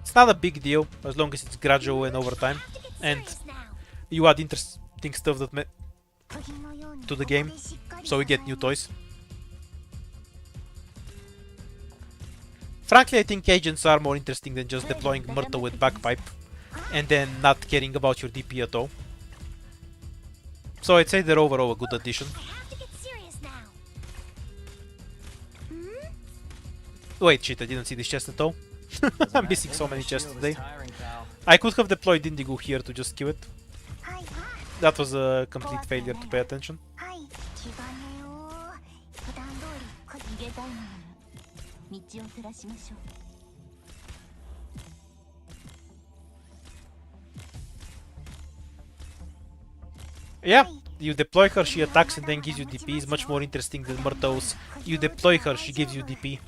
It's not a big deal, as long as it's gradual and over time. And Serious now. you add interesting stuff that 釘のように to the game, ここでしっかり so we get new 支え toys. Frankly, I think agents are more interesting than just deploying Myrtle with Backpipe and then not caring about your DP at all. So I'd say they're overall a good addition. I have to get serious now. Wait, shit, I didn't see this chest at all. Doesn't I'm matter. missing so many chests Shield is today. tiring, pal. I could have deployed Indigo here to just kill it. はい That was a complete failure to pay attention. はい気兼ねを普段通り逃げたいのなら道を照らしましょう Yeah, you deploy her, she attacks and then gives you DP is much more interesting than Myrtle's. You deploy her, she gives you DP.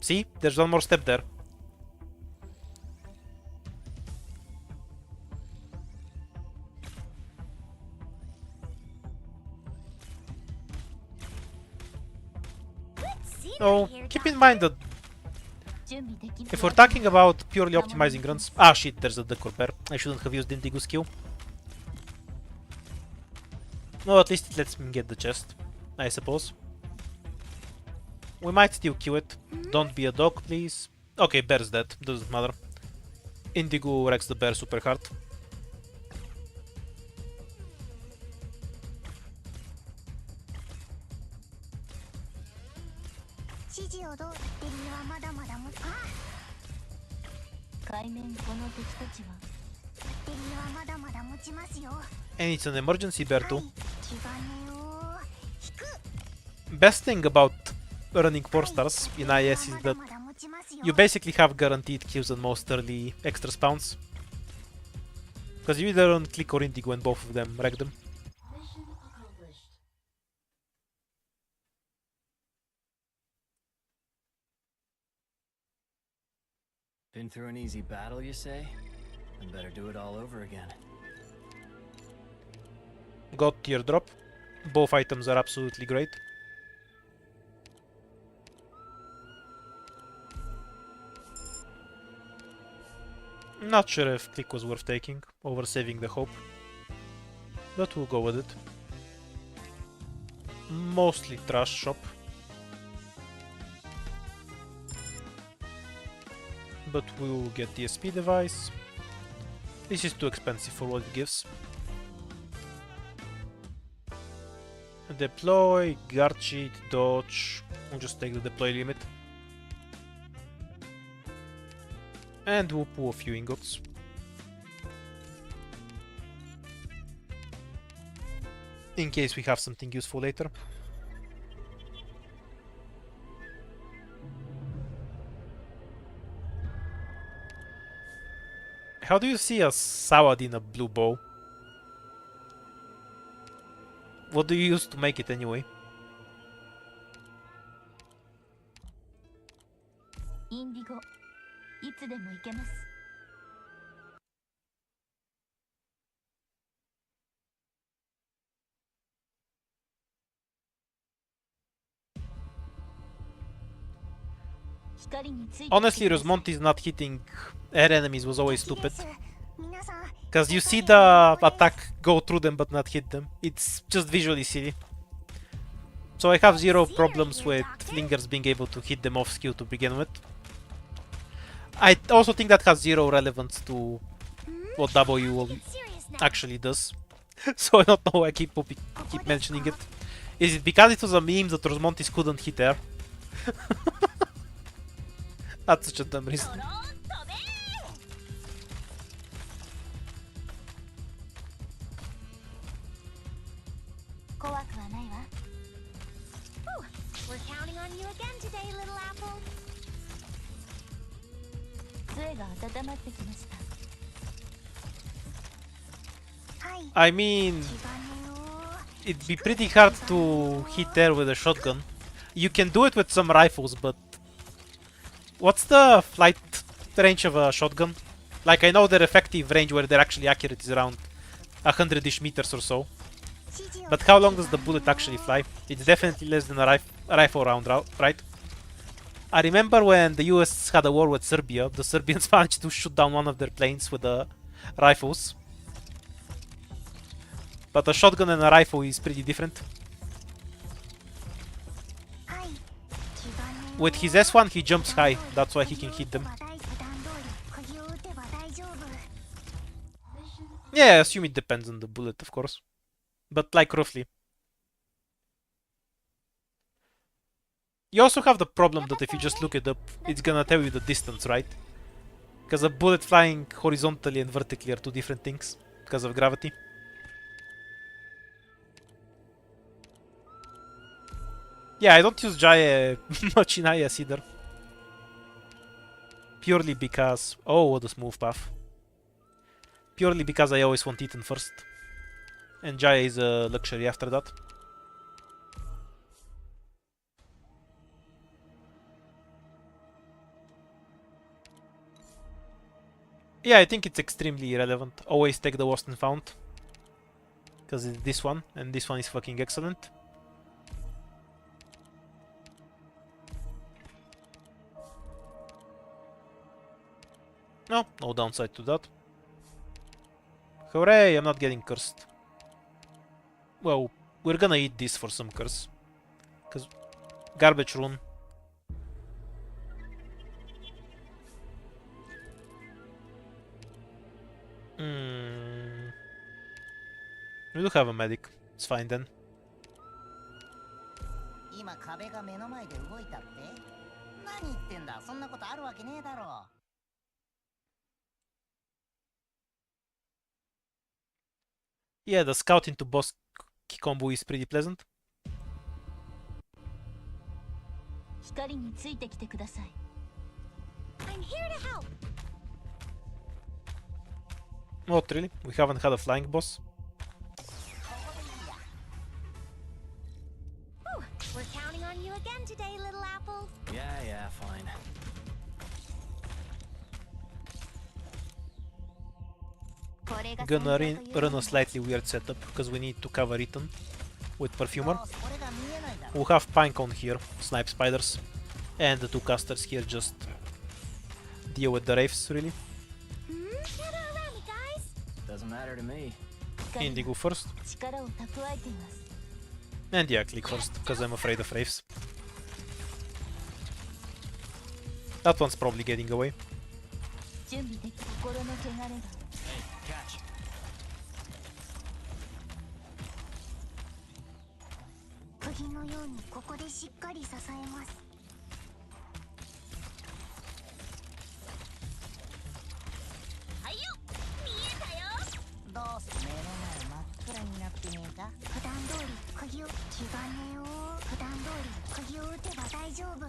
See? There's one more step there. Good scenery Oh, here, keep in Doctor. mind that 準備でき if we're talking about purely optimizing runs... Ah shit, there's a Decor Bear. I shouldn't have used Indigo skill. No, at least it lets me get the chest, I suppose. We might still kill it. Don't be a dog, please. Okay, bear's dead. Doesn't matter. Indigo wrecks the bear super hard. And it's an emergency bear too. Best thing about running 4 stars in IS is that you basically have guaranteed kills on most early extra spawns. Because you either run Click or Indigo and both of them wreck them. Been through an easy battle, you say? Then better do it all over again. Got teardrop. Both items are absolutely great. Not sure if Click was worth taking over saving the hope, but we'll go with it. Mostly trash shop, but we'll get the SP device. This is too expensive for what it gives. Deploy, guard sheet, dodge. We'll just take the deploy limit. And we'll pull a few ingots. In case we have something useful later. How do you see a Sawad in a blue bow? What do you use to make it anyway? Indigo. いつでも行けます。Honestly, Rosmonti's not hitting air enemies was always stupid. Because you see the attack go through them but not hit them. It's just visually silly. So I have zero problems with Flingers being able to hit them off skill to begin with. I also think that has zero relevance to what W actually does. So I don't know why I keep mentioning it. Is it because it was a meme that Rosmontis couldn't hit air? That's such a dumb reason. We're counting on you again today, little apple. I mean, it'd be pretty hard to hit air with a shotgun. You can do it with some rifles, but what's the flight range of a shotgun? Like, I know their effective range where they're actually accurate is around 100-ish meters or so. But how long does the bullet actually fly? It's definitely less than a rifle round, right? I remember when the US had a war with Serbia, the Serbians managed to shoot down one of their planes with the rifles. But a shotgun and a rifle is pretty different. With his S1 he jumps high, that's why he can hit them. Yeah, I assume it depends on the bullet, of course. But like roughly. You also have the problem that if you just look it up, it's gonna tell you the distance, right? Because a bullet flying horizontally and vertically are two different things because of gravity. Yeah, I don't use Jaya much in IS either. Purely because... Oh, what a smooth path. Purely because I always want Ethan first. And Jaya is a luxury after that. Yeah, I think it's extremely irrelevant. Always take the lost and found. Because it's this one, and this one is fucking excellent. No, no downside to that. Hooray, I'm not getting cursed. Well, we're gonna eat this for some curse. Because garbage rune. We do have a medic. It's fine then. 今壁が目の前で動いたって何言ってんだそんなことあるわけねえだろ Yeah, the scout into boss combo is pretty pleasant. 光についてきてください。 I'm here to help. Not really. We haven't had a flying boss. Whew, we're counting on you again today, little apple. Yeah, fine. Gonna run a slightly weird setup because we need to cover Eaton with Perfumer. これが見えないだろ We'll have Pinecone here, Snipe Spiders, and the two casters here just deal with the Wraiths really. Gather around me, guys. Doesn't matter to me. Indigo first, 力を蓄えています。 and yeah, click first because I'm afraid of Wraiths. That one's probably getting away. 準備でき心の汚れが Catch. 釘のようにここでしっかり支えます。はいよ、見えたよ。どうせ目の前真っ暗になってねえか普段通り釘を気兼ねを普段通り釘を打てば大丈夫。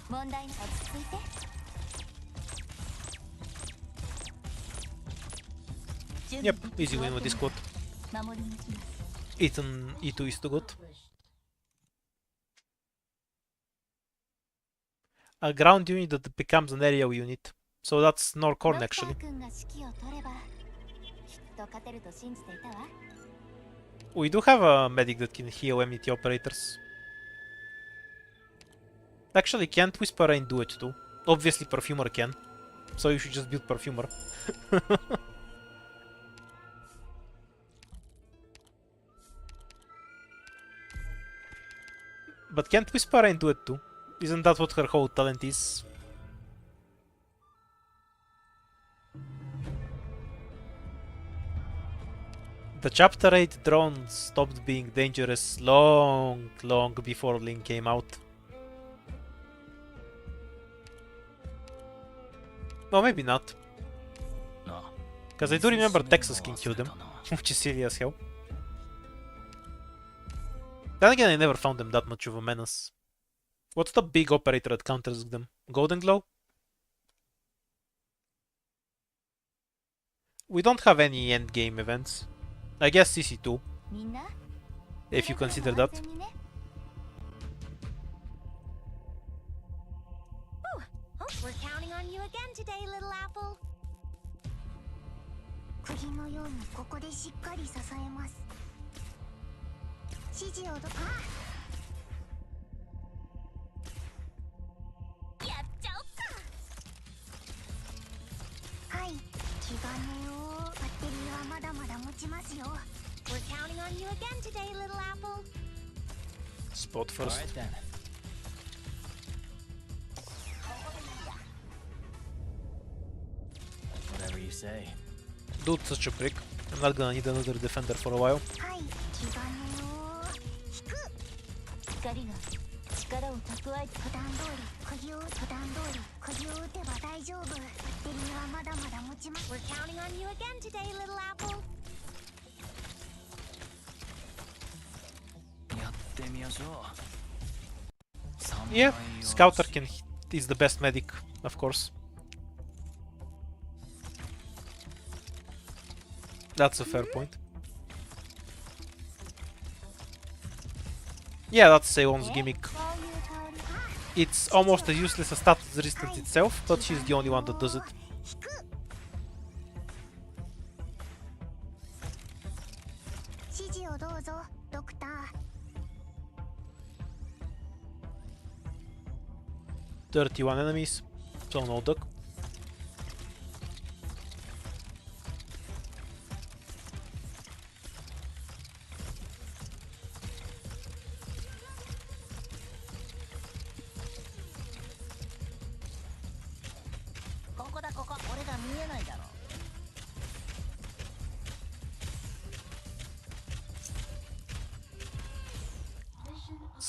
問題な落ち着いて。 Yep, easy win with this quad. 守り抜きます。 Eaton E2 is too good. A ground unit that becomes an area unit. So that's Norcorn actually. 君が指揮を取ればきっと勝てると信じていたわ。 We do have a medic that can heal MT operators. Actually, can't Whisper Rain do it too? Obviously Perfumer can. So you should just build Perfumer. But can't Whisper Rain do it too? Isn't that what her whole talent is? The Chapter 8 drone stopped being dangerous long before Link came out. No, maybe not. No. Because I do remember Texas King killed them, which is silly as hell. Then again, I never found them that much of a menace. What's the big operator that counters them? Golden Glow? We don't have any endgame events. I guess CC2, みんな if you consider that. We're counting on you again today, little apple. 釘のようにここでしっかり支えます。指示をどやっちゃおっか。はい、気兼ねをバッテリーはまだまだ持ちますよ。 We're counting on you again today, little apple. Spot first. Alright then. Whatever you say. Dude, such a prick. I'm not gonna need another defender for a while. はい、気兼ねを引く。光が力を蓄えて普段通り釘を普段通り釘を打てば大丈夫。バッテリーはまだまだ持ちます。 We're counting on you again today, little apple. やってみましょう。 Yeah, Scouter is the best medic, of course. That's a fair point. Yeah, that's Seon's gimmick. こういう香り。 It's almost as useless as status resistance itself, but she's the only one that does it. 引く。指示をどうぞ、ドクター。 31 enemies, so no duck.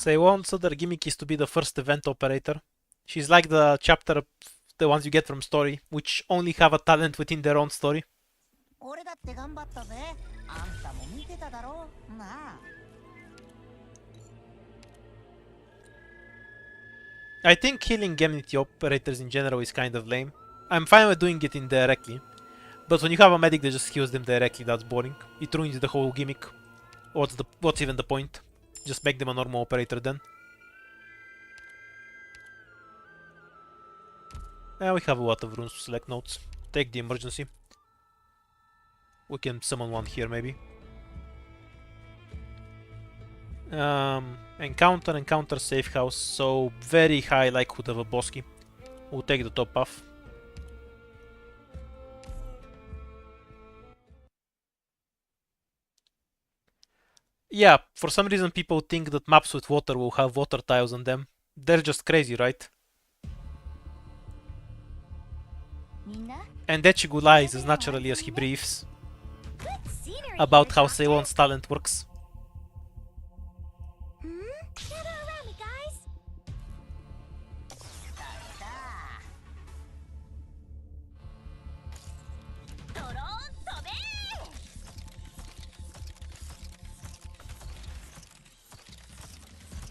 Seiwon's other gimmick is to be the first event operator. She's like the chapter, the ones you get from story, which only have a talent within their own story. 俺だって頑張ったぜ。あんたも見てただろなあ。I think killing Gemnity operators in general is kind of lame. I'm fine with doing it indirectly, but when you have a medic that just kills them directly, that's boring. It ruins the whole gimmick. What's even the point? Just make them a normal operator then. We have a lot of runes to select notes. Take the emergency. We can summon one here maybe. Encounter safe house, so very high likelihood of a bossy. We'll take the top path. Yeah, for some reason people think that maps with water will have water tiles on them. They're just crazy, right? And Echigu lies as naturally as he breathes about how Seiyon's talent works. Gather around me, guys.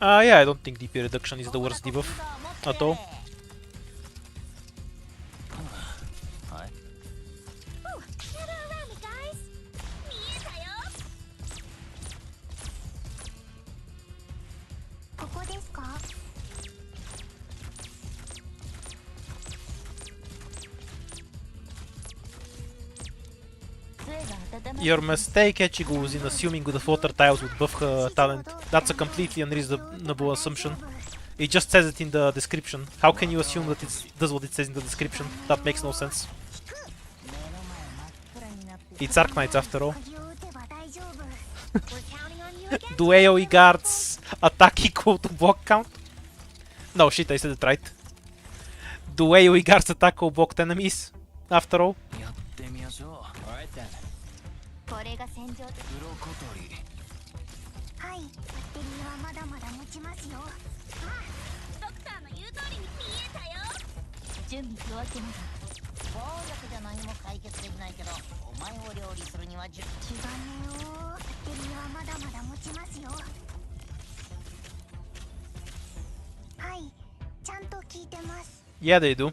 Yeah, I don't think DP reduction is the worst debuff at all. Gather around me, guys. 見えたよ。ここですか？ Your mistake, Echigo, is in assuming the water tiles would buff her talent. That's a completely unreasonable assumption. It just says it in the description. How can you assume that it does what it says in the description? That makes no sense. It's Arknights after all. 鍵を打てば大丈夫。 We're counting on you again. Do AoE guards attack equal to block count? No, shit, I said it right. Do AoE guards attack all blocked enemies? After all? やってみましょう。Alright then. これが戦場と。鱗取り。はい、バッテリーはまだまだ持ちますよ。ドクターの言う通りに見えたよ。準備手分けなが暴力じゃ何も解決できないけど、お前を料理するには気兼ねを。バッテリーはまだまだ持ちますよ。はい、ちゃんと聞いてます。 Yeah, they do.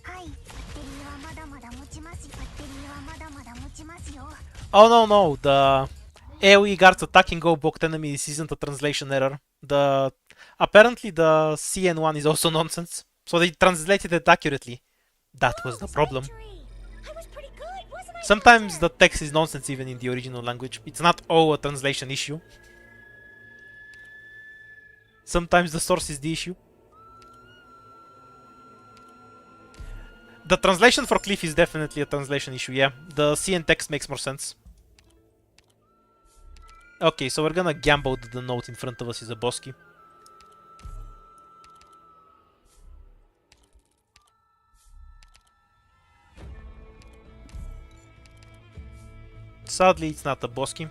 はい、バッテリーはまだまだ持ちます。バッテリーはまだまだ持ちますよ。 Oh no, no, the AoE guards attacking all blocked enemies isn't a translation error. Apparently the CN one is also nonsense. So they translated it accurately. That was the problem. I was pretty good, wasn't I? Sometimes the text is nonsense even in the original language. It's not all a translation issue. Sometimes the source is the issue. The translation for Cliff is definitely a translation issue, yeah. The CN text makes more sense. Okay, so we're gonna gamble that the note in front of us is a boss key. Sadly, it's not a boss key.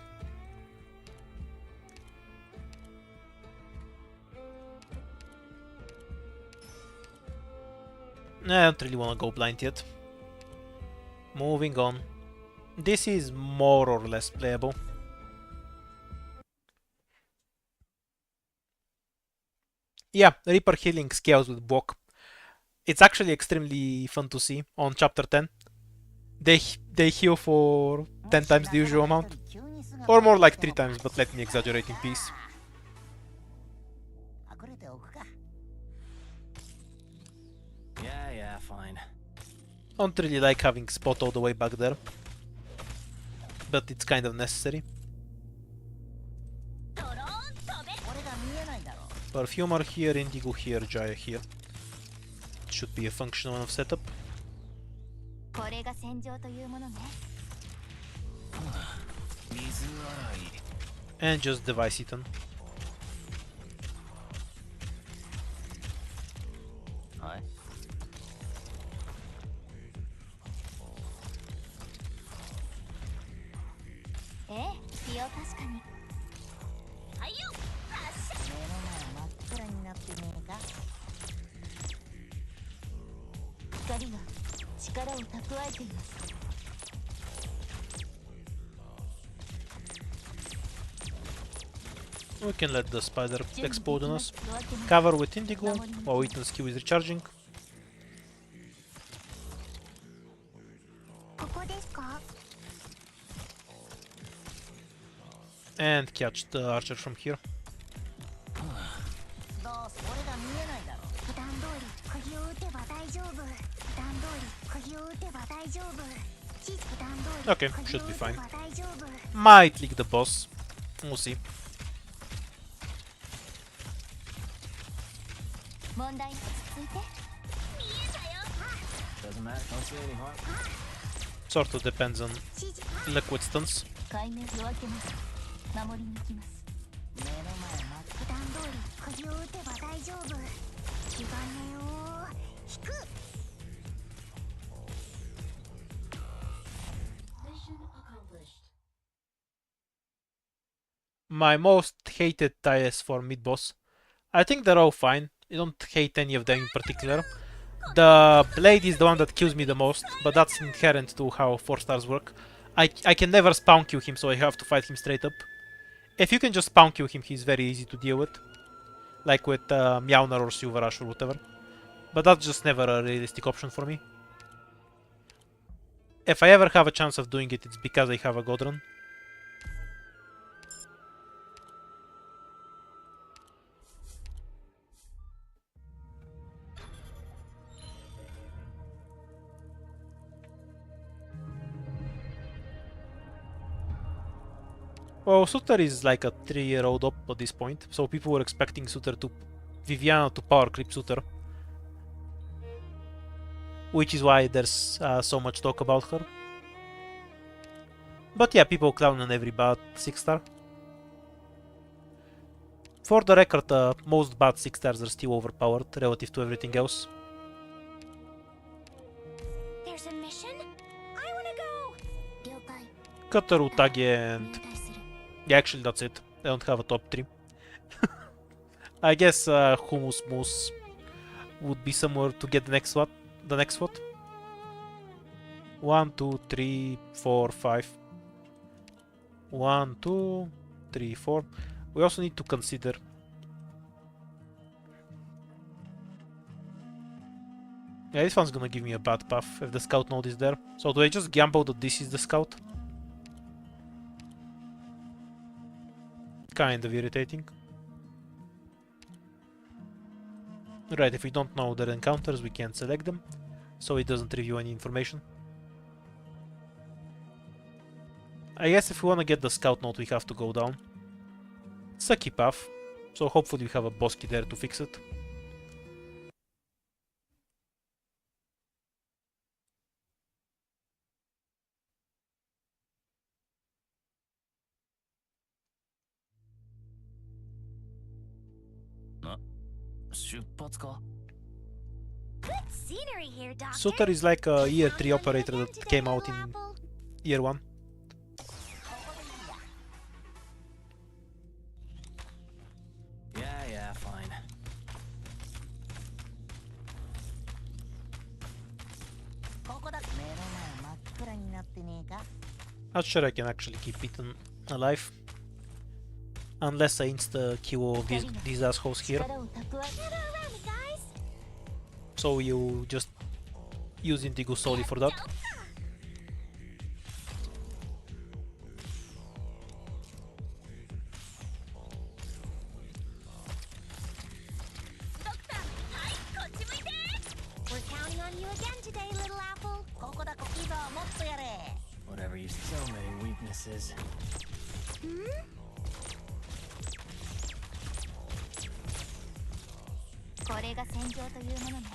I don't really want to go blind yet. Moving on. This is more or less playable. Yeah, Reaper healing scales with Bok. It's actually extremely fun to see on chapter 10. They heal for 10 times the usual amount. Or more like 3 times, but let me exaggerate in peace. 隠れておくか。 Yeah, fine. Don't really like having spot all the way back there. But it's kind of necessary. ドローン飛べ。俺が見えないだろ。 Perfumer here, Indigo here, Jaya here. Should be a functional enough setup. これが戦場というものね。水洗い。 And just device Eaton. はい。は確かに。はいよ、発射。目の前真っ暗になってねえか。光が力を蓄えています。We can let the spider explode on us. Cover with indigo while Ethan's Q is recharging. ここですか？ And catch the archer from here. どうせ俺が見えないだろ。普段通り釘を打てば大丈夫。普段通り釘を打てば大丈夫。普段通り Okay, 釘 should を be 打て fine. ば大丈夫。 Might leak the boss. We'll see. 問題落ち着いて。見えたよ。 Doesn't matter. Don't see any harm. Sort of depends on 指示 liquid stunts. 解明夜明けます。守りに行きます。目の前真っ普段通り釘を打てば大丈夫。気兼ねを引く。 My most hated ties for mid-boss. I think they're all fine. I don't hate any of them in particular. The blade is the one that kills me the most, but that's inherent to how 4 stars work. I can never spawn kill him, so I have to fight him straight up. If you can just spawn kill him, he's very easy to deal with. Like with Meowner or Silver Rush or whatever. But that's just never a realistic option for me. If I ever have a chance of doing it, it's because I have a Godron. Well, Suter is like a 3-year-old up at this point, so people were expecting Viviana to power creep Suter. Which is why there's so much talk about her. But yeah, people clown on every bad 6-star. For the record, most bad 6-stars are still overpowered relative to everything else. There's a mission? I wanna go. 了解。 Cutter, Utage, and 入隊する。 yeah, actually that's it. I don't have a top 3. I guess Hummus Moose would be somewhere to get the next what? The next what? 1, 2, 3, 4, 5. 1, 2, 3, 4. We also need to consider yeah, this one's gonna give me a bad path if the scout node is there. So do I just gamble that this is the scout? Kind of irritating. Right, if we don't know their encounters, we can't select them, so it doesn't review any information. I guess if we want to get the scout node, we have to go down. Sucky path, so hopefully we have a boss key there to fix it. Good scenery here, Doctor. Suter is like a year 3 operator that came out in year 1. Yeah, fine. Not sure I can actually keep Ethan alive. Unless I insta-kill these assholes here. 力を蓄え Gather around me, guys. So you just use Indigo solely for that. Doctor, hi, こっち向いて. We're counting on you again today, little apple. Whatever you so many weaknesses. これが戦場というものね。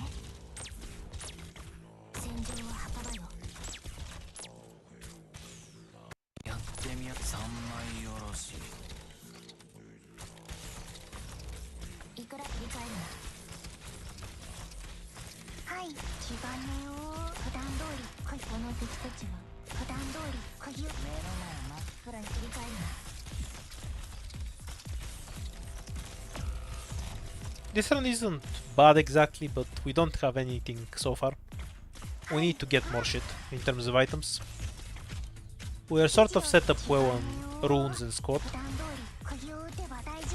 戦場は墓場よ。やってみよう。三枚よろし。いくら振り返るの。はい、気兼ねを普段通りこの敵たちは普段通り釘を目の前真っ暗に振り返るの。This run isn't bad exactly, but we don't have anything so far. We need to get more shit in terms of items. We are sort of set up well on runes and squad, 普段通り小気を打てば大丈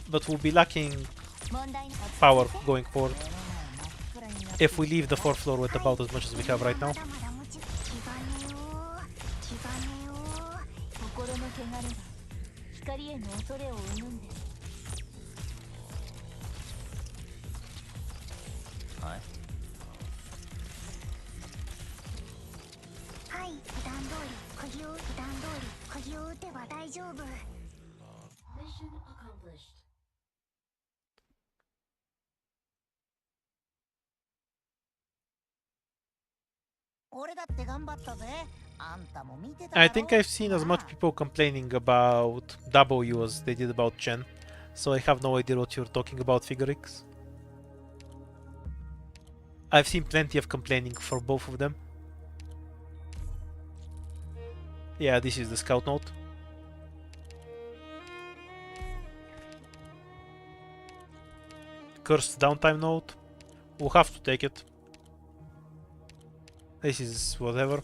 夫 but we'll be lacking 問題な power going forward 目の前真っ暗になって if we leave the 4th floor with about as much as we have right now. まだまだ持ち気がねよ気がねよ心の汚れが光への恐れを生むんです。はいはい普段通り小気を普段通り小気を打てば大丈夫 俺だって頑張ったぜあんたも見てただろ I think I've seen as much people complaining about W as they did about Chen, so I have no idea what you're talking about, Figurix. I've seen plenty of complaining for both of them. Yeah, this is the scout note. Cursed downtime note. We'll have to take it. This is whatever.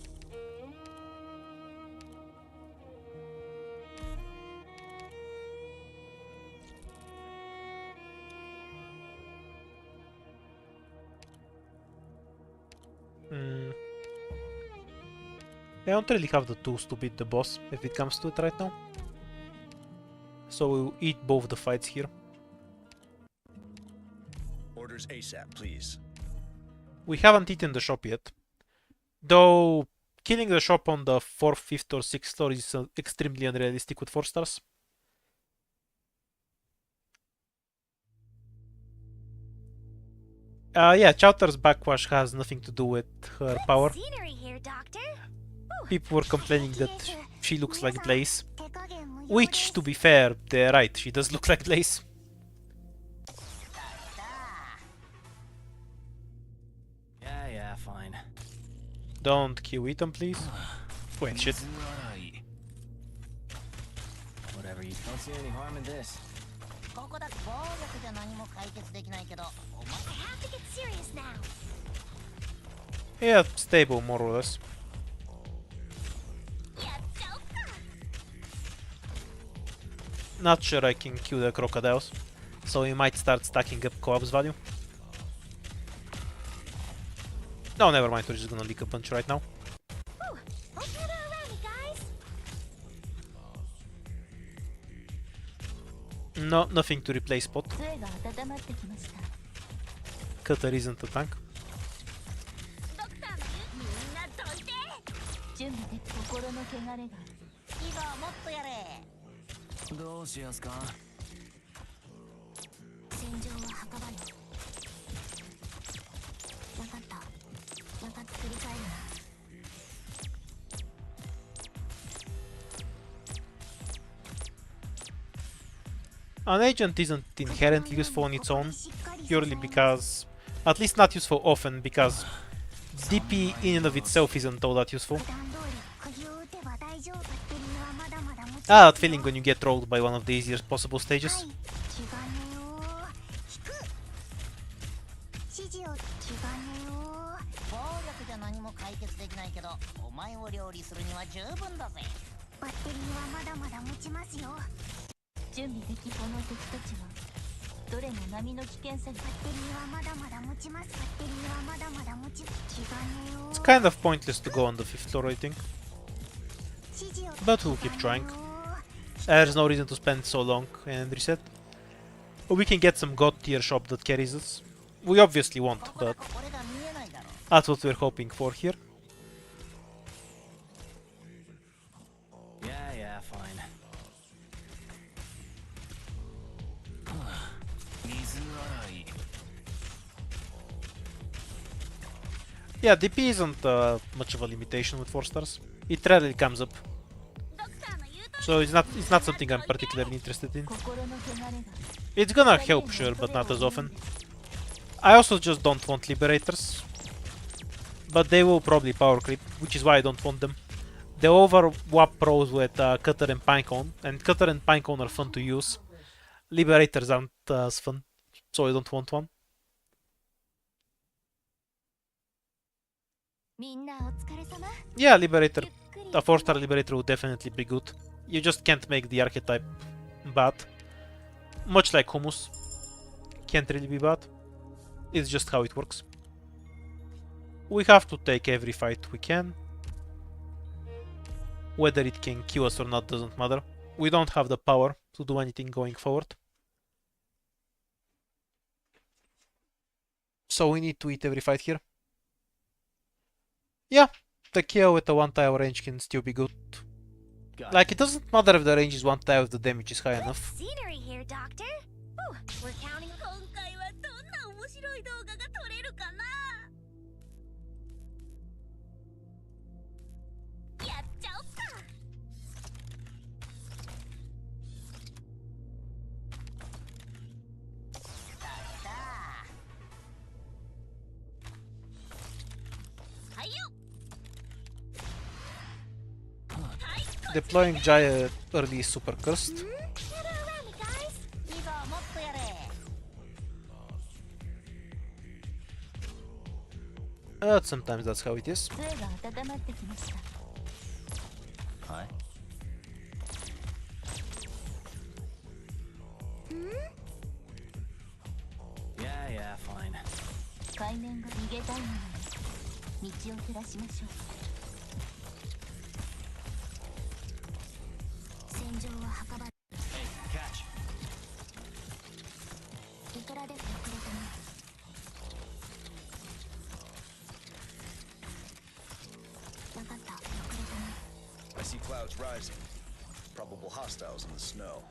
I don't really have the tools to beat the boss if it comes to it right now. So we'll eat both the fights here. Orders ASAP, please. We haven't eaten the shop yet. Though killing the shop on the 4th, 5th or 6th floor is extremely unrealistic with 4 stars. Yeah, Chowder's backwash has nothing to do with her power. Scenery here, Doctor. People were complaining that she looks like Blaze. 手加減無用 Which, to be fair, they're right, she does look like Blaze. Yeah, fine. Don't kill Ethan, please. Wait, shit. Whatever, you don't see any harm in this. ここだ暴力じゃ何も解決できないけどお前 I have to get serious now. Yeah, stable, more or less. やっちゃおっか。 Not sure I can kill the crocodiles, so we might start stacking up co-op's value. No, never mind, we're just gonna leak a bunch right now. Whew. Don't gather around me, guys. No, nothing to replace Spot. 杖が温まってきました。 Cutter isn't a tank. ドクターの言うみんなどいて。準備で心の汚れが。いいぞもっとやれどうしやすか戦場は墓場よ分かったまた繰り返るな An agent isn't inherently useful on its own, purely because... At least not useful often, because DP in and of itself isn't all that useful. 普段通り小気を打てば大丈夫バッテリーはまだまだ持ち Ah, that feeling when you get rolled by one of the easiest possible は stages. い気がねよ引く指示を気がねよ暴力じゃ何も解決できないけどお前を料理するには十分だぜバッテリーはまだまだ持ちますよ準備できこの敵たちはどれも波の危険さが。バッテリーはまだまだ持ちますバッテリーはまだまだ持ち気がねよ It's kind of pointless to go on the 5th floor, I think. 指示を But we'll keep trying. There's no reason to spend so long and reset. We can get some god tier shop that carries us. We obviously won't, ここ but だこれが見えないだろ that's what we're hoping for here. Yeah, fine. Yeah, DP isn't much of a limitation with 4 stars. It rarely comes up, ドクターの言うと so it's not something I'm particularly interested in. 心の汚れが。 It's gonna help, sure, but not as often. I also just don't want Liberators. But they will probably power creep, which is why I don't want them. They overwap pros with Cutter and Pinecone, and Cutter and Pinecone are fun to use. Liberators aren't as fun, so I don't want one. みんなお疲れ様。 Yeah, Liberator. ゆっくり A 4-star Liberator would definitely be good. You just can't make the archetype bad. Much like Hummus. Can't really be bad. It's just how it works. We have to take every fight we can. Whether it can kill us or not doesn't matter. We don't have the power to do anything going forward. So we need to eat every fight here. Yeah, the KO with the 1-tile range can still be good. Got Like, it doesn't matter if the range is 1-tile if the damage is high Good enough. scenery here, Doctor. Ooh, we're counting. 今回はどんな面白い動画が撮れるかな。やっちゃおっか。はいよ。 Deploying Jaya early is super cursed. Gather around me, guys. いいぞもっとやれ Sometimes that's how it is. 杖が温まってきました。はい。Yeah, fine. 海面が逃げたいものに道を照らしましょう。戦場は墓場。 Hey, catch. イトラで遅れたね。わかった、遅れたね。 I see clouds rising. Probable hostiles in the snow.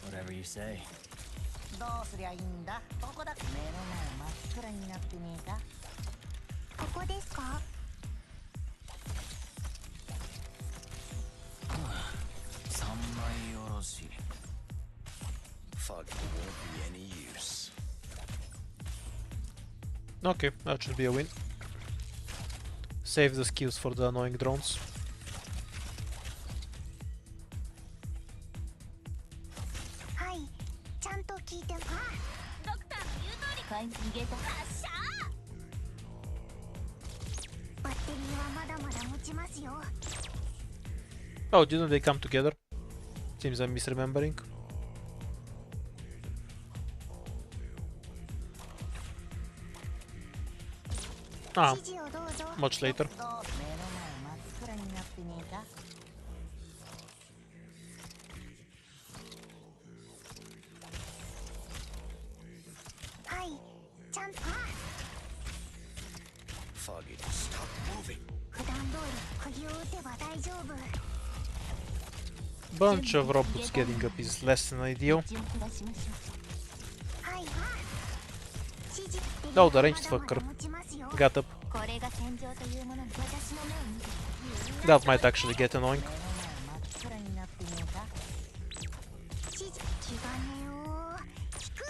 Whatever you say. どうすりゃいいんだどこだ目の前真っ暗になってねえかここですか？ Fog won't be any use. Okay, that should be a win. Save the skills for the annoying drones. はいちゃんと聞いて。あ、ドクターの言う通り。海逃げた。発射。 バッテリーはまだまだ持ちますよ。 Oh, didn't they come together? Seems I'm misremembering. Ah, 指示をどうぞ。 much later. どう目の前真っ暗になってねえか はいちゃんと。あ、 Foggy, stop moving. 普段通り釘を打てば大丈夫。 Bunch of robots getting up is less than ideal. 道を照らしましょう。はい。指示。 Oh, the ranged まだまだ fucker 持ちますよ。 got up. これが戦場というものに。私の目を見て。 That might actually get annoying. 目の前真っ暗になってねえか指示。気兼ねを聞く。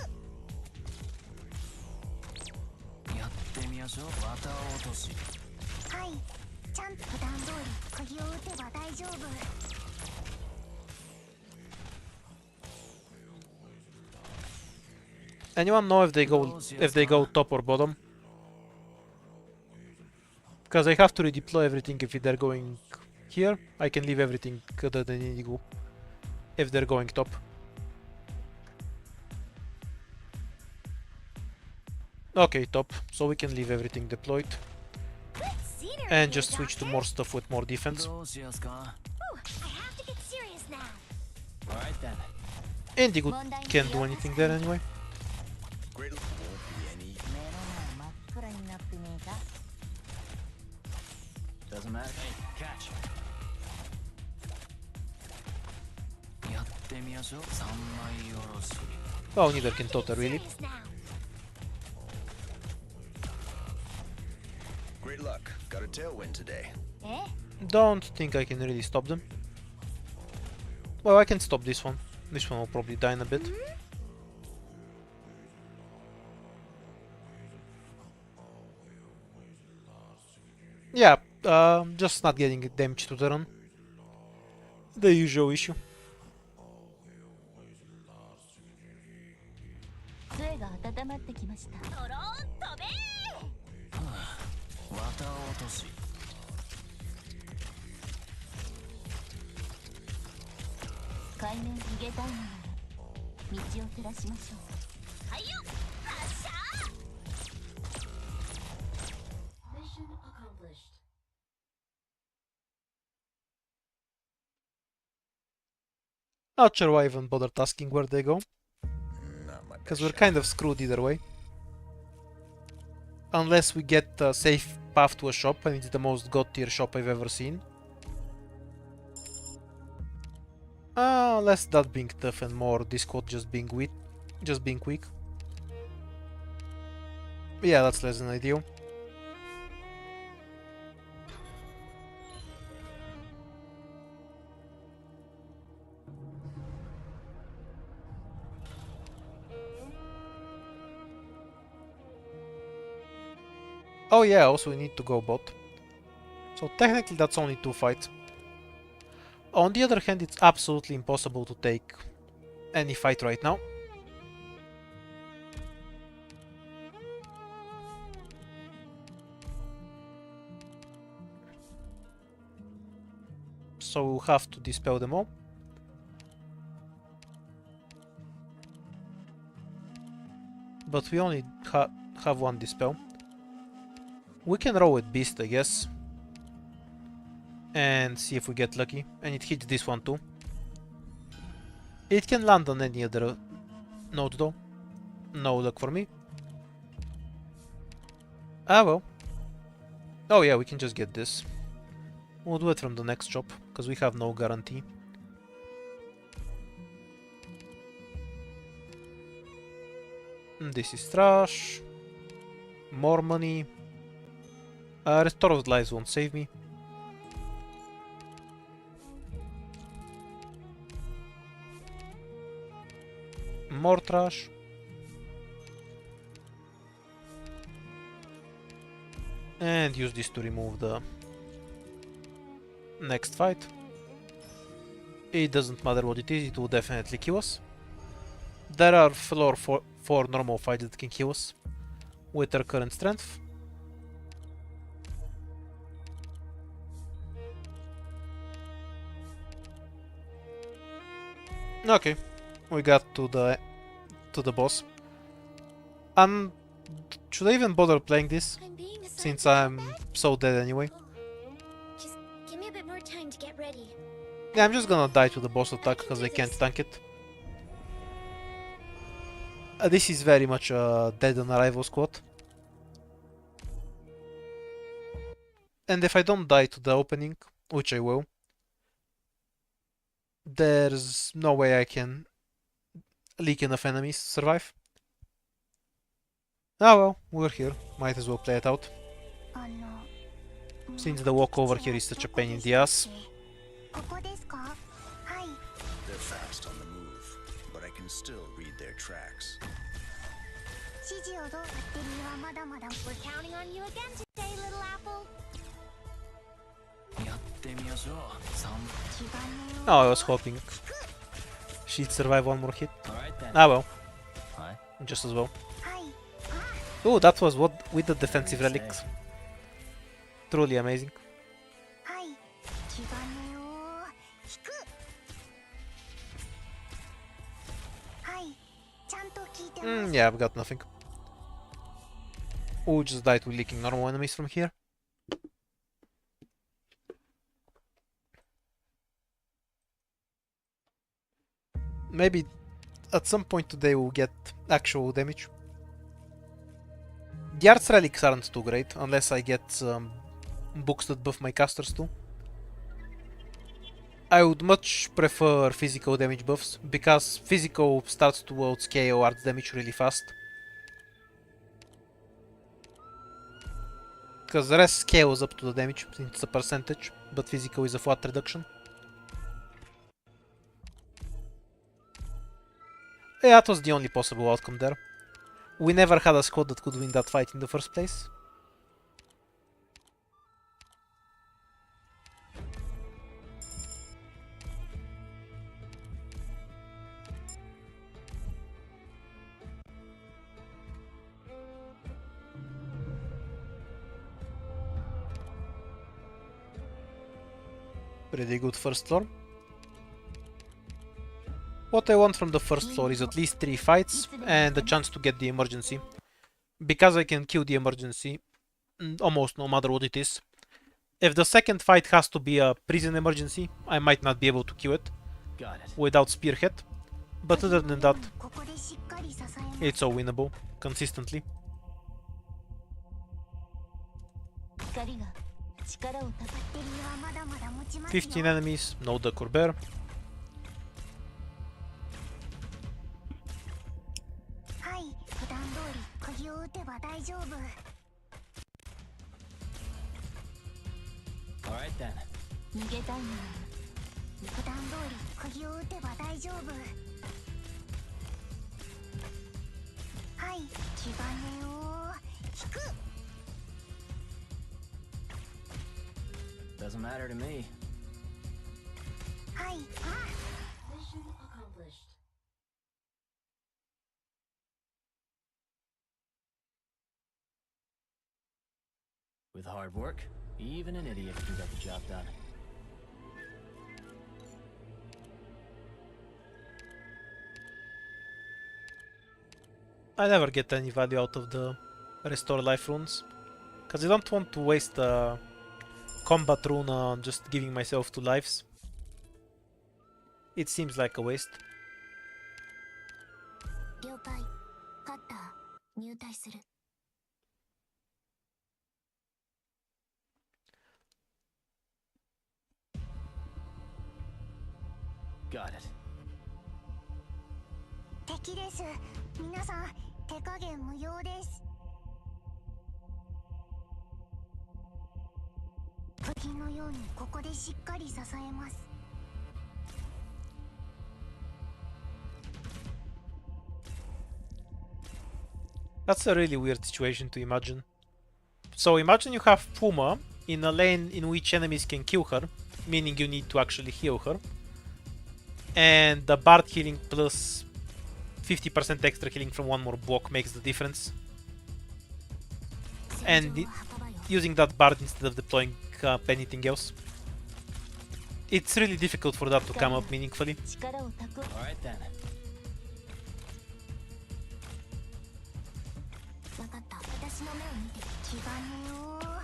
やってみましょう。綿落とし。はいちゃんと普段通り釘を打てば大丈夫。 Anyone know if they go top or bottom? Because I have to redeploy everything if they're going here. I can leave everything other than Indigo if they're going top. Okay, top. So we can leave everything deployed Good scenery and here, just switch to Doctor. more stuff with more defense. どうしますか Ooh, I have to get serious now. Alright then. Indigo can't do anything there anyway. Great won't be any. 目の前真っ暗になってねえか Doesn't matter. Hey, catch. やってみましょう。三枚おろし。 Oh, neither can Tota really. Serious now. Great luck. Got a tailwind today. え？ Don't think I can really stop them. Well, I can stop this one. This one will probably die in a bit. Yeah, just not getting damage to the run. The usual issue. が温まってきました。ドローン飛べー。綿落とし。海面逃げたいのなら道を照らしましょう。はいよ、発射。Mission accomplished. Not sure why I even bothered asking where they go, Not my because best we're shot. kind of screwed either way. Unless we get a safe path to a shop, and it's the most god tier shop I've ever seen. Less that being tough and more this squad just being weak. Just being quick. Yeah, that's less than ideal. Oh yeah, also we need to go bot. So technically that's only 2 fights. On the other hand, it's absolutely impossible to take any fight right now. So we'll have to dispel them all. But we only have one dispel. We can roll with Beast, I guess. And see if we get lucky. And it hits this one too. It can land on any other node though. No luck for me. Ah well. Oh yeah, we can just get this. We'll do it from the next shop, because we have no guarantee. This is trash. More money. Restore of Lives won't save me. More trash. And use this to remove the next fight. It doesn't matter what it is, it will definitely kill us. There are floor four normal fights that can kill us with our current strength. Okay, we got to the boss. Should I even bother playing this? Since I'm so dead anyway. Just give me a bit more time to get ready. Yeah, I'm just gonna die to the boss attack because I can't tank it. This is very much a dead on arrival squad. And if I don't die to the opening, which I will, there's no way I can leak enough enemies to survive. Ah well, we're here. Might as well play it out. Since the walk over here is such a pain in the ass. They're fast on the move, but I can still read their tracks. We're counting on you again today, little apple. やってみましょう。Oh, I was hoping she'd survive one more hit. Alright then. Ah well, はい。 just as well. Oh, that was what with the defensive relics. Truly amazing. Yeah, I've got nothing. We'll just die to leaking normal enemies from here. Maybe at some point today we'll get actual damage. The arts relics aren't too great, unless I get some books that buff my casters too. I would much prefer physical damage buffs, because physical starts to outscale arts damage really fast. Because the rest scales up to the damage, since it's a percentage, but physical is a flat reduction. Yeah, that was the only possible outcome there. We never had a squad that could win that fight in the first place. Pretty good first floor. What I want from the first floor is at least 3 fights and a chance to get the emergency. Because I can kill the emergency almost no matter what it is. If the second fight has to be a prison emergency, I might not be able to kill it Got it. without spearhead. But other than that, ここでしっかり支えます it's all winnable, consistently. 光が力をたバッテリーはまだまだ持ちますよ15 enemies, no duck or bear. はい普段通り釘を打てば大丈夫 Alright then. 逃げたいのは普段通り釘を打てば大丈夫はい黄金を引く Doesn't matter to me. はい With hard work, even an idiot can get the job done. I never get any value out of the restore life runes. Because I don't want to waste a combat rune on just giving myself 2 lives. It seems like a waste. 了解カッター入隊する Got it. 敵です皆さん手加減無用です釘のようにここでしっかり支えます That's a really weird situation to imagine. So imagine you have Puma in a lane in which enemies can kill her, meaning you need to actually heal her. And the Bard healing plus 50% extra healing from one more block makes the difference. And using that Bard instead of deploying anything else. It's really difficult for that to come up meaningfully. 力を蓄 Alright then. 分かった私の目を見て黄金をバッ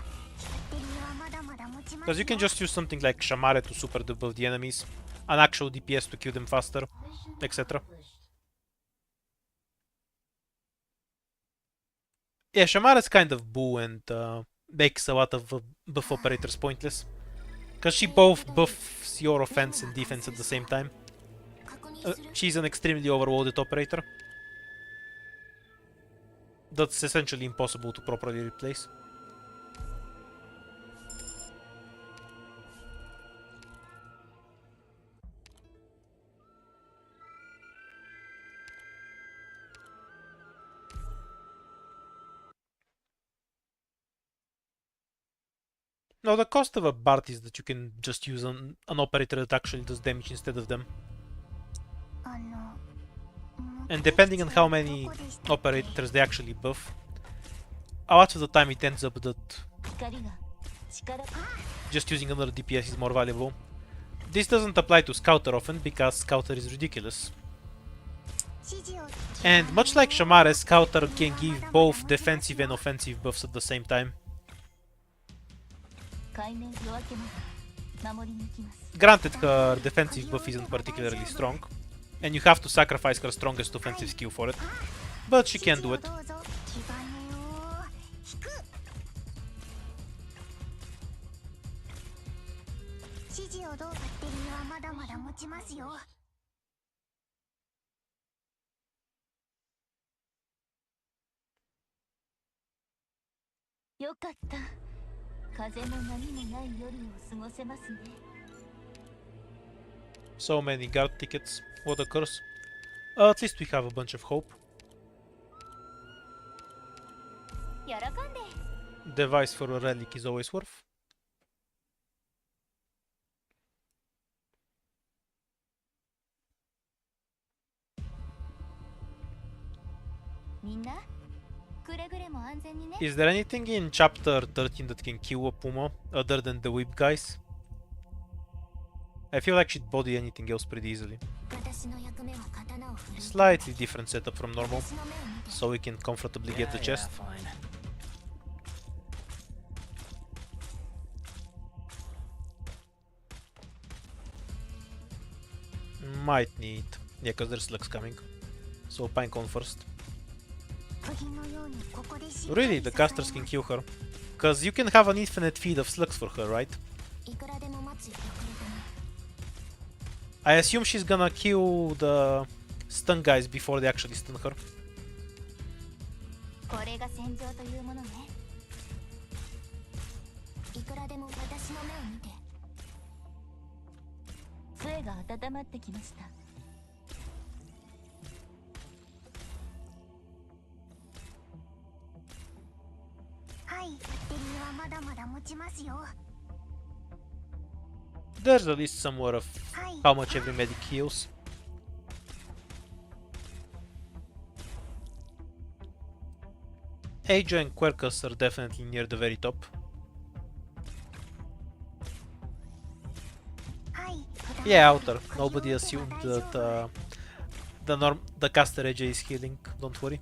テリーはまだまだ持ちます Because you can just use something like Shamare to super debuff the enemies, an actual DPS to kill them faster, etc. Yeah, Shamare is kind of boo and makes a lot of buff operators pointless. Because she both buffs your offense and defense at the same time. 確認する She's an extremely overloaded operator. That's essentially impossible to properly replace. No, the cost of a Bard is that you can just use an operator that actually does damage instead of them. あの And depending on how many operators they actually buff, a lot of the time it ends up that 光が力 just using another DPS is more valuable. This doesn't apply to Scouter often because Scouter is ridiculous. 指示を And much like Shamare, Scouter can give both defensive and offensive buffs at the same time. 海面夜明けまで守り抜きます Granted, her defensive buff isn't particularly strong, and you have to sacrifice her strongest offensive skill for it, but she can do it. どうぞ黄金を引く指示をどうバッテリーはまだまだ持ちますよ よかった風も波もない夜を過ごせますね So many guard tickets, what a curse. At least we have a bunch of hope. 喜んで Device for a relic is always worth. みんなくれぐれも安全にね Is there anything in chapter 13 that can kill a Puma other than the whip guys? I feel like she'd body anything else pretty easily. 私の役目は刀を振る Slightly different setup from normal, 私の目を見て so we can comfortably Yeah, get the yeah, chest. fine. Might need... Yeah, because there's slugs coming. So Pinecone first. 釘のようにここでしっかり Really, the casters can kill her. Because you can have an infinite feed of slugs for her, right? いくらでも待つよ遅れても I assume she's gonna kill the stun guys before they actually stun her. これが戦場というものね。いくらでも私の目を見て杖が温まってきました。はいデリーはまだまだ持ちますよ There's at least somewhere of はい how much every medic heals. Ajo and Quercus are definitely near the very top. はい Yeah, outer. Nobody assumed that the caster AJ is healing. Don't worry.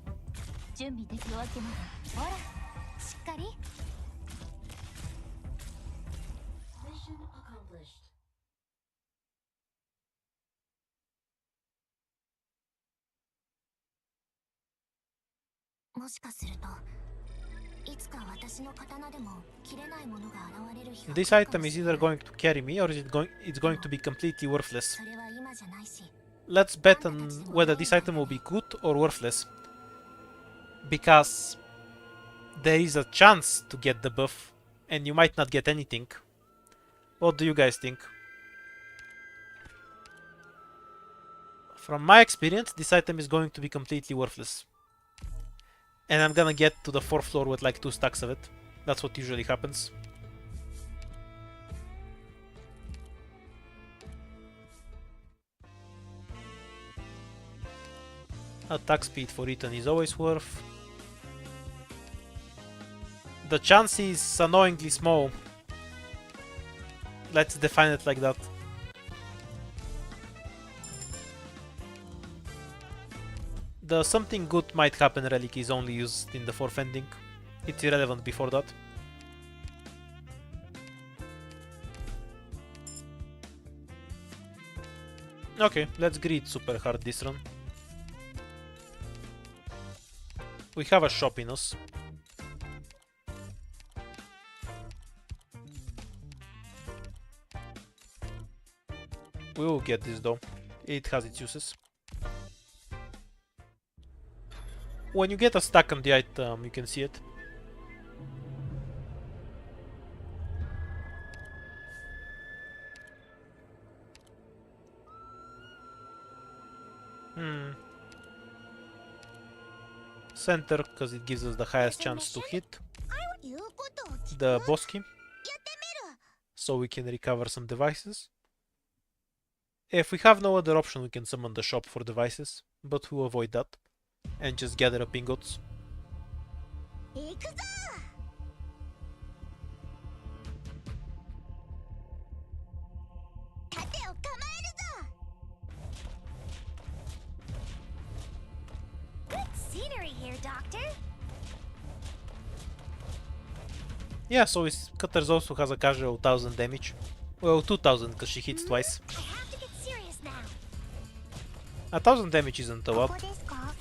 準備できるわけまで。ほら、しっかり。もしかするといつか私の刀でも切れないものが現れる日が来る This かも item is しれ either ない going to carry me or is it's going to be completely worthless. それは今じゃないし Let's bet on whether this item will be good or worthless. Because there is a chance to get the buff and you might not get anything. What do you guys think? From my experience, this item is going to be completely worthless. And I'm gonna get to the 4th floor with like 2 stacks of it. That's what usually happens. Attack speed for Ethan is always worth. The chance is annoyingly small. Let's define it like that. The something good might happen relic is only used in the 4th ending. It's irrelevant before that. Okay, let's greet super hard this run. We have a shop in us. We will get this though. It has its uses. When you get a stack on the item, you can see it. Center, because it gives us the highest chance to hit 言うことを聞く the boss key, やってみる so we can recover some devices. If we have no other option, we can summon the shop for devices, but we'll avoid that and just gather up ingots. 行くぞ 盾を構えるぞ Good scenery here, Doctor. Yeah, so his cutters also has a casual 1000 damage. Well, 2000 because she hits twice. I have to get serious now. 1000 damage isn't a こ lot. こですか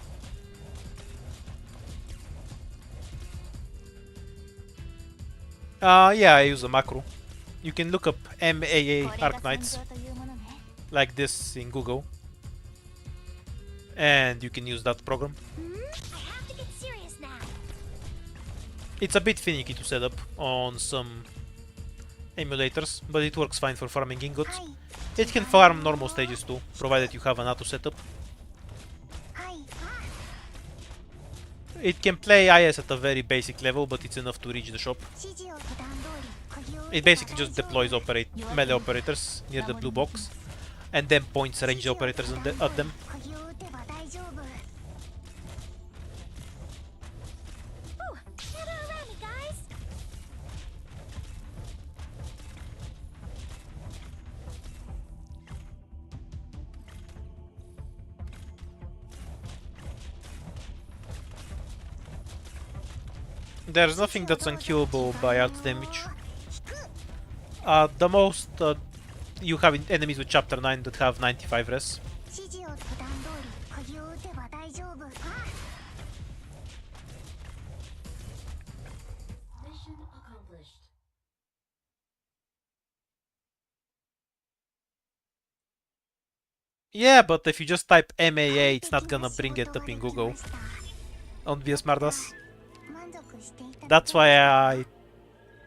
Yeah, I use a macro. You can look up MAA これが Arc 戦 Knights 場というものね。 like this in Google. And you can use that program. I have to get serious now. It's a bit finicky to set up on some emulators, but it works fine for farming ingots. はい It can farm normal stages too, provided you have an auto setup. はい It can play IS at a very basic level, but it's enough to reach the shop. 指示を普段通り釘を打てば It basically just 大丈夫 deploys melee operators near the blue box, and then points ranged operators at them. 釘を打てば大丈夫 Ooh, gather around me, guys. There's nothing that's unkillable by art damage. The most you have enemies with chapter 9 that have 95 res. 指示をボタン通り鍵を打てば大丈夫。 Yeah, but if you just type MAA, it's not gonna bring it up in Google. Don't be a smartass. 満足していただ That's why I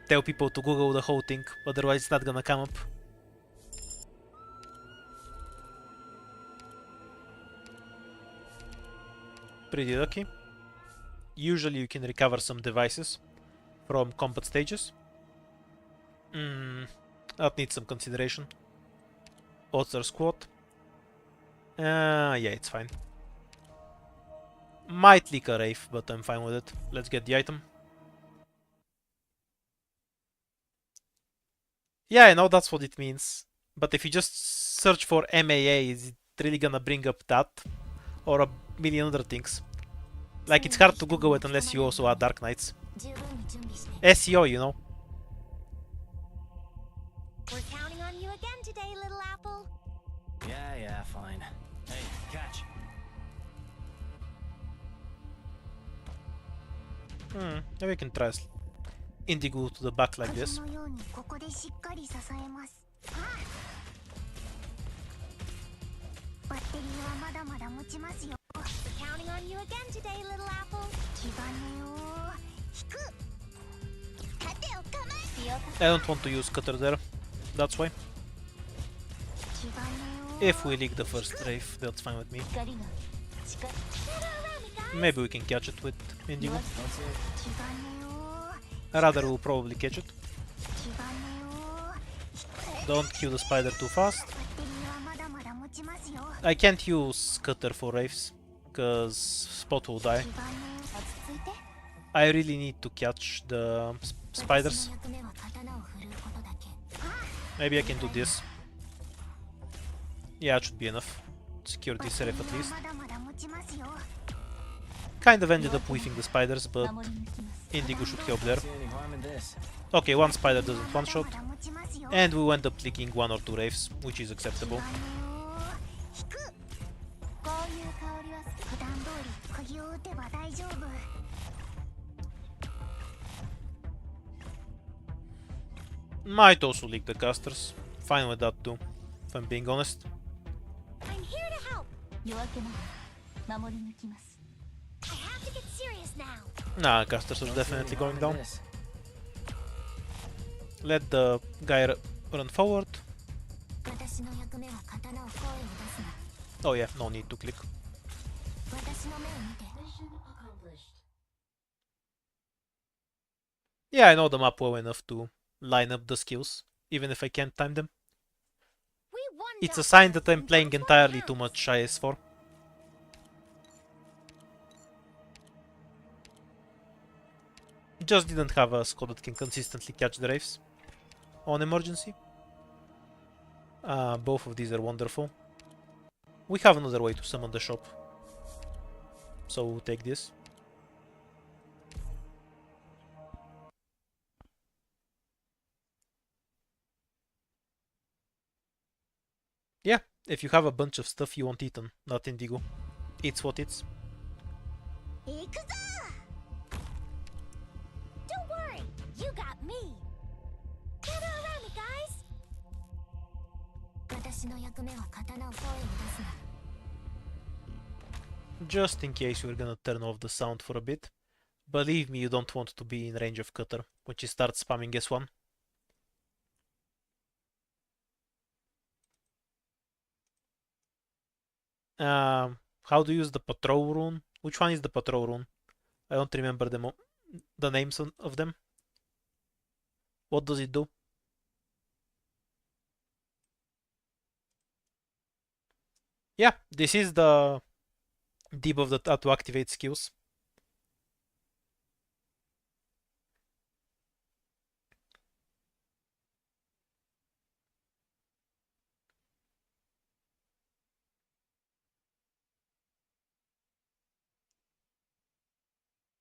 tell people to Google the whole thing, otherwise it's not gonna come up. Pretty lucky. Usually you can recover some devices from combat stages. That needs some consideration. Otter squad. Yeah, it's fine. Might leak a Wraith, but I'm fine with it. Let's get the item. Yeah, I know that's what it means. But if you just search for MAA, is it really gonna bring up that? Or a million other things? Like, it's hard to Google it unless you also add Dark Knights. 十分に準備して。 SEO, you know? We're counting on you again today, little apple. Yeah, fine. Hey, catch. Maybe we can try Indigo to the back like 風 this. のようにここでしっかり支えます。バッテリーはまだまだ持ちますよ。 We're counting on you again today, little apple. 火金を引く。盾を構え。強か I don't want to use Cutter there. That's why. 火金を If we leak the first Wraith, that's fine with me. 光が近い。 Maybe we can catch it with Indigo. Don't see it. 火金を Rather, we'll probably catch it. 火金を Don't kill the spider too fast. バッテリーはまだまだ持ちますよ。 I can't use Cutter for Wraiths, cause Spot will die. 火金落ち着いて。 I really need to catch the spiders. 私の役目は刀を振るうことだけ。 Maybe I can do this. Yeah, it should be enough. Secure this safe at least. まだまだ持ちますよ。 Kind of ended up whiffing the spiders, but 守り抜きます。 Indigo should help there. See any harm in this? Okay, one spider doesn't one shot, まだまだ持ちますよ。 and we will end up leaking one or two Wraiths, which is acceptable. 火金を引く。こういう香りは好き。普段通り鍵を打てば大丈夫。 Might also leak the casters. Fine with that too, if I'm being honest. I'm here to help. 夜明けまで守り抜きます。 I have to get serious now. Nah, casters are definitely See any going harm down. in this? Let the guy run forward. 私の役目は刀を声を出すな。 Oh yeah, no need to click. 私の目を見て。 Yeah, I know the map well enough to line up the skills, even if I can't time them. We won. It's a Doctor. sign that I'm playing That's what entirely counts. too much IS4. Just didn't have a squad that can consistently catch the Wraiths on emergency. Both of these are wonderful. We have another way to summon the shop, so we'll take this. Yeah, if you have a bunch of stuff you want eaten, not Indigo, it's what it's. 行くぞ! Don't worry, you got me. Gather around me, guys. 私の役目は刀を声を出すな。 Just in case you're gonna turn off the sound for a bit. Believe me, you don't want to be in range of Cutter when she starts spamming S1. How to use the patrol rune? Which one is the patrol rune? I don't remember the names of them. What does it do? Yeah, this is the debuff that to activate skills.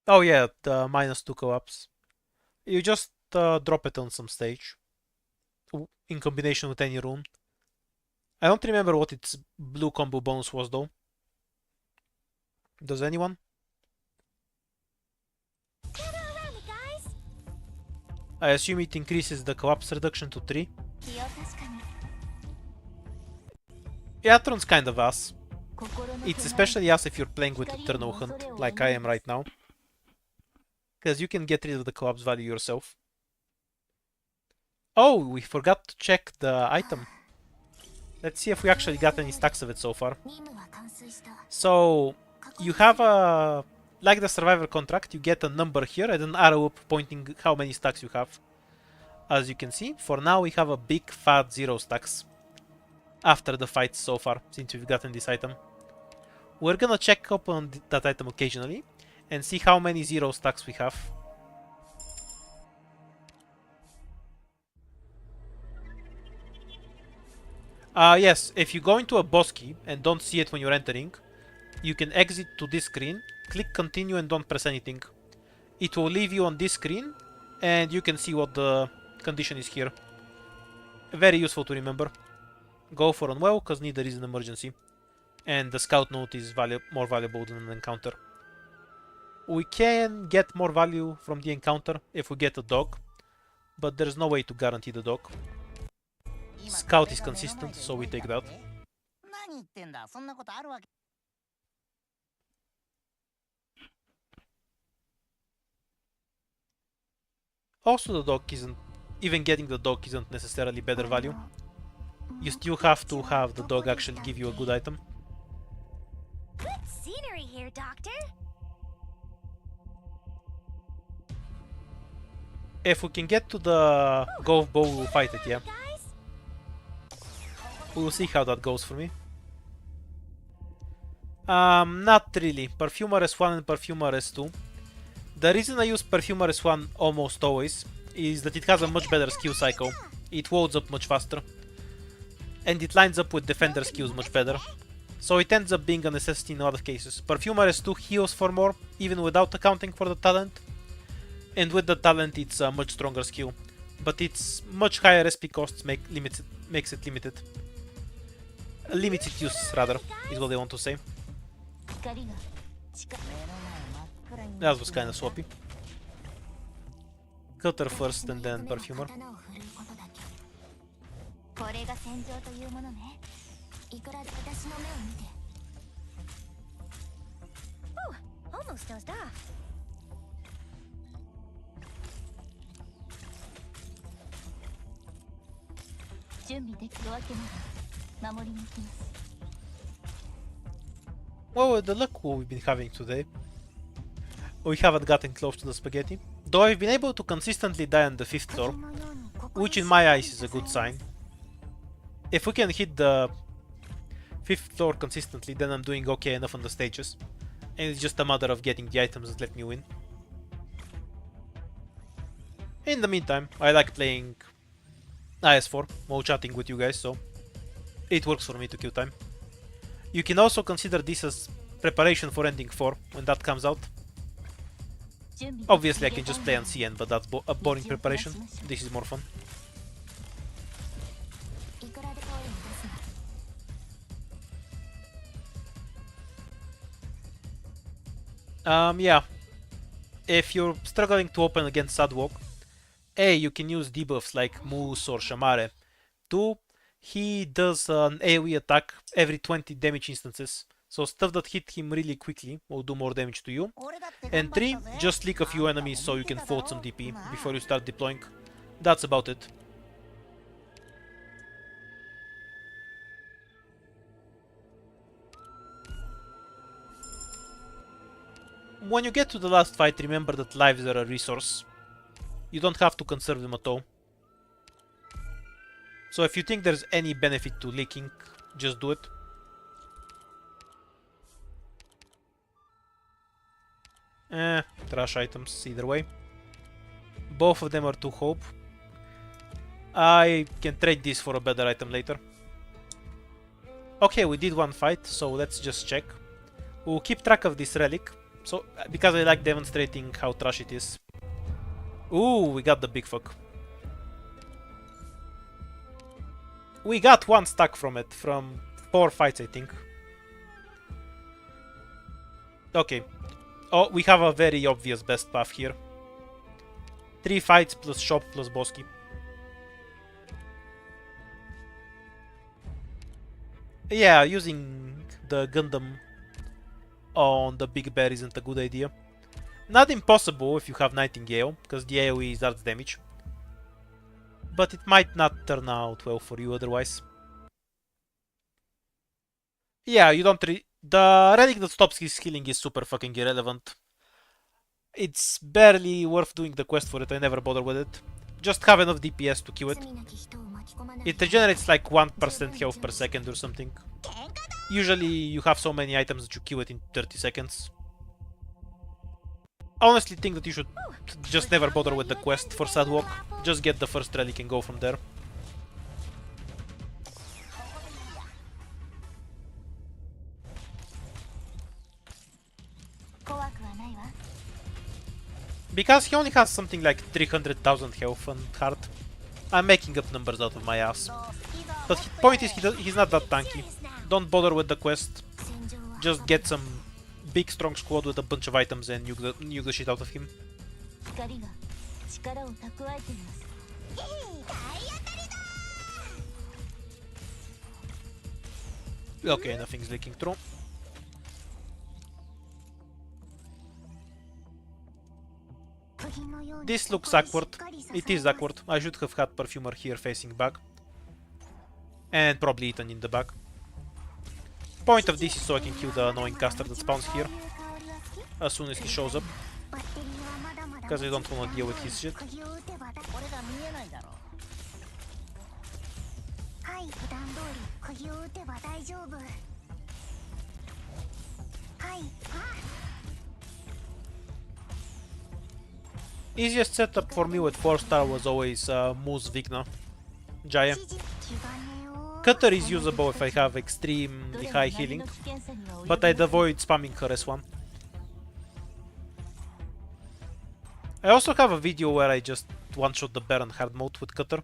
Oh yeah, the -2 co-ops. You just drop it on some stage in combination with any rune. I don't remember what its blue combo bonus was though. Does anyone? Gather around me, guys. I assume it increases the collapse reduction to 3. 気を確かに Yeah, that runs kind of ass. 心の It's 気配 especially ass if you're playing with Eternal Hunt, like I am right now. Because you can get rid of the collapse value yourself. Oh, we forgot to check the item. Let's see if we actually got any stacks of it so far. 任務は完遂した So, you have a... Like the survivor contract, you get a number here and an arrow up pointing how many stacks you have. As you can see, for now we have a big fat 0 stacks. After the fight so far, since we've gotten this item. We're gonna check up on that item occasionally and see how many 0 stacks we have. Yes, if you go into a boss key and don't see it when you're entering, you can exit to this screen, click continue and don't press anything. It will leave you on this screen and you can see what the condition is here. Very useful to remember. Go for unwell, cause neither is an emergency. And the scout note is more valuable than an encounter. We can get more value from the encounter if we get a dog, but there's no way to guarantee the dog. Scout is consistent, so we take that. 何言ってんだ、そんなことあるわけ。 Also, the dog isn't... Even getting the dog isn't necessarily better value. You still have to have the dog actually give you a good item. Good scenery here, Doctor. If we can get to the Golfball, we'll fight it, yeah. Guys, We'll see how that goes for me. Not really. Perfumer S1 and Perfumer S2. The reason I use Perfumer S1 almost always is that it has a much better skill cycle. It loads up much faster. And it lines up with Defender skills much better. So it ends up being a necessity in a lot of cases. Perfumer S2 heals for more, even without accounting for the talent. And with the talent it's a much stronger skill. But its much higher SP costs makes it limited. Limited use, rather, is what I want to say. 光が近 That was kinda swappy. Cutter first and then Perfumer. 刀を振るうことだけこれが戦場というものね。いくらで私の目を見て Oh, almost dozed off. 準備できるわけなら守りに行きます Well, with the luck we've been having today, we haven't gotten close to the spaghetti. Though I've been able to consistently die on the 5th floor, のようにここ which in my eyes is a good sign. If we can hit the 5th floor consistently, then I'm doing okay enough on the stages. And it's just a matter of getting the items that let me win. In the meantime, I like playing IS4 while chatting with you guys, so it works for me to kill time. You can also consider this as preparation for ending 4 when that comes out. 準備 Obviously I can just play on CN, but that's a boring preparation. This is more fun. いくらで声を出すな Yeah. If you're struggling to open against Sadwalk, A, you can use debuffs like Moose or Shamare. 2, he does an AoE attack every 20 damage instances, so stuff that hit him really quickly will do more damage to you. 俺だって And 3, 頑張ったぜ just lick a few enemies so you can float some DP before you start deploying. That's about it. When you get to the last fight, remember that lives are a resource. You don't have to conserve them at all. So if you think there's any benefit to leaking, just do it. Trash items either way. Both of them are 2 hope. I can trade this for a better item later. Okay, we did one fight, so let's just check. We'll keep track of this relic. So, because I like demonstrating how trash it is. Ooh, we got the big fuck. We got 1 stack from it, from 4 fights, I think. Okay. Oh, we have a very obvious best path here. 3 fights plus shop plus Bosky. Yeah, using the Gundam on the big bear isn't a good idea. Not impossible if you have Nightingale, because the AoE is arts damage. But it might not turn out well for you otherwise. Yeah, you don't the relic that stops his healing is super fucking irrelevant. It's barely worth doing the quest for it, I never bother with it. Just have enough DPS to kill it. It regenerates like 1% health per second or something. Usually you have so many items that you kill it in 30 seconds. I honestly think that you should just never bother with the quest for Sadwalk. Just get the first relic and go from there. Because he only has something like 300,000 health and heart. I'm making up numbers out of my ass. But the point is, he's not that tanky. Don't bother with the quest. Just get some big strong squad with a bunch of items and nuke the shit out of him. Okay, nothing's leaking through. This looks awkward. It is awkward. I should have had Perfumer here facing back. And probably Ethan in the back. Point of this is so I can kill the annoying caster that spawns here as soon as he shows up. Because I don't want to deal with his shit. Easiest setup for me with 4-star was always Moose Vigna Jaya. Cutter is usable if I have extremely high healing, but I'd avoid spamming her S1. I also have a video where I just one-shot the Baron hard mode with Cutter,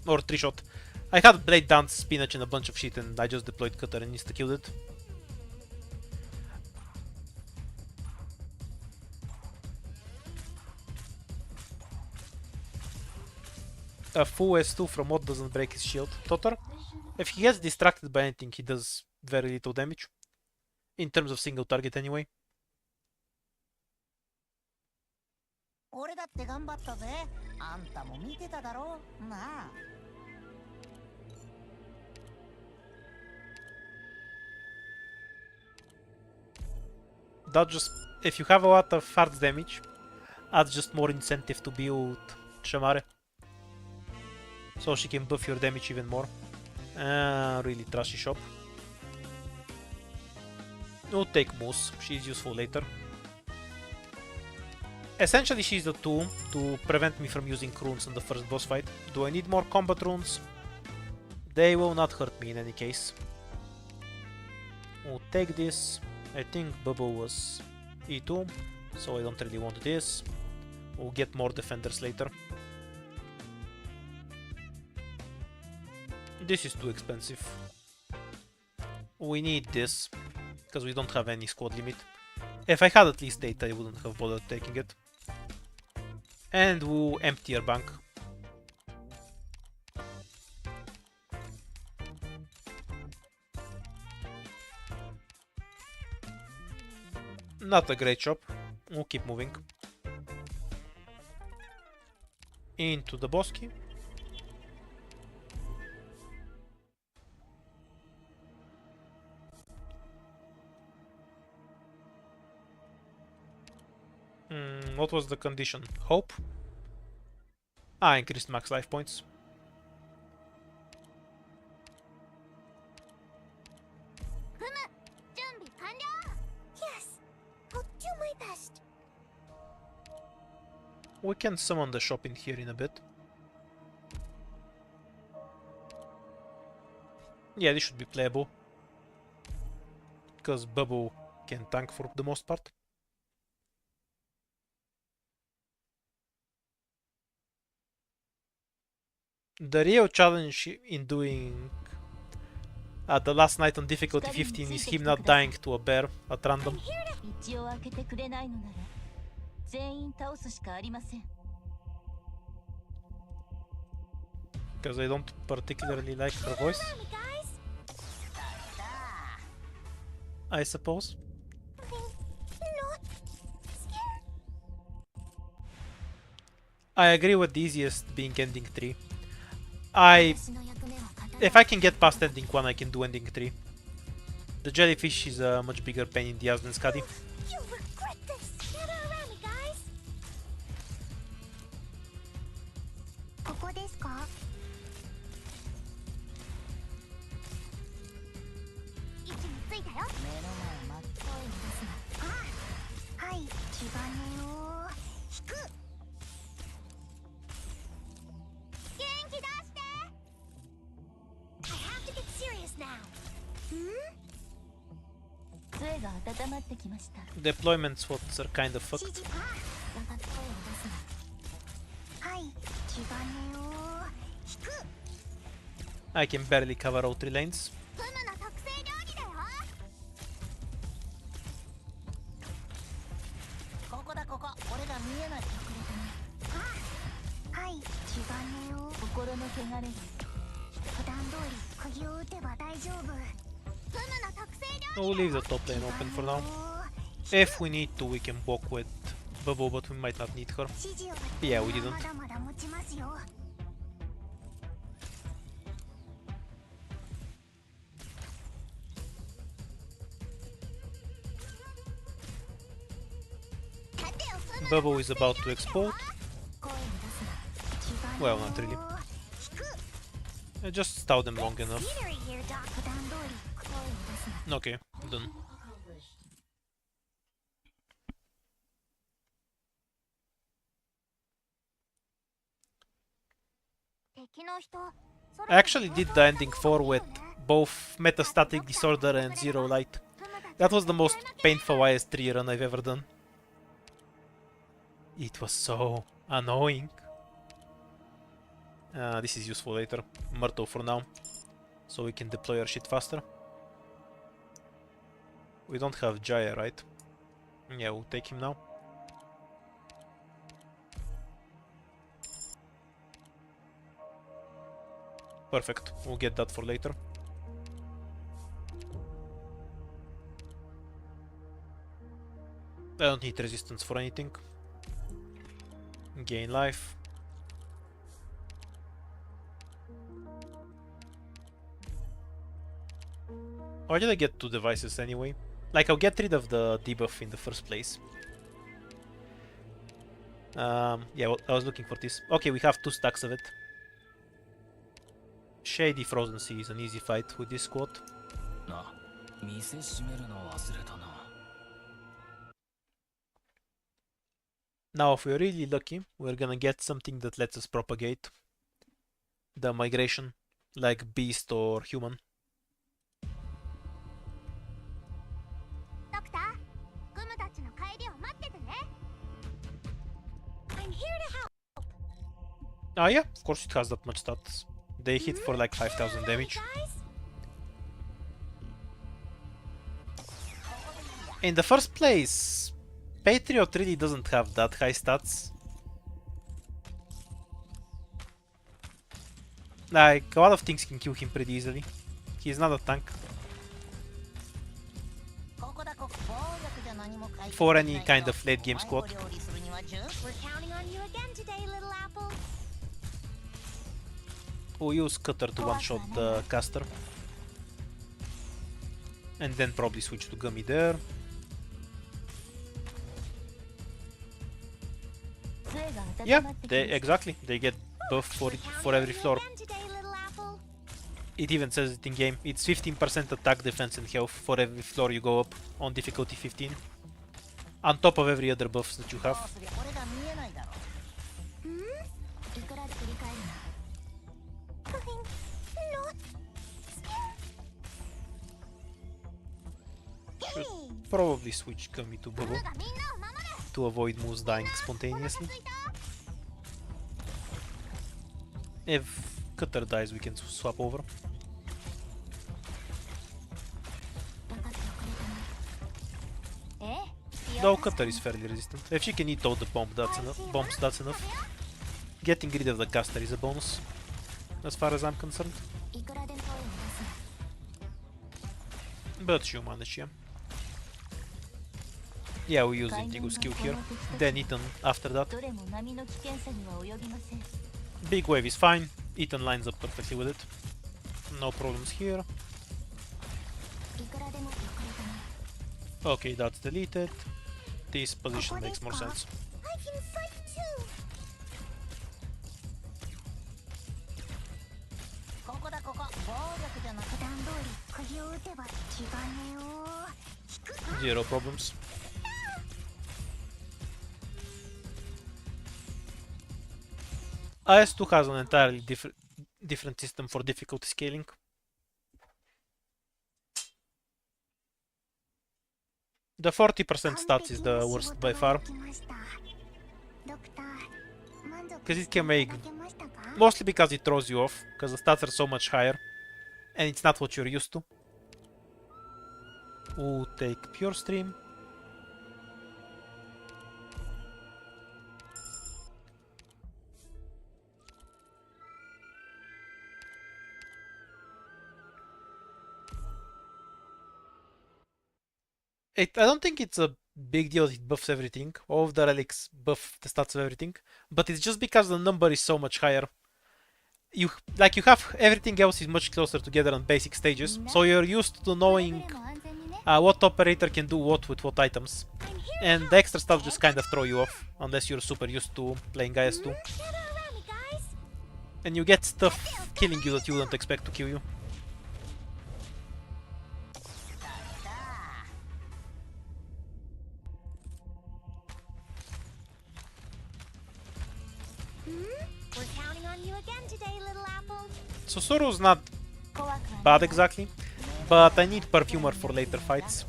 or 3-shot. I had Blade Dance, Spinach and a bunch of shit and I just deployed Cutter and insta-killed it. A full S2 from what doesn't break his shield. Totter? If he gets distracted by anything, he does very little damage. In terms of single target anyway. That just... if you have a lot of hard damage, adds just more incentive to build Shamare. So she can buff your damage even more. Really trashy shop. We'll take Moose, she's useful later. Essentially she's the tool to prevent me from using runes in the first boss fight. Do I need more combat runes? They will not hurt me in any case. We'll take this. I think Bubble was E2, so I don't really want this. We'll get more defenders later. This is too expensive. We need this, because we don't have any squad limit. If I had at least 8, I wouldn't have bothered taking it. And we'll empty our bank. Not a great shop. We'll keep moving. Into the Bosky. What was the condition? Hope? Ah, increased max life points. We can summon the shop in here in a bit. Yeah, this should be playable. Because Bubble can tank for the most part. The real challenge in doing the last night on difficulty 15 is him not dying to a bear at random. 道を開けてくれないのなら全員倒すしかありません。 Because I don't particularly like her voice, I suppose. I agree with the easiest being ending 3. If I can get past ending 1, I can do ending 3. The jellyfish is a much bigger pain in the ass than Scuddy. You'll regret this. Gather around me, guys. ここですか？位置についたよ。目の前真っ声を出すな。はい気兼ねを引く。元気出して。I have to get serious now. 杖が温まってきました。 Deployment spots are kind of 指 fucked. 示。また声を出すな。はい気兼ねを引く。 I can barely cover all 3 lanes. フムの特製料理だよ。ここだここ。俺が見えない。はい気兼ねを。心の汚れが。普段通り釘を打てば大丈夫。フムの特製料 We'll leave the top lane open for now. If we need to, we can walk with Bubble, but we might not need her. 指示を。 Yeah, we didn't. まだまだ持ちますよ。 Bubble is about to explode. 声を出すな。 Well, not really. I just stalled them long enough. Scenery here, Doc. 普段通り。声を出すな。 Okay, done. 敵の人。 I actually did the ending 4 with both Metastatic Disorder and Zero Light. That was the most painful IS3 run I've ever done. It was so annoying. This is useful later. Myrtle for now. So we can deploy our shit faster. We don't have Jaya, right? Yeah, we'll take him now. Perfect. We'll get that for later. I don't need resistance for anything. Gain life. Why did I get 2 devices anyway? Like, I'll get rid of the debuff in the first place. Yeah, well, I was looking for this. Okay, we have 2 stacks of it. Shady Frozen Sea is an easy fight with this squad. あ、店閉めるの忘れたな。 Now, if we're really lucky, we're gonna get something that lets us propagate the migration, like beast or human. ドクター、グムたちの帰りを待っててね。I'm here to help. Ah, yeah, of course it has that much stats. They hit for like 5,000 damage. In the first place, Patriot really doesn't have that high stats. Like, a lot of things can kill him pretty easily. He's not a tank. ここだここ。暴力じゃ何も解決 For で any きない kind of late game お squad. 前を料理するには十分 We're counting on you again today, little apple. We'll use Cutter to one-shot the caster. And then probably switch to Gummy there. 杖が温 Yeah, まってきま they, した。 exactly. They get buff for every floor. Again today, little apple. It even says it in game. It's 15% attack, defense, and health for every floor you go up on difficulty 15. On top of every other buffs that you どう have. すりゃ俺が見えないだろう。いくらで振り返るな。 Should probably switch Gummy to グ Bubble ムがみんなを守る。 to avoid Moose dying spontaneously. お腹すいた？ If cutter dies, we can swap over. Though cutter is fairly resistant. If she can eat all the bombs, that's enough. Getting rid of the caster is a bonus, as far as I'm concerned. But she'll manage, yeah. Yeah, we use Indigo's skill here, then Ethan after that. Big wave is fine, Ethan lines up perfectly with it. No problems here. Okay, that's deleted. This position makes more sense. Zero problems. IS2 has an entirely different system for difficulty scaling. The 40% stats is the worst by far, because it can make, mostly because it throws you off, because the stats are so much higher, and it's not what you're used to. We'll take Pure Stream. I don't think it's a big deal it buffs everything. All of the relics buff the stats of everything, but it's just because the number is so much higher. You have everything else is much closer together on basic stages, so you're used to knowing what operator can do what with what items, and the extra stuff just kind of throw you off unless you're super used to playing IS2, and you get stuff killing you that you wouldn't expect to kill you. Susuru's not bad exactly, but I need Perfumer for later fights,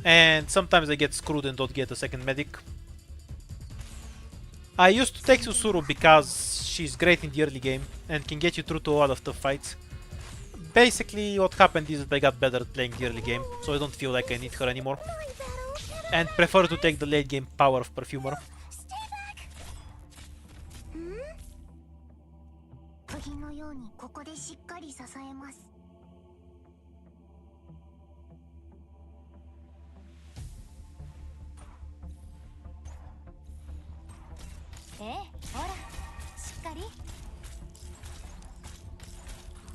and sometimes I get screwed and don't get a second medic. I used to take Susuru because she's great in the early game and can get you through to a lot of tough fights. Basically what happened is that I got better at playing the early game, so I don't feel like I need her anymore, and prefer to take the late game power of Perfumer.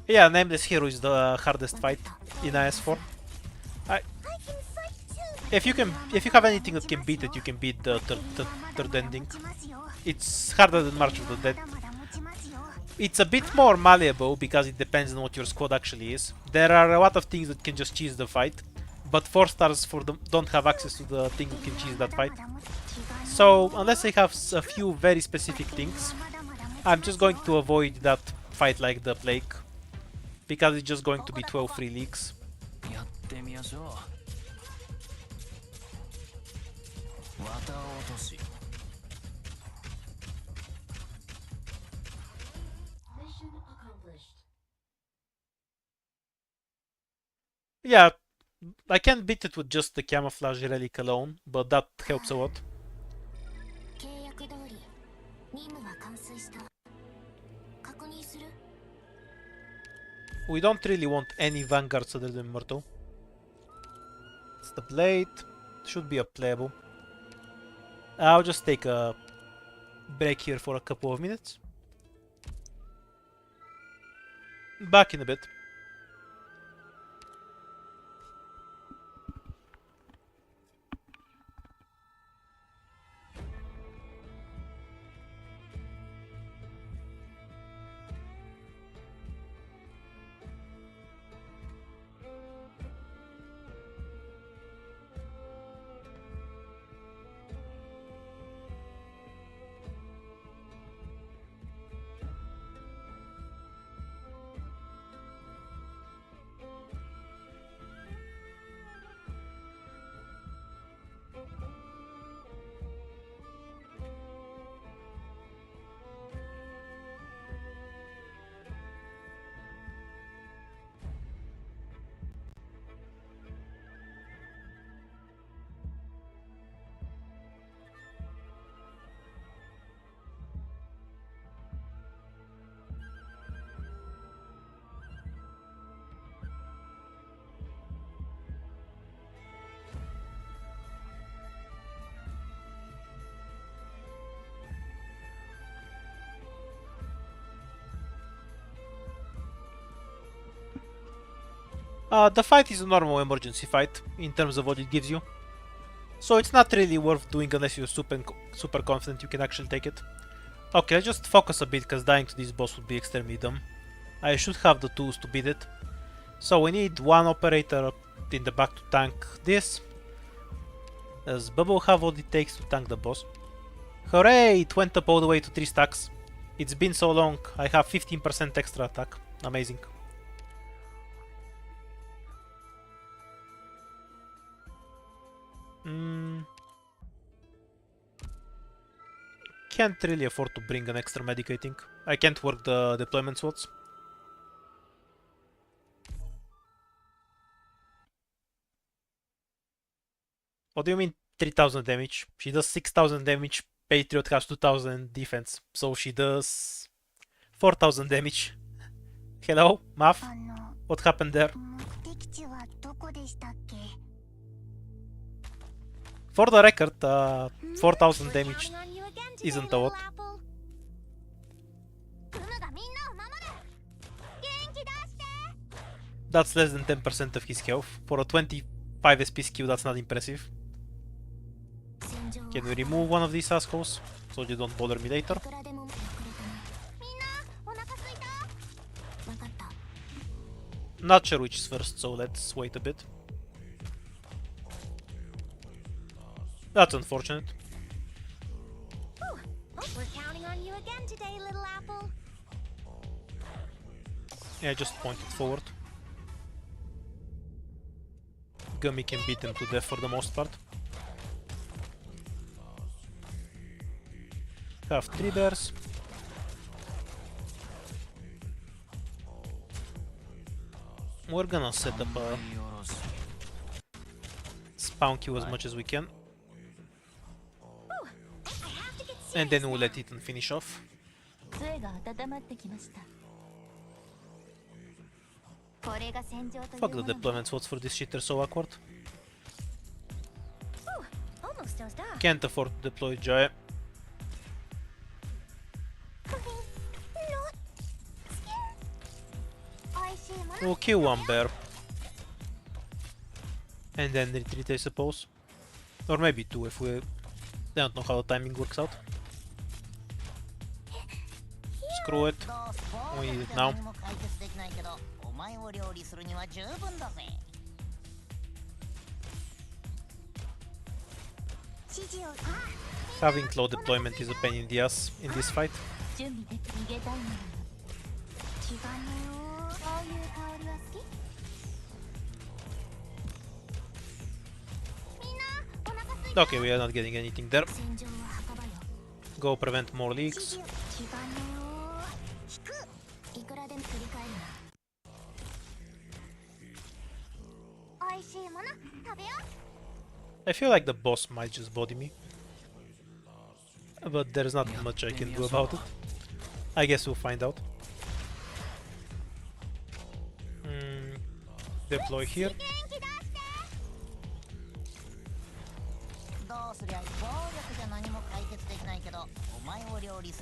Yeah, Nameless Hero is the hardest fight in IS4. If you have anything that can beat it, you can beat the third ending. It's harder than March of the Dead. It's a bit more malleable because it depends on what your squad actually is. There are a lot of things that can just cheese the fight, but 4 stars for them don't have access to the thing that can cheese that fight. So unless I have a few very specific things, I'm just going to avoid that fight like the plague, because it's just going to be 12 free leaks. Yeah, I can't beat it with just the camouflage relic alone, but that helps a lot. We don't really want any vanguards other than Myrtle. It's the blade. Should be a playable. I'll just take a break here for a couple of minutes. Back in a bit. The fight is a normal emergency fight in terms of what it gives you. So it's not really worth doing unless you're super confident you can actually take it. Okay, let's just focus a bit because dying to this boss would be extremely dumb. I should have the tools to beat it. So we need one operator in the back to tank this. Does Bubble have what it takes to tank the boss? Hooray! It went up all the way to 3 stacks. It's been so long, I have 15% extra attack. Amazing. Can't really afford to bring an extra medic, I think. I can't work the deployment slots. What do you mean 3000 damage? She does 6000 damage, Patriot has 2000 defense, so she does 4000 damage. Hello, math? What happened there? 目的地はどこでしたっけ？ For the record, 4000 damage isn't a lot. That's less than 10% of his health. For a 25 SP skill, that's not impressive. Can we remove one of these assholes so they don't bother me later? Not sure which is first, so let's wait a bit. That's unfortunate. We're counting on you again today, little apple. Yeah, just point it forward. Gummy can beat them to death for the most part. Have 3 bears. We're gonna set up a spawn queue as much as we can. And then we'll let Ethan finish off. Fuck the deployment slots for this shit, they're so awkward. Can't afford to deploy Jaya. We'll kill one bear. And then retreat, I suppose. Or maybe 2 if we don't know how the timing works out. Screw it. We need it now. Having low deployment is a pain in the ass in this fight. Okay, we are not getting anything there. Go prevent more leaks. I feel like the boss might just body me. But there's not much I can do about it. I guess we'll find out. Deploy here.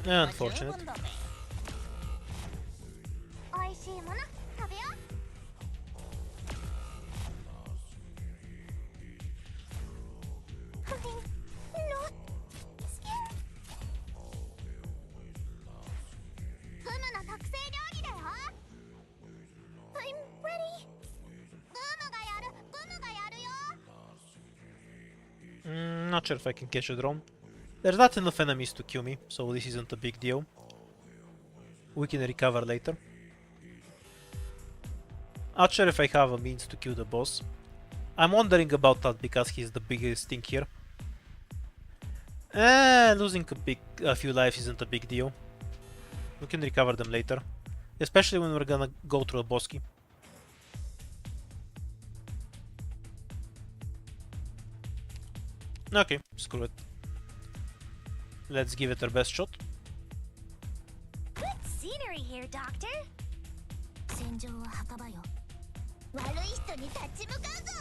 Unfortunate. Not sure if I can catch a drone. There's not enough enemies to kill me, so this isn't a big deal. We can recover later. Not sure if I have a means to kill the boss. I'm wondering about that because he's the biggest thing here. Losing a few lives isn't a big deal. We can recover them later. Especially when we're gonna go through a boss key. Okay, screw it. Let's give it our best shot. Good scenery here, Doctor. 戦場は墓場よ。悪い人に立ち向かうぞ。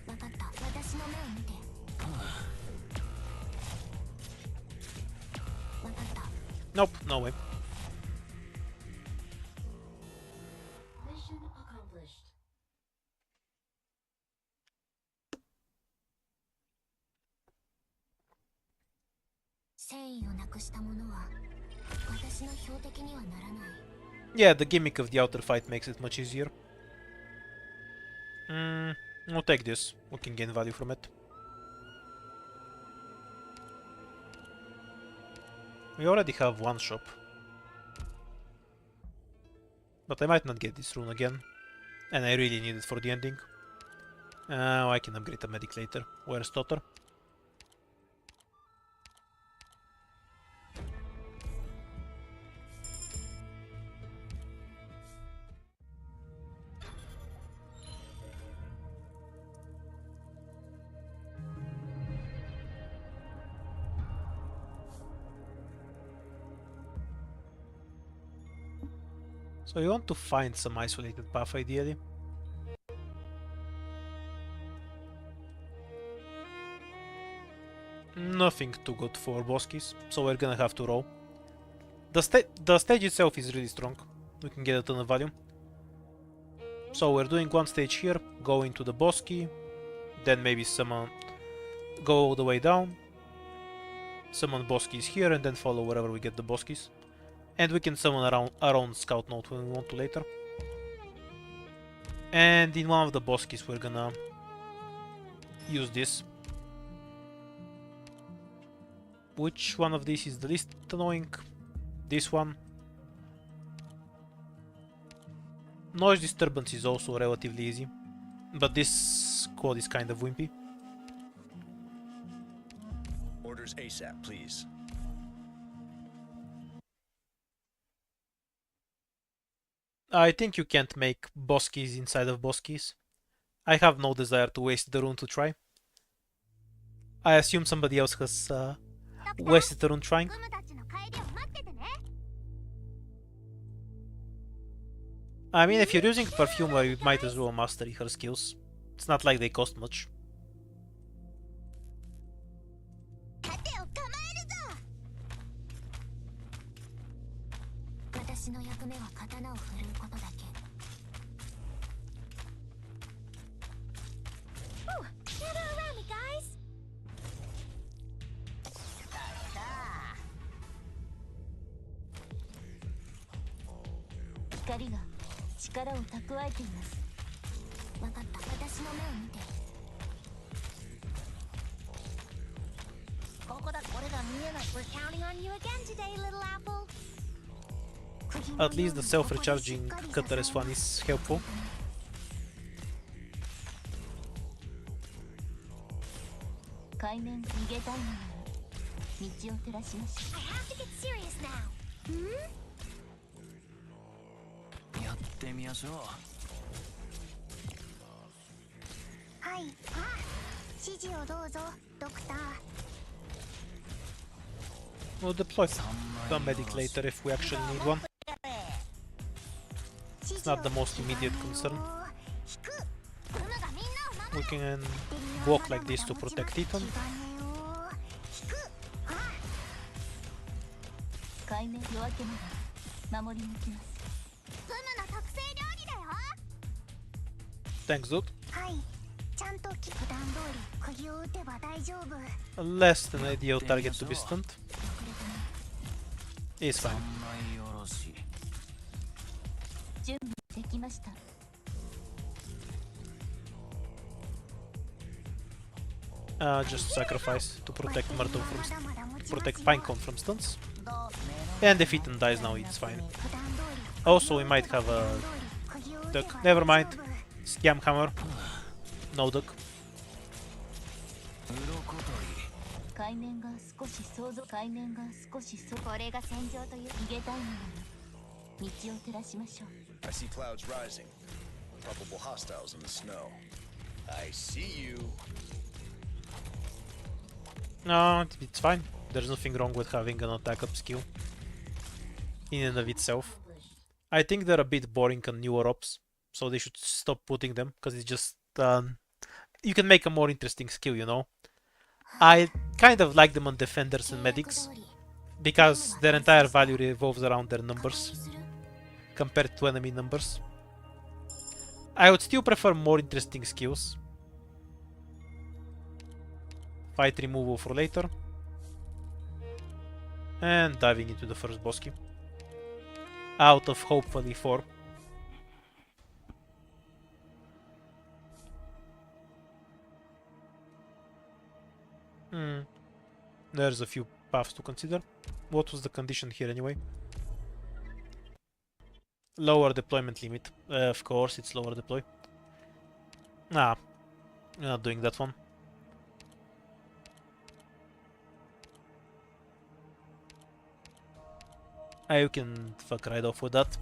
わかった。私の目を見て。わかった。 Nope, no way. Yeah, the gimmick of the outer fight makes it much easier. We'll take this. We can gain value from it. We already have one shop. But I might not get this rune again. And I really need it for the ending. I can upgrade the medic later. Where's Totter? So you want to find some isolated path ideally. Nothing too good for Boskies, so we're gonna have to roll. The stage itself is really strong. We can get a ton of value. So we're doing one stage here, go into the Bosky, then maybe summon, go all the way down, summon Boskies here, and then follow wherever we get the Boskies. And we can summon our own scout node when we want to later. And in one of the Boskies we're gonna use this. Which one of these is the least annoying? This one. Noise disturbance is also relatively easy, but this squad is kind of wimpy. Orders ASAP, please. I think you can't make Boskies inside of Boskies. I have no desire to waste the rune to try. I assume somebody else has wasted the rune trying. I mean, if you're using Perfumer, you might as well master her skills. It's not like they cost much. At least the self-recharging Cutlass one is helpful. I have to get serious now. Hmm? やってみましょう。はい、あ、指示をどうぞ、ドクター。 We'll deploy the medic later if we actually need one. It's not the most immediate concern. We can walk like this to protect Ethan. Thanks, dude. A less than ideal target to be stunned. It's fine. Just sacrifice to protect Myrtle from protect Pinecone from stuns. And if Ethan dies now, it's fine. Also, we might have a duck. Never mind. Scam hammer. No duck. I see clouds rising. Probable hostiles in the snow. I see you. No, it's fine. There's nothing wrong with having an attack up skill in and of itself. I think they're a bit boring on newer ops, so they should stop putting them, because it's just you can make a more interesting skill, you know. I kind of like them on defenders and medics because their entire value revolves around their numbers compared to enemy numbers. I would still prefer more interesting skills. Fight removal for later. And diving into the first bosky. Out of hopefully 4. There's a few paths to consider. What was the condition here anyway? Lower deployment limit. Of course, it's lower deploy. Nah, we're not doing that one. You can fuck right off with that.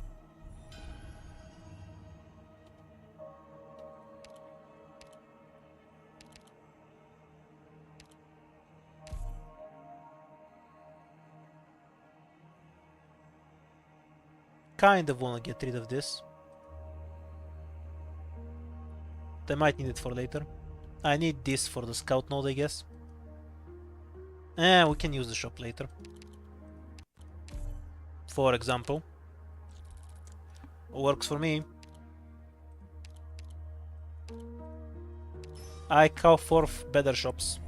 Kind of wanna get rid of this. They might need it for later. I need this for the scout node, I guess. We can use the shop later. For example. Works for me. I call forth better shops.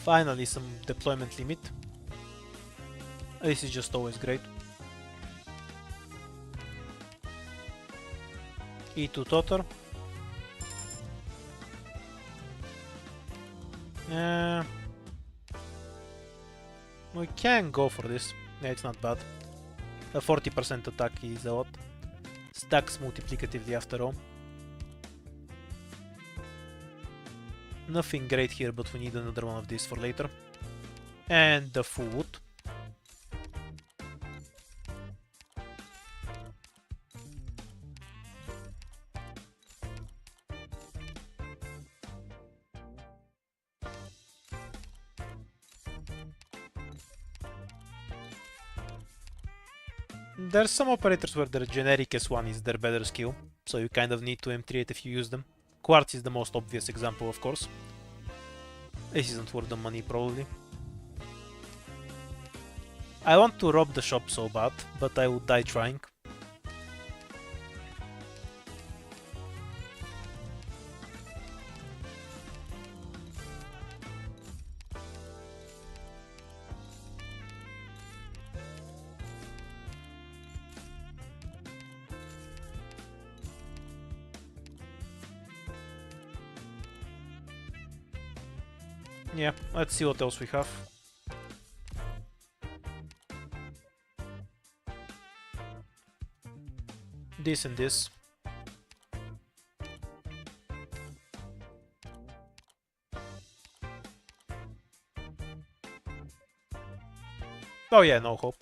Finally, some deployment limit. This is just always great. E2 Totor. We can go for this. Yeah, it's not bad. A 40% attack is a lot. Stacks multiplicatively after all. Nothing great here, but we need another one of these for later. And the full wood. There's some operators where their generic S1 is their better skill, so you kind of need to M3 it if you use them. Quartz is the most obvious example, of course. This isn't worth the money, probably. I want to rob the shop so bad, but I would die trying. Yeah, let's see what else we have. This and this. Oh yeah, no hope.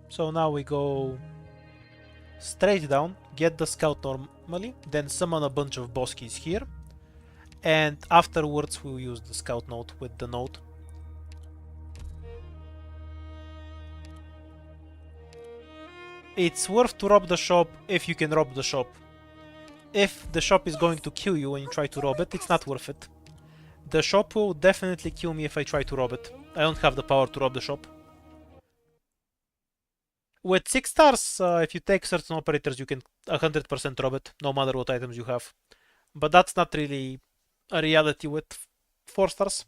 So now we go straight down, get the scout normally, then summon a bunch of boskies here, and afterwards we'll use the scout node with the node. It's worth to rob the shop if you can rob the shop. If the shop is going to kill you when you try to rob it, it's not worth it. The shop will definitely kill me if I try to rob it. I don't have the power to rob the shop. With 6 stars, if you take certain operators, you can 100% rob it, no matter what items you have. But that's not really a reality with 4 stars.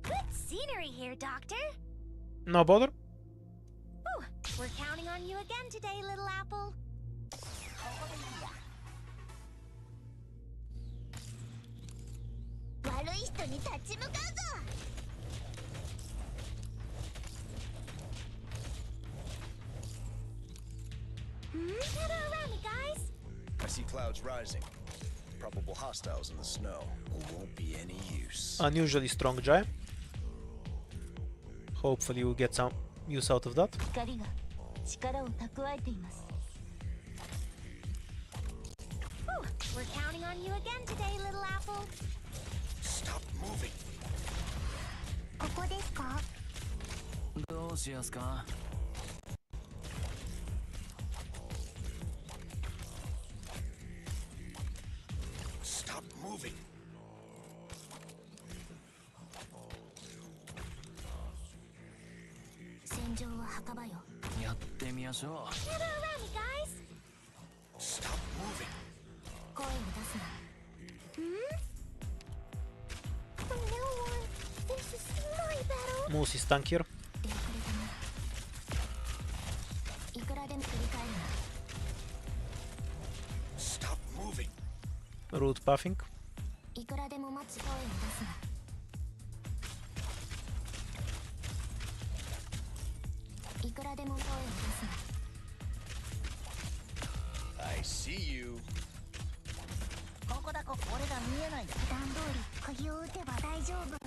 Good scenery here, Doctor. No bother. Ooh, we're counting on you again today, little apple. Gather around me, guys. I see clouds rising. Probable hostiles in the snow. Won't be any use. Unusually strong giant. Hopefully we'll get some use out of that. Ooh, we're counting on you again today, little apple. Stop moving. ここですか？どうしやすか？ Stop moving. 戦場は墓場よ。やってみましょう。 Gather around me, guys. Stop moving. 声を出すな。From now on, this is my battle. Moose is tankier. 出遅れたな。いくらでも振り返るな。 Stop moving. Root puffing. いくらでも待つ。声を出すな。いくらでも声を出すな。 I see you. ここだこ俺が見えないで。普段通り釘を打てば大丈夫。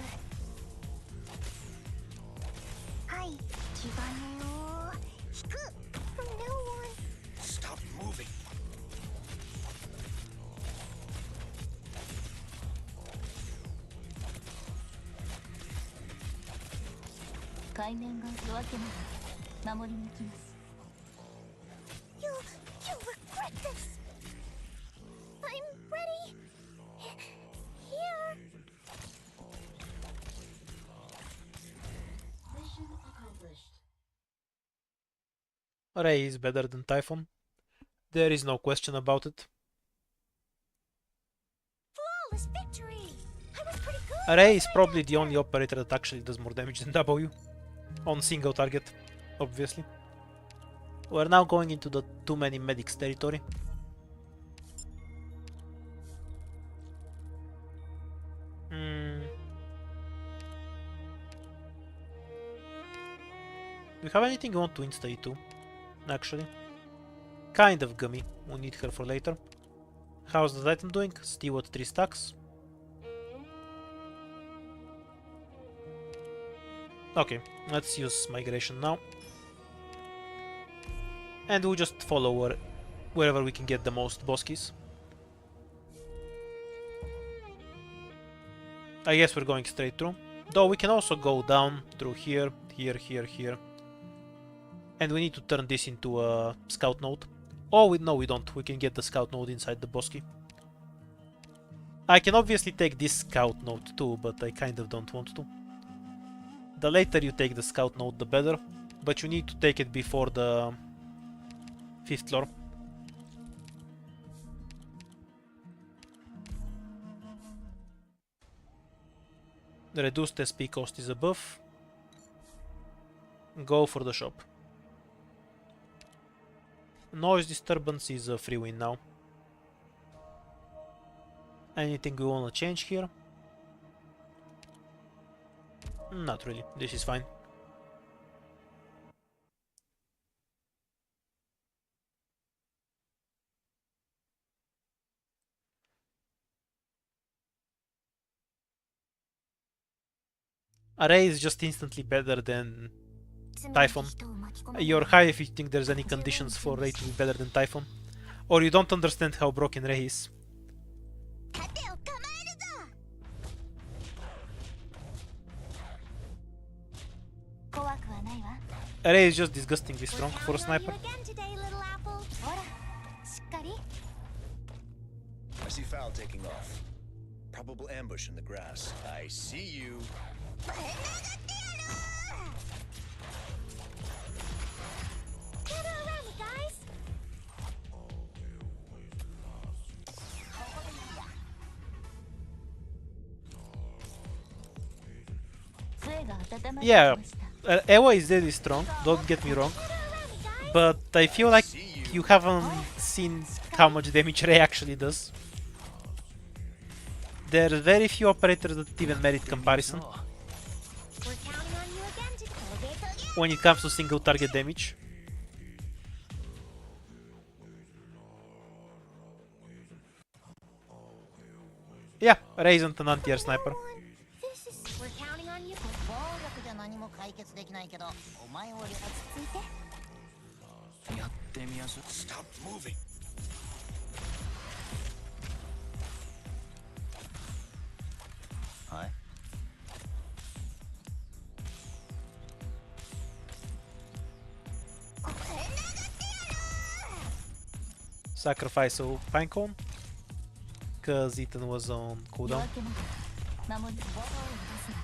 はい、気兼ねを引く。 From now on, Stop moving. 海面が夜明けまで守りに行きます。 you'll regret this. I'm ready. Here. Ray is better than Typhon. There is no question about it. Flawless victory. I was pretty good. Ray is probably the only operator that actually does more damage than W. On single target, obviously. We're now going into the too many medics territory. Do you have anything you want to insta E2? Actually. Kind of gummy. We'll need her for later. How's the Titan doing? Still at 3 stacks. Okay, let's use migration now. And we'll just follow wherever we can get the most boskies. I guess we're going straight through. Though we can also go down through here, here, here, here. And we need to turn this into a scout node. Oh, no we don't. We can get the scout node inside the bosky. I can obviously take this scout node too, but I kind of don't want to. The later you take the scout node, the better. But you need to take it before the 5th floor. The reduced SP cost is a buff. Go for the shop. Noise disturbance is a free win now. Anything we wanna change here? Not really, this is fine. Array is just instantly better than Typhon. You're high if you think there's any conditions for Ray to be better than Typhon. Or you don't understand how broken Ray is. 盾を構えるぞ。怖くはないわ。 Ray is just disgustingly strong for a Counting on you sniper. again today, little apple. ほら、しっかり。 I see Foul taking off. Probable ambush in the grass. I see you. Gather around me, guys. Yeah, Ewa is really strong, don't get me wrong. But I feel like you haven't seen how much damage Ray actually does. There are very few operators that even merit comparison We're counting on you again today. when it comes to single target damage. Yeah, Ray isn't an anti-air sniper. This is. We're counting on you. 暴力じゃ何も解決できないけど、お前を落ち着いて。やってみましょう。 Stop moving. Sacrifice a pinecone, cause Ethan was on 夜 cooldown. 明けまで守り声を出すな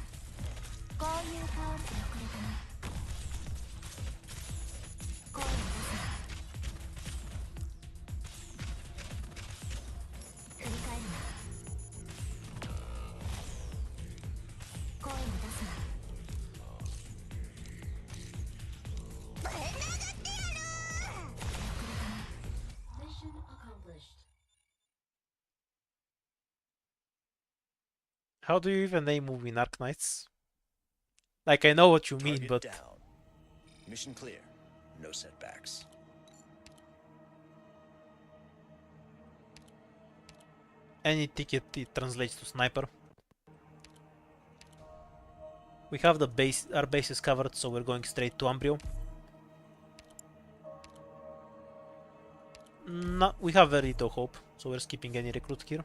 こういう顔してくれたね声を出すな振り返るな声を出すな How do you even name movie in Ark Knights? Like, I know what you mean, Target but down. Mission clear. No setbacks. any ticket it translates to sniper. We have our base is covered, so we're going straight to Umbrio. No, we have very little hope, so we're skipping any recruit here.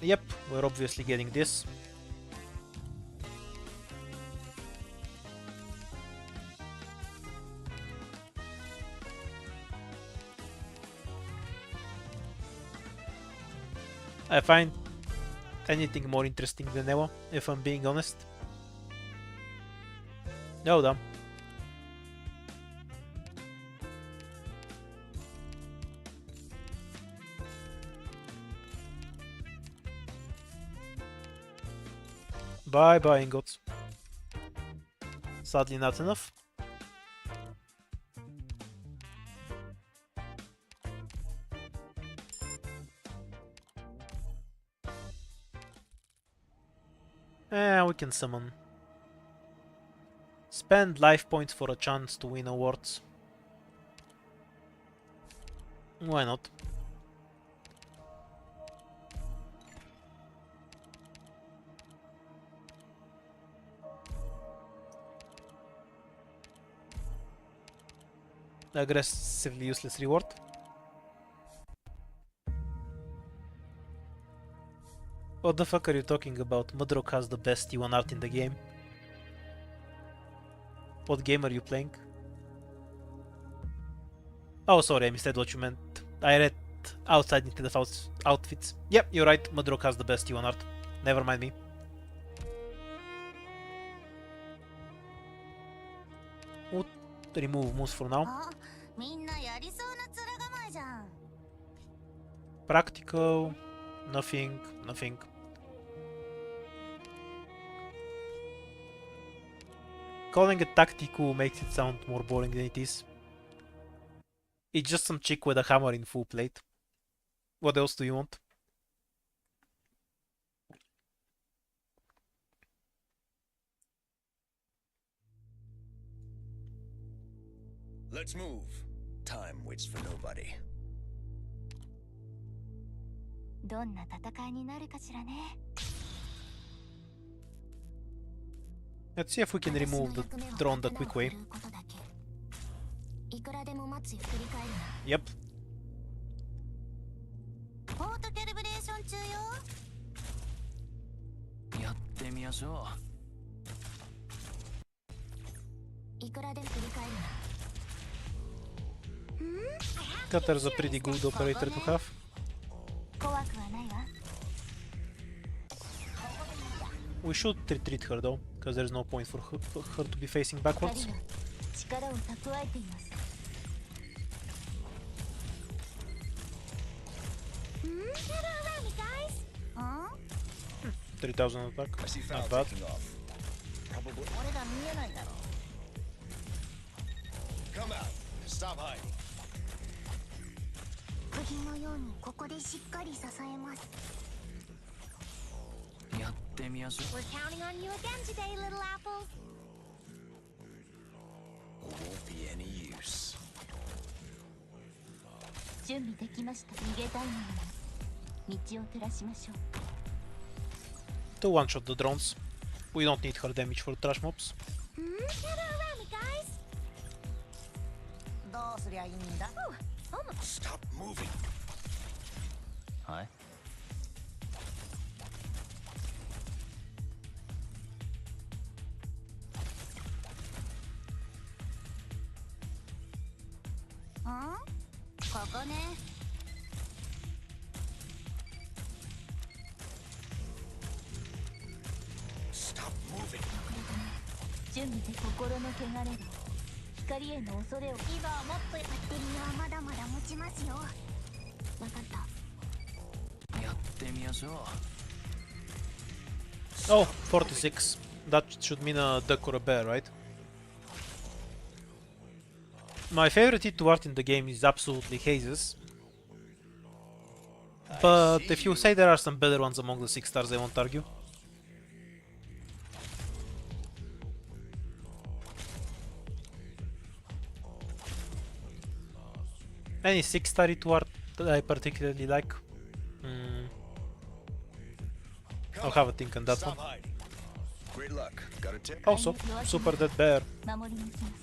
Yep, we're obviously getting this. I find anything more interesting than Evo, if I'm being honest. No, damn. Bye bye ingots. Sadly not enough. We can summon. Spend life points for a chance to win awards. Why not? Aggressively useless reward. What the fuck are you talking about? Mudrock has the best T1 art in the game. What game are you playing? Oh, sorry, I misread what you meant. I read outside into the outfits. Yep, you're right, Mudrock has the best T1 art. Never mind me. We'll remove moves for now. あみんなやりそうな面構えじゃん Practical. Nothing. Nothing. Calling it tactical makes it sound more boring than it is. It's just some chick with a hammer in full plate. What else do you want? Let's move. Time waits for nobody. どんな戦いになるかしらね Let's see if we can remove the drone the quick way. いくらでも待つよ振り返るな Yep. ポートキャリブレーション中よやってみましょいくらでも振り返るな Cutter's a pretty good operator to have. 怖くはないわ We should retreat her though, because there's no point for her to be facing 二 backwards. 人が力を蓄えています 3000 attack. I see Foul Not bad. taking off. Probably. 俺が見えないだろ Come out. Stop hiding. 釘のようにここでしっかり支えます うやってみましょ We're counting on you again today, little apple. Won't be any use. 準備できました逃げたいのなら道を照らしましょう To one-shot the drones. We don't need her damage for trash mobs. Gather around me, guys. どうすりゃいいんだ Stop moving. うはい Got ここね。準備で心の汚れが光への恐れを。リバーもっとバッテリーはまだまだ持ちますよ。わかった。やってみましょう。 Oh, 46. That should mean a duck or a bear, right? My favorite hit to art in the game is absolutely Hazes. But if you say there are some better ones among the 6 stars, I won't argue. Any 6-star hit to art that I particularly like? I'll have a think on that one. Stop hiding. Great luck. Got a tip? Also, Super Dead Bear. 守りに行きます。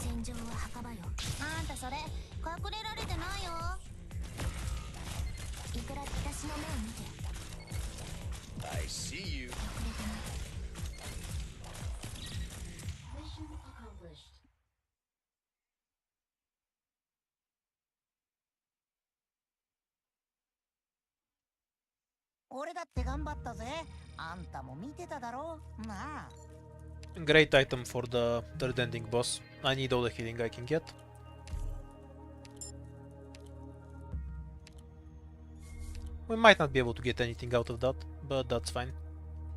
戦場は墓場よ。あんたそれ隠れられてないよ。いくら私の目を見て。 I see you. Mission accomplished. 俺だって頑張ったぜ。あんたも見てただろなあ。 Great item for the third ending boss. I need all the healing I can get. We might not be able to get anything out of that, but that's fine.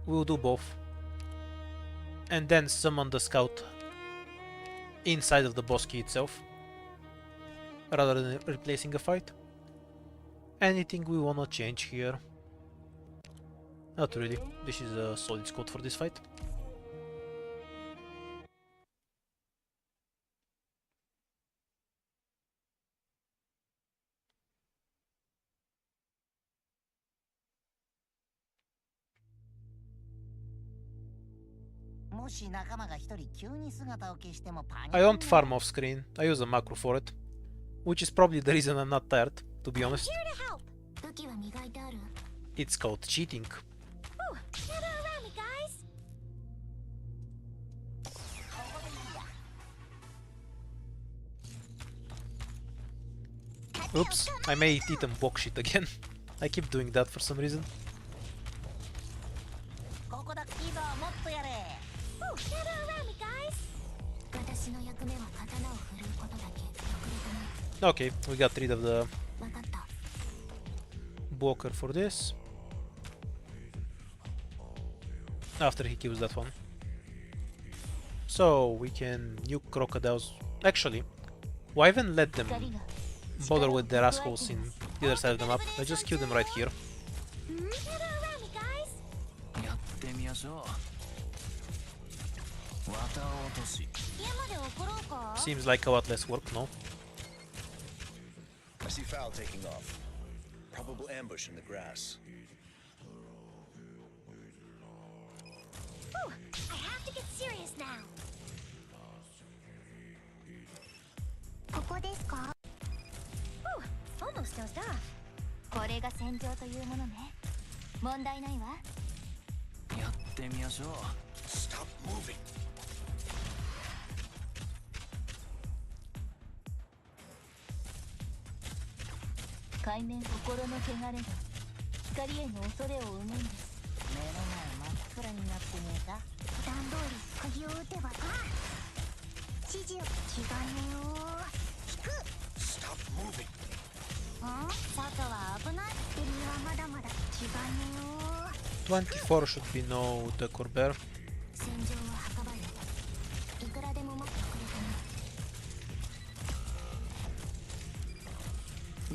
We'll do both. And then summon the scout inside of the boss key itself, rather than replacing a fight. Anything we wanna change here? Not really. This is a solid scout for this fight. I don't farm off screen, I use a macro for it. Which is probably the reason I'm not tired, to be honest. 武器は磨いてある。 It's called cheating. Gather around me, guys. Oops, I made Titan walk shit again. I keep doing that for some reason. ここだリバーもっとやれ。 Gather around me, guys. 私の役目は刀を振るうことだけ。遅れたね。 Okay, we got rid of the わかった。 blocker for this. After he kills that one. So we can nuke crocodiles. Actually, why even let them 光が bother with their assholes in the other side of the map? I just kill them right here. Gather around me, guys. やってみましょう。綿落とし。家まで送ろうか。 Seems like a lot less work, no? I see foul taking off. Probable ambush in the grass. I have to get serious now. ここですか。 Almost dozed off. これが戦場というものね。問題ないわ。やってみましょう。 Stop moving. 海面心の汚れが光への恐れを生むんです。目の前真っ暗になってねえか。段通り鍵を打てばか。指示を気兼ねを引く。 Stop moving. 外は危ない。ベリーはまだまだ気兼ねを。 24 should be no duck or bear. 戦場は墓場よ。いくらでも待ってくれ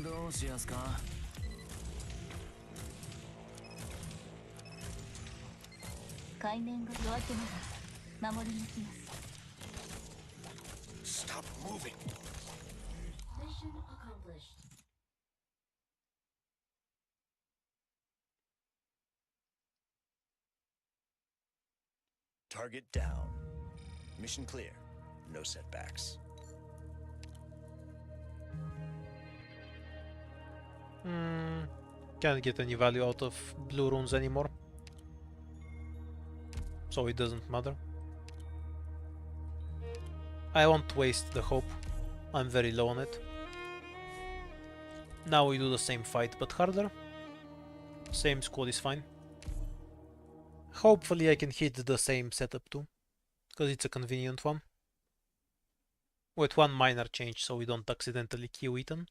たね。どうしやすか。海面が弱ければ守りに行きます。 Stop moving. Mission accomplished. Target down. Mission clear. No setbacks. Can't get any value out of blue runes anymore. So it doesn't matter. I won't waste the hope. I'm very low on it. Now we do the same fight but harder. Same squad is fine. Hopefully I can hit the same setup too, because it's a convenient one. With one minor change so we don't accidentally kill Ethan.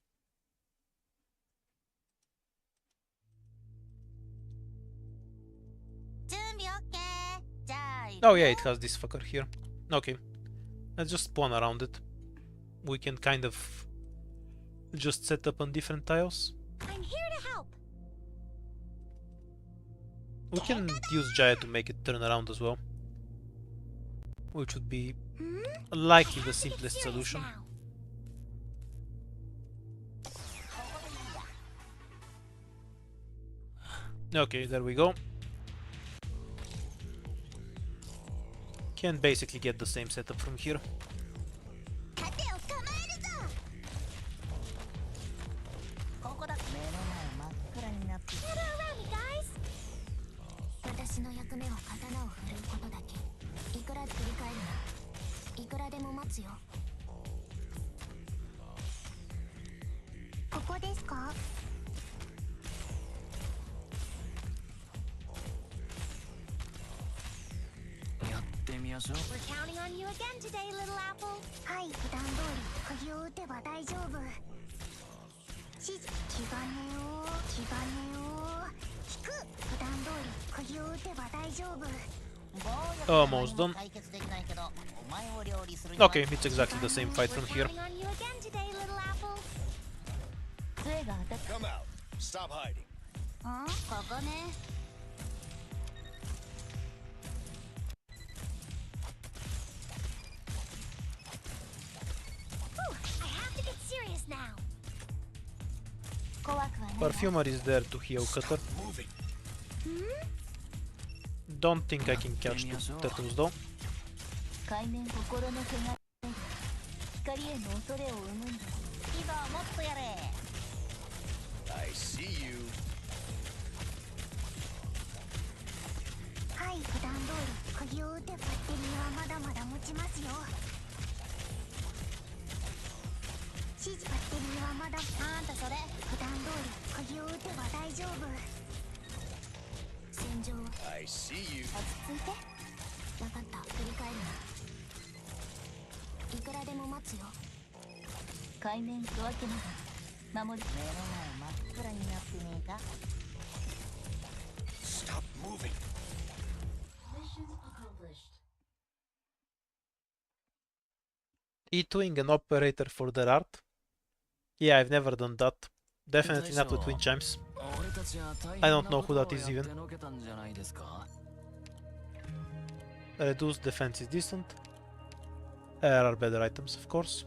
Oh yeah, it has this fucker here. Okay, let's just spawn around it. We can kind of just set up on different tiles. I'm here to help. We can use Jaya to make it turn around as well, which would be likely the simplest solution. Okay, there we go. Can basically get the same setup from here. We're counting on you again today, little apple. はい、普段通り鍵を打てば大丈夫。気兼ねを引く。普段通り鍵を打てば大丈夫。 Almost done. Okay, it's exactly the same fight from here. Counting on you again today, little apple. Come out. Stop hiding. ここね。 I have to get serious now. Perfumer is there to heal Cutter. Moving. Don't think I can catch the turtles though. 海面心の汚れ光への恐れを生むんだ。いいぞ、もっとやれ。 I see you. はい、普段通り鍵を打てばバッテリーはまだまだ持ちますよ。バッテリーはまだ。あんたそれ。普段通り鍵を打てば大丈夫。戦場。 I see you. 落ち着いて。分かった。振り返るな。いくらでも待つよ。海面と分けながら守り。目の前真っ暗になってねえか。 Stop moving. E2ing an operator for their art? Yeah, I've never done that. Definitely not with wind chimes. I don't know who that is even. Reduced defense is decent. There are better items, of course.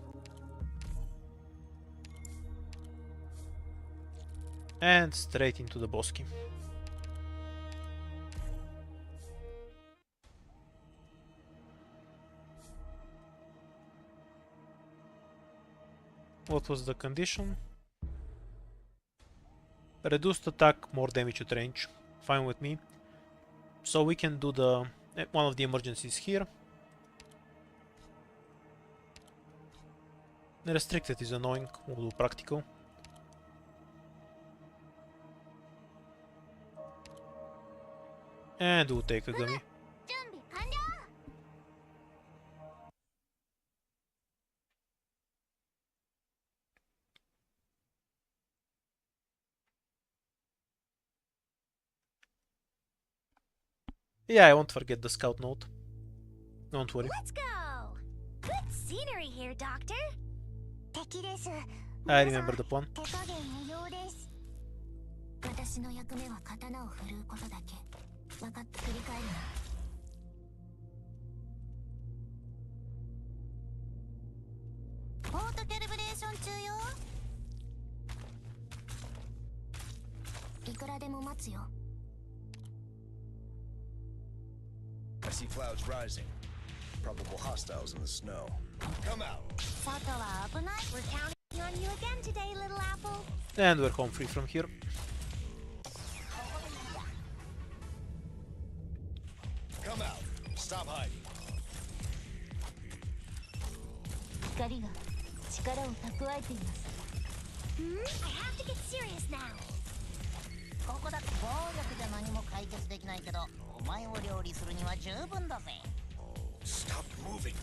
And straight into the bosky. What was the condition? Reduced attack, more damage at range. Fine with me. So we can do the one of the emergencies here. Restricted is annoying, we'll do practical. And we'll take a gummy. 準備完了。 Yeah, I won't forget the scout note. Don't worry. Let's go. Good scenery here, Doctor. 敵です。 I remember the plan. 手加減無用です。私の役目は刀を振るうことだけ。分かって振り返るな。オートキャリブレーション中よ。いくらでも待つよ。 I see clouds rising. Probable hostiles in the snow. Come out. 外は危ない。 We're counting on you again today, little apple. And we're home free from here. Come out. Stop hiding. 光が力を蓄えています。I have to get serious now. ここだって暴力じゃ何も解決できないけど、お前を料理するには十分だぜ。 Stop moving.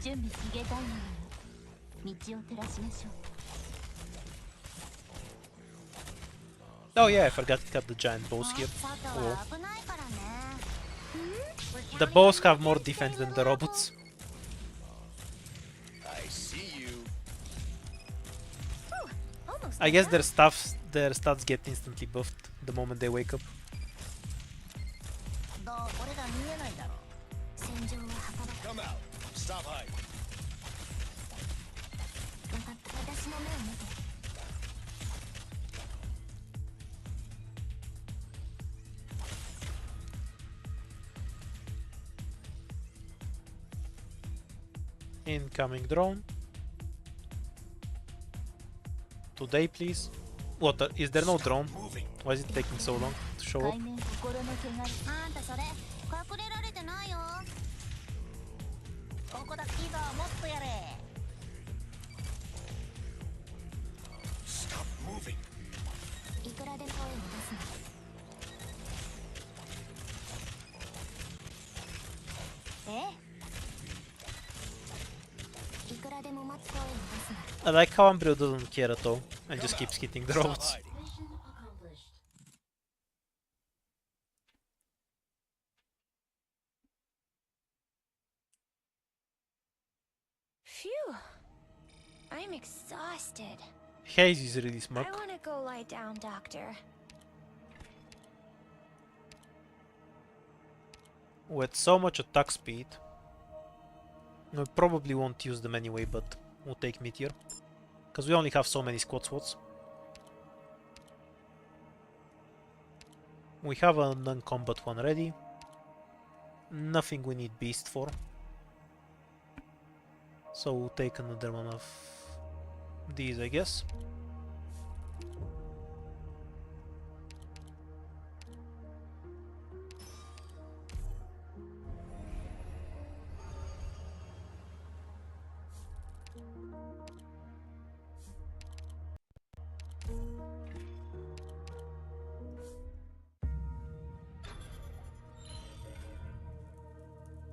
準備逃げたいのよ。道を照らしましょう。 Oh yeah, I forgot to cut the giant boss here. 外 Oh. は危ないからね。The boss have more defense than the robots. I see you. Almost I guess their stats get instantly buffed the moment they wake up. どう俺が見えないだろ。戦場は墓場。 Come out. Stop hiding. 分かった。私の目を見て。 Incoming drone. Today, please. What? Is there no drone? Moving. Why is it taking so long to show up? 海面心の汚れ。あんたそれ隠れられてないよ。ここだいいぞ、もっとやれ。 Stop moving. いくらで声を出すの。ええ。いくらでも待つ声を出すの。 I like how Umbrio doesn't care at all and just keeps hitting the Stop robots. hiding. Phew. I'm exhausted. Haze is really smug. I want to go lie down, Doctor. With so much attack speed, we probably won't use them anyway, but we'll take Meteor. Because we only have so many squad swots. We have a non-combat one ready. Nothing we need Beast for. So we'll take another one of these, I guess.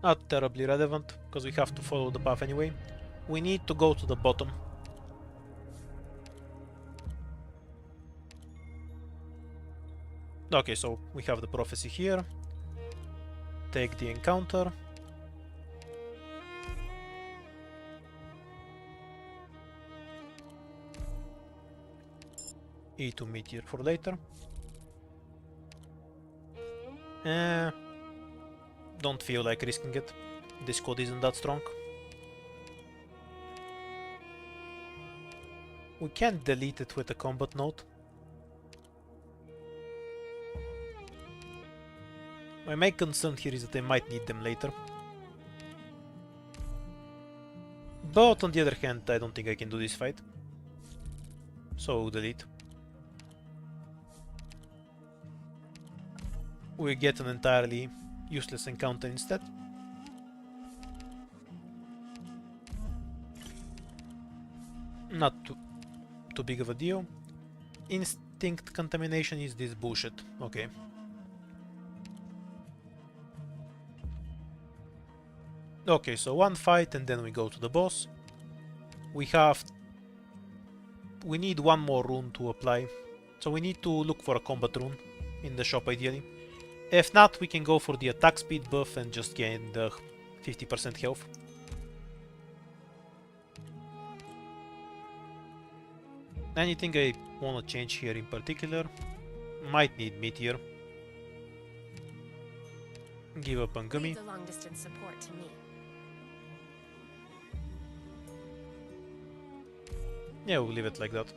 Not terribly relevant, because we have to follow the path anyway. We need to go to the bottom. Okay, so we have the prophecy here. Take the encounter. E2 meteor for later. Don't feel like risking it. This code isn't that strong. We can't delete it with a combat note. My main concern here is that I might need them later. But on the other hand, I don't think I can do this fight. So delete. We get an entirely useless encounter instead. Not too big of a deal. Instinct contamination is this bullshit. Okay. Okay, so one fight and then we go to the boss. We need one more rune to apply. So we need to look for a combat rune in the shop ideally. If not, we can go for the attack speed buff and just gain the 50% health. Anything I wanna change here in particular? Might need Meteor. Give up on Gummy. Leave the long distance support to me. Yeah, we'll leave it like that.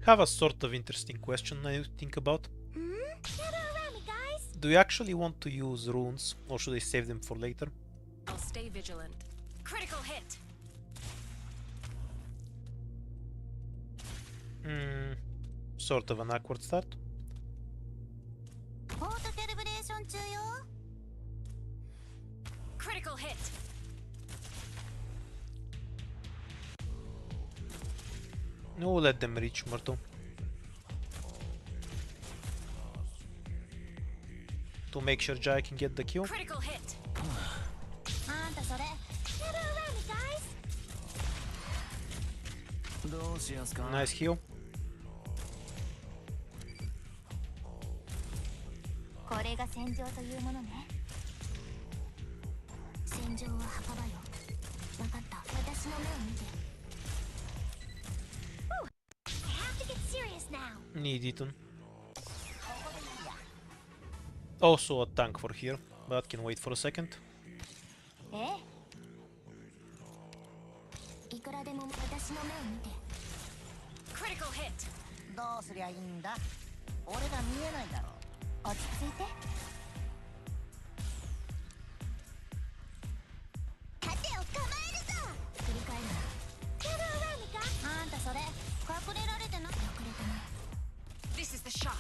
Have a sort of interesting question I think about. Gather around me, guys. Do you actually want to use runes, or should I save them for later? I'll stay vigilant. Critical hit. Sort of an awkward start. オートキャリブレーション中よ。 Critical hit. No, let them reach Myrtle. To make sure Jai can get the kill. Critical hit. あんたそれ Get around me, guys. どうしやすか Nice heal. これが戦場というものね。戦場は墓場よ。わかった。私の目を見て。I have to get serious now. Need Eaton. Also a tank for here, but can wait for a second. ええ。いくらでも私の目を見て。 Critical hit. どうすりゃいいんだ。俺が見えないだろ。落ち着いて。盾を構えるぞ。振り返るな。Get around me, guys. あんたそれ隠れられてな。隠れてない。 This is the shot.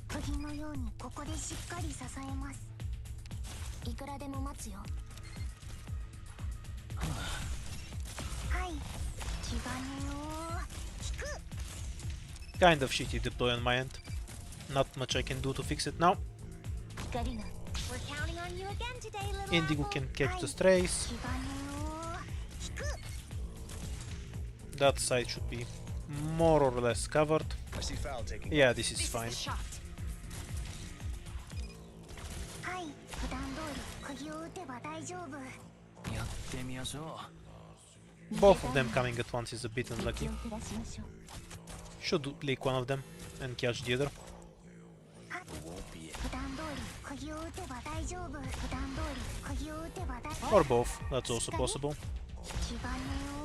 釘のようにここでしっかり支えます。いくらでも待つよ。はい、気兼ねを引く。 Kind of shitty deploy on my end. Not much I can do to fix it now. 光が。 We're counting on you again today, little Indigo apple. can catch the strays. 気兼ねを引く。 That side should be more or less covered. I see foul taking Yeah, off. this is This fine. is the shot. はい、普段通り釘を打てば大丈夫。やってみましょ Both of them coming at once is a bit 敵 unlucky. を照らしましょう。 Should leak one of them and catch the other. 普段通り釘を打てば大丈夫。普段通り釘を打てば大丈 Or 夫。 both, that's also possible. 気兼ねを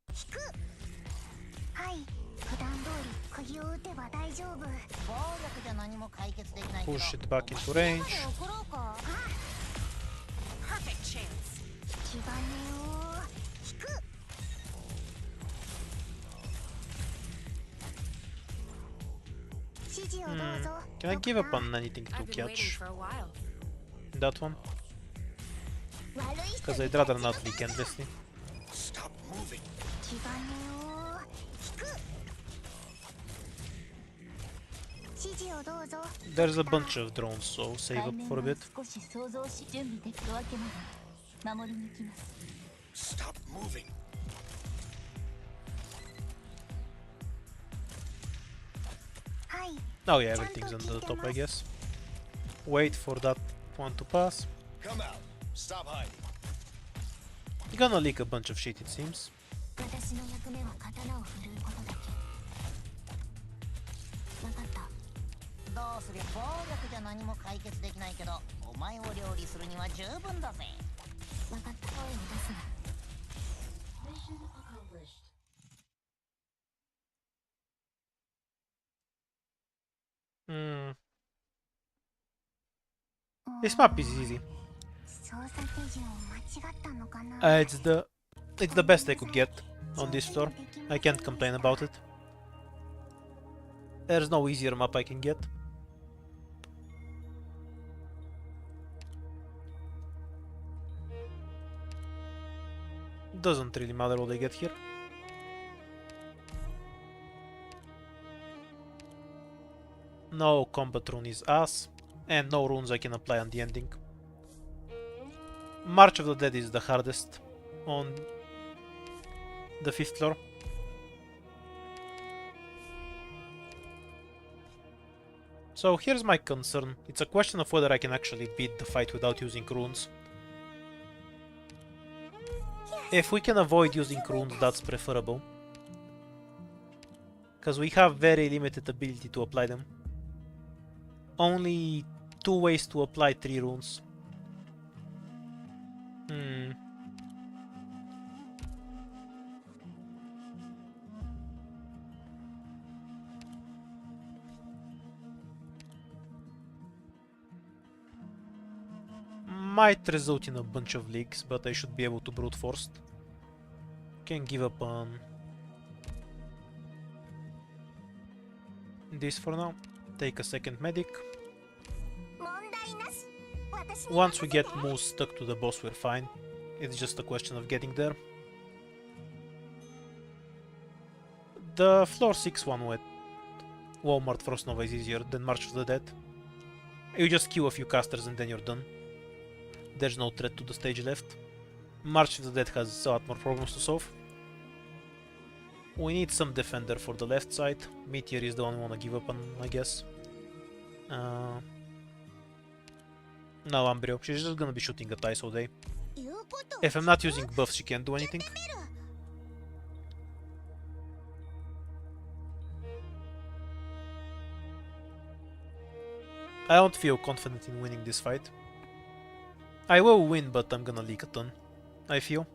引く。はい、普段通り釘を打てば大丈夫。暴力じゃ何も解決できないけど。 Push it back into range. 送ろうか。 Perfect chance. 気兼ねを引く。指示をどうぞ。 Can I give up on anything to I've been waiting catch for a while. that one? 悪い人 Because に I'd rather not leak endlessly. Stop moving. 気兼ねを引く。指示をどうぞ。 There's a bunch of drones, so save 海 up 面 for a を bit. 少し想像し準備できるわけまで守りに行きます。 Stop moving. はい。 Oh yeah, everything's under the top, I guess. Wait for that one to pass. Come out. Stop hiding. You're gonna leak a bunch of shit, it seems. 私の役目は刀を振るうことだけ。分かった。どうすりゃ暴力じゃ何も解決できないけど、お前を料理するには十分だぜ。分かった。声を出すな。 Hmm. This map is easy. 操作手順を間違ったのかな。 It's the best I could get on this floor. I can't complain about it. There's no easier map I can get. Doesn't really matter what I get here. No combat rune is ass, and no runes I can apply on the ending. March of the Dead is the hardest on the 5th floor. So here's my concern. It's a question of whether I can actually beat the fight without using runes. If we can avoid using runes, that's preferable. Because we have very limited ability to apply them. Only 2 ways to apply 3 runes. Might result in a bunch of leaks, but I should be able to brute force. Can give up on this for now. Take a second medic. 問題なし。私に Once 任 we せ get て。 most stuck to the boss, we're fine. It's just a question of getting there. The floor 6 one with Walmart Frost Nova is easier than March of the Dead. You just queue a few casters and then you're done. There's no threat to the stage left. March of the Dead has a lot more problems to solve. We need some defender for the left side. Meteor is the one we wanna give up on, I guess. No, Ambrio. She's just gonna be shooting at ice all day. 言うことを If I'm not using buffs, she can't do anything. 見る。 I don't feel confident in winning this fight. I will win, but I'm gonna leak a ton, I feel.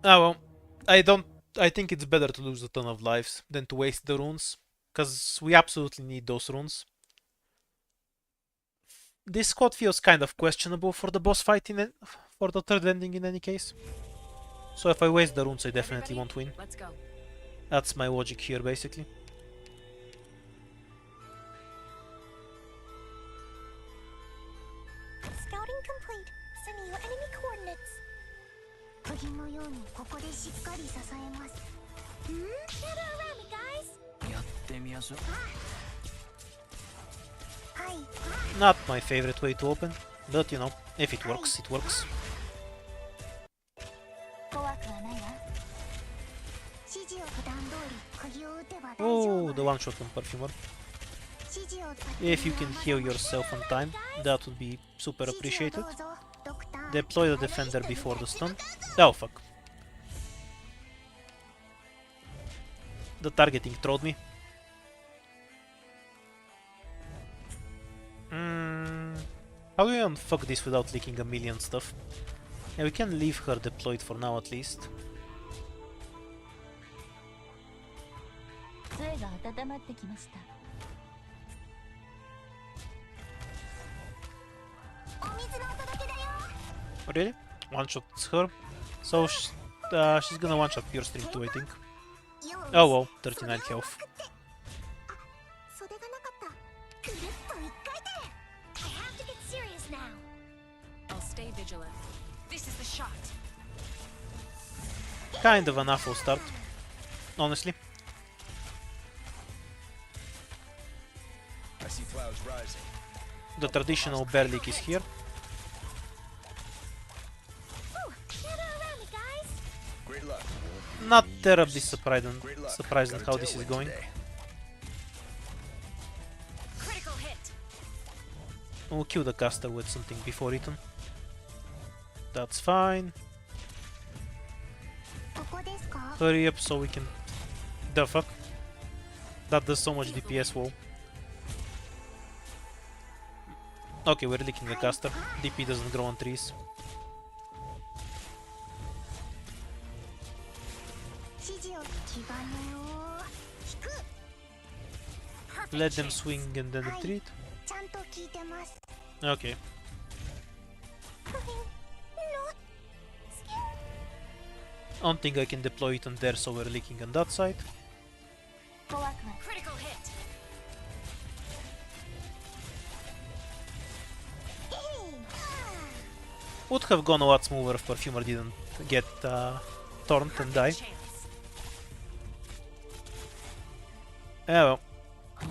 Ah well, I think it's better to lose a ton of lives than to waste the runes, cause we absolutely need those runes. This squad feels kind of questionable for the boss fight for the third ending in any case. So if I waste the runes, I definitely Everybody, won't win. Let's go. That's my logic here, basically. Scouting complete. Sending you enemy coordinates. 釘のようにここでしっかり支えます。ん Gather around me, guys. やってみやす。はい。 Not my favorite way to open, but you know, if it works, it works. 怖くはないわ。指示を普段通り釘を打てば大丈 Oh, 夫。 the one shot on Perfumer. 指示を If you can heal yourself on time, that would be super 指示を appreciated. どうぞドクター。 Deploy the defender before the stun. Oh fuck. The targeting trolled me. How do we unfuck this without leaking a million stuff? Yeah, we can leave her deployed for now at least. 杖が温まってきました。お水のお届けだよ。 Really? One shots her. So she's gonna one shot Pure Stream too, I think. よし Oh well, 39 health. あ、袖がなかった。くるっと一回転。 I have to get serious now. I'll stay vigilant. This is the shot. Kind of an awful start, honestly. I see clouds rising. The traditional bear leak is here. Gather around me, guys. Great luck. Not terribly surprised Great luck. at Got a how this is tailwind going. today. Critical hit. We'll kill the caster with something before return. That's fine. ここですか。 Hurry up so we can... The fuck? That does so much DPS, whoa. Okay, we're leaking the caster. DP doesn't grow on trees. 指示を気兼ねを引く。 Perfect Let them chance. swing and then retreat. ちゃんと聞いてます。 Okay. I don't think I can deploy it on there, so we're leaking on that side. 怖くは Critical hit. Would have gone a lot smoother if Perfumer didn't get torn and die. Chance. Yeah, well.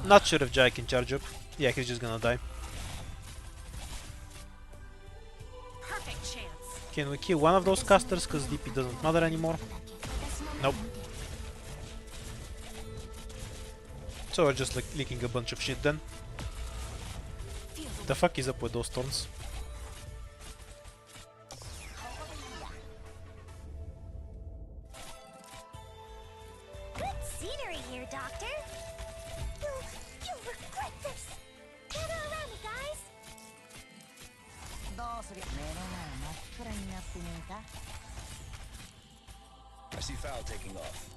Not sure if Jai can charge up. Yeah, he's just gonna die. Perfect chance. Can we kill one of those casters, cause DP doesn't matter anymore? Nope. So we're just like leaking a bunch of shit then. Feel the The fuck is up with those thorns? good scenery here, Doctor. You regret this. Gather around me, guys. どうする？目の前真っ暗になってねえか？ I see foul taking off.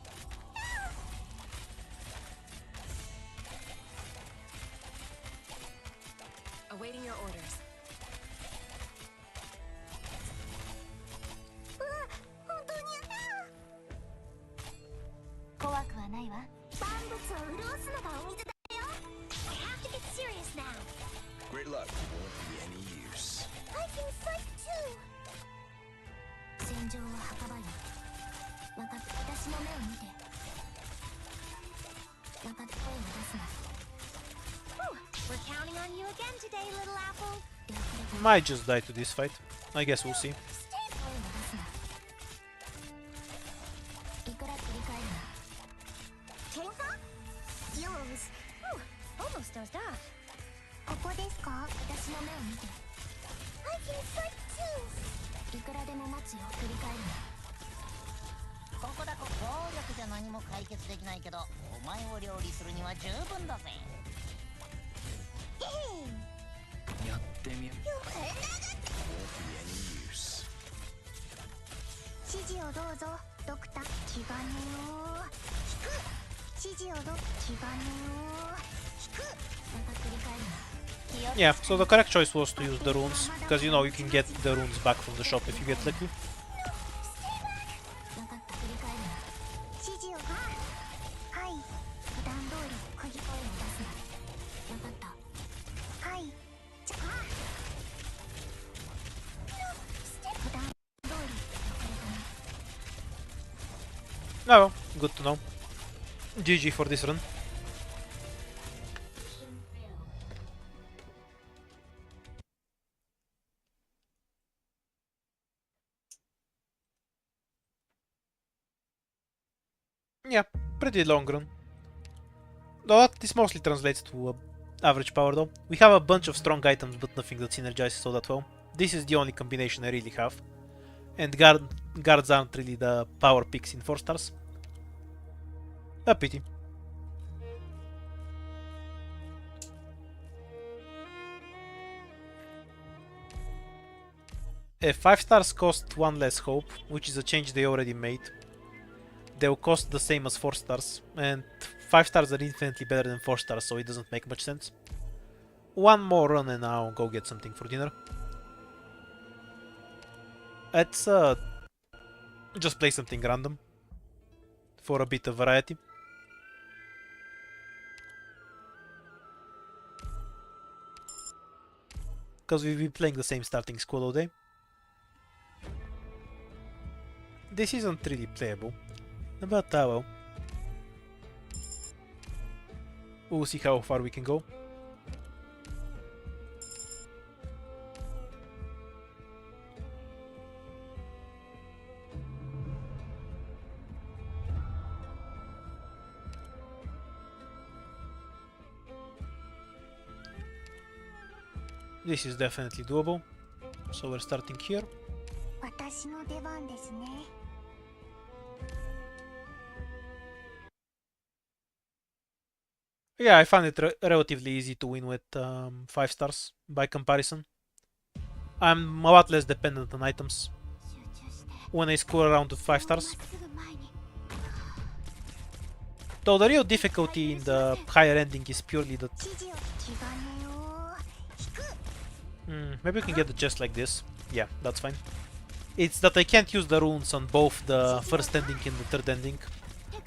Awaiting your orders. うわ、本当に。怖くはないわ。万物を潤すのだ。感情を墓場に。わかっ私の目を見て。わかっ声を出すな。 We're counting on you again today, little apple. Might just die to this fight. I guess we'll see. 声を出すな。いくら繰り返るな。喧嘩？よーし。Almost dozed off. ここですか？私の目を見て。I can fight too. いくらでも待つよ。繰り返るな。ここだこ暴力じゃ何も解決できないけど、お前を料理するには十分だぜ。やってみよう。 Any use. 指示をどうぞ、ドクター。気兼ねを引く。指示を気兼ねを引く。また繰り返るな。 Yeah, so the correct choice was to use the runes, because you know you can get the runes back from the shop if you get lucky. わかった、繰り返るな。指示をはい。普段通り釘声を出すな。わかった。はい。普段通り遅れたな。 Oh well, good to know. GG for this run. Yeah, pretty long run. Though this mostly translates to average power though. We have a bunch of strong items but nothing that synergizes all that well. This is the only combination I really have. And guards aren't really the power picks in 4 stars. A pity. If 5 stars cost 1 less hope, which is a change they already made, they'll cost the same as 4 stars, and 5 stars are infinitely better than 4 stars, so it doesn't make much sense. One more run and I'll go get something for dinner. Let's just play something random for a bit of variety. Because we've been playing the same starting squad all day. This isn't really playable, but well. We'll see how far we can go. This is definitely doable, so we're starting here. 私の出番ですね。 Yeah, I found it relatively easy to win with 5 stars by comparison. I'm a lot less dependent on items 集中して。 when I score around to 5 stars. すぐ前に。 Though the real difficulty in the higher ending is purely that... 指示を気兼ねを引く。 maybe we can get the chest like this. Yeah, that's fine. It's that I can't use the runes on both the first ending and the third ending.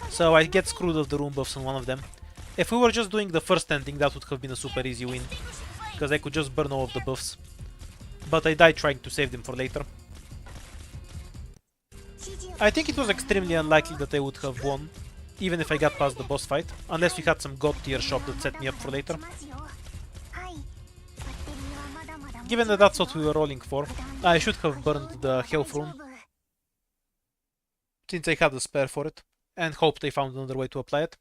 So I get screwed of the rune buffs on one of them. If we were just doing the first ending, that would have been a super easy win. Because I could just burn all of the buffs. But I died trying to save them for later. I think it was extremely unlikely that I would have won, even if I got past the boss fight, unless we had some god tier shop that set me up for later. Given that that's what we were rolling for, I should have burned the health rune, since I had a spare for it, and hoped I found another way to apply it.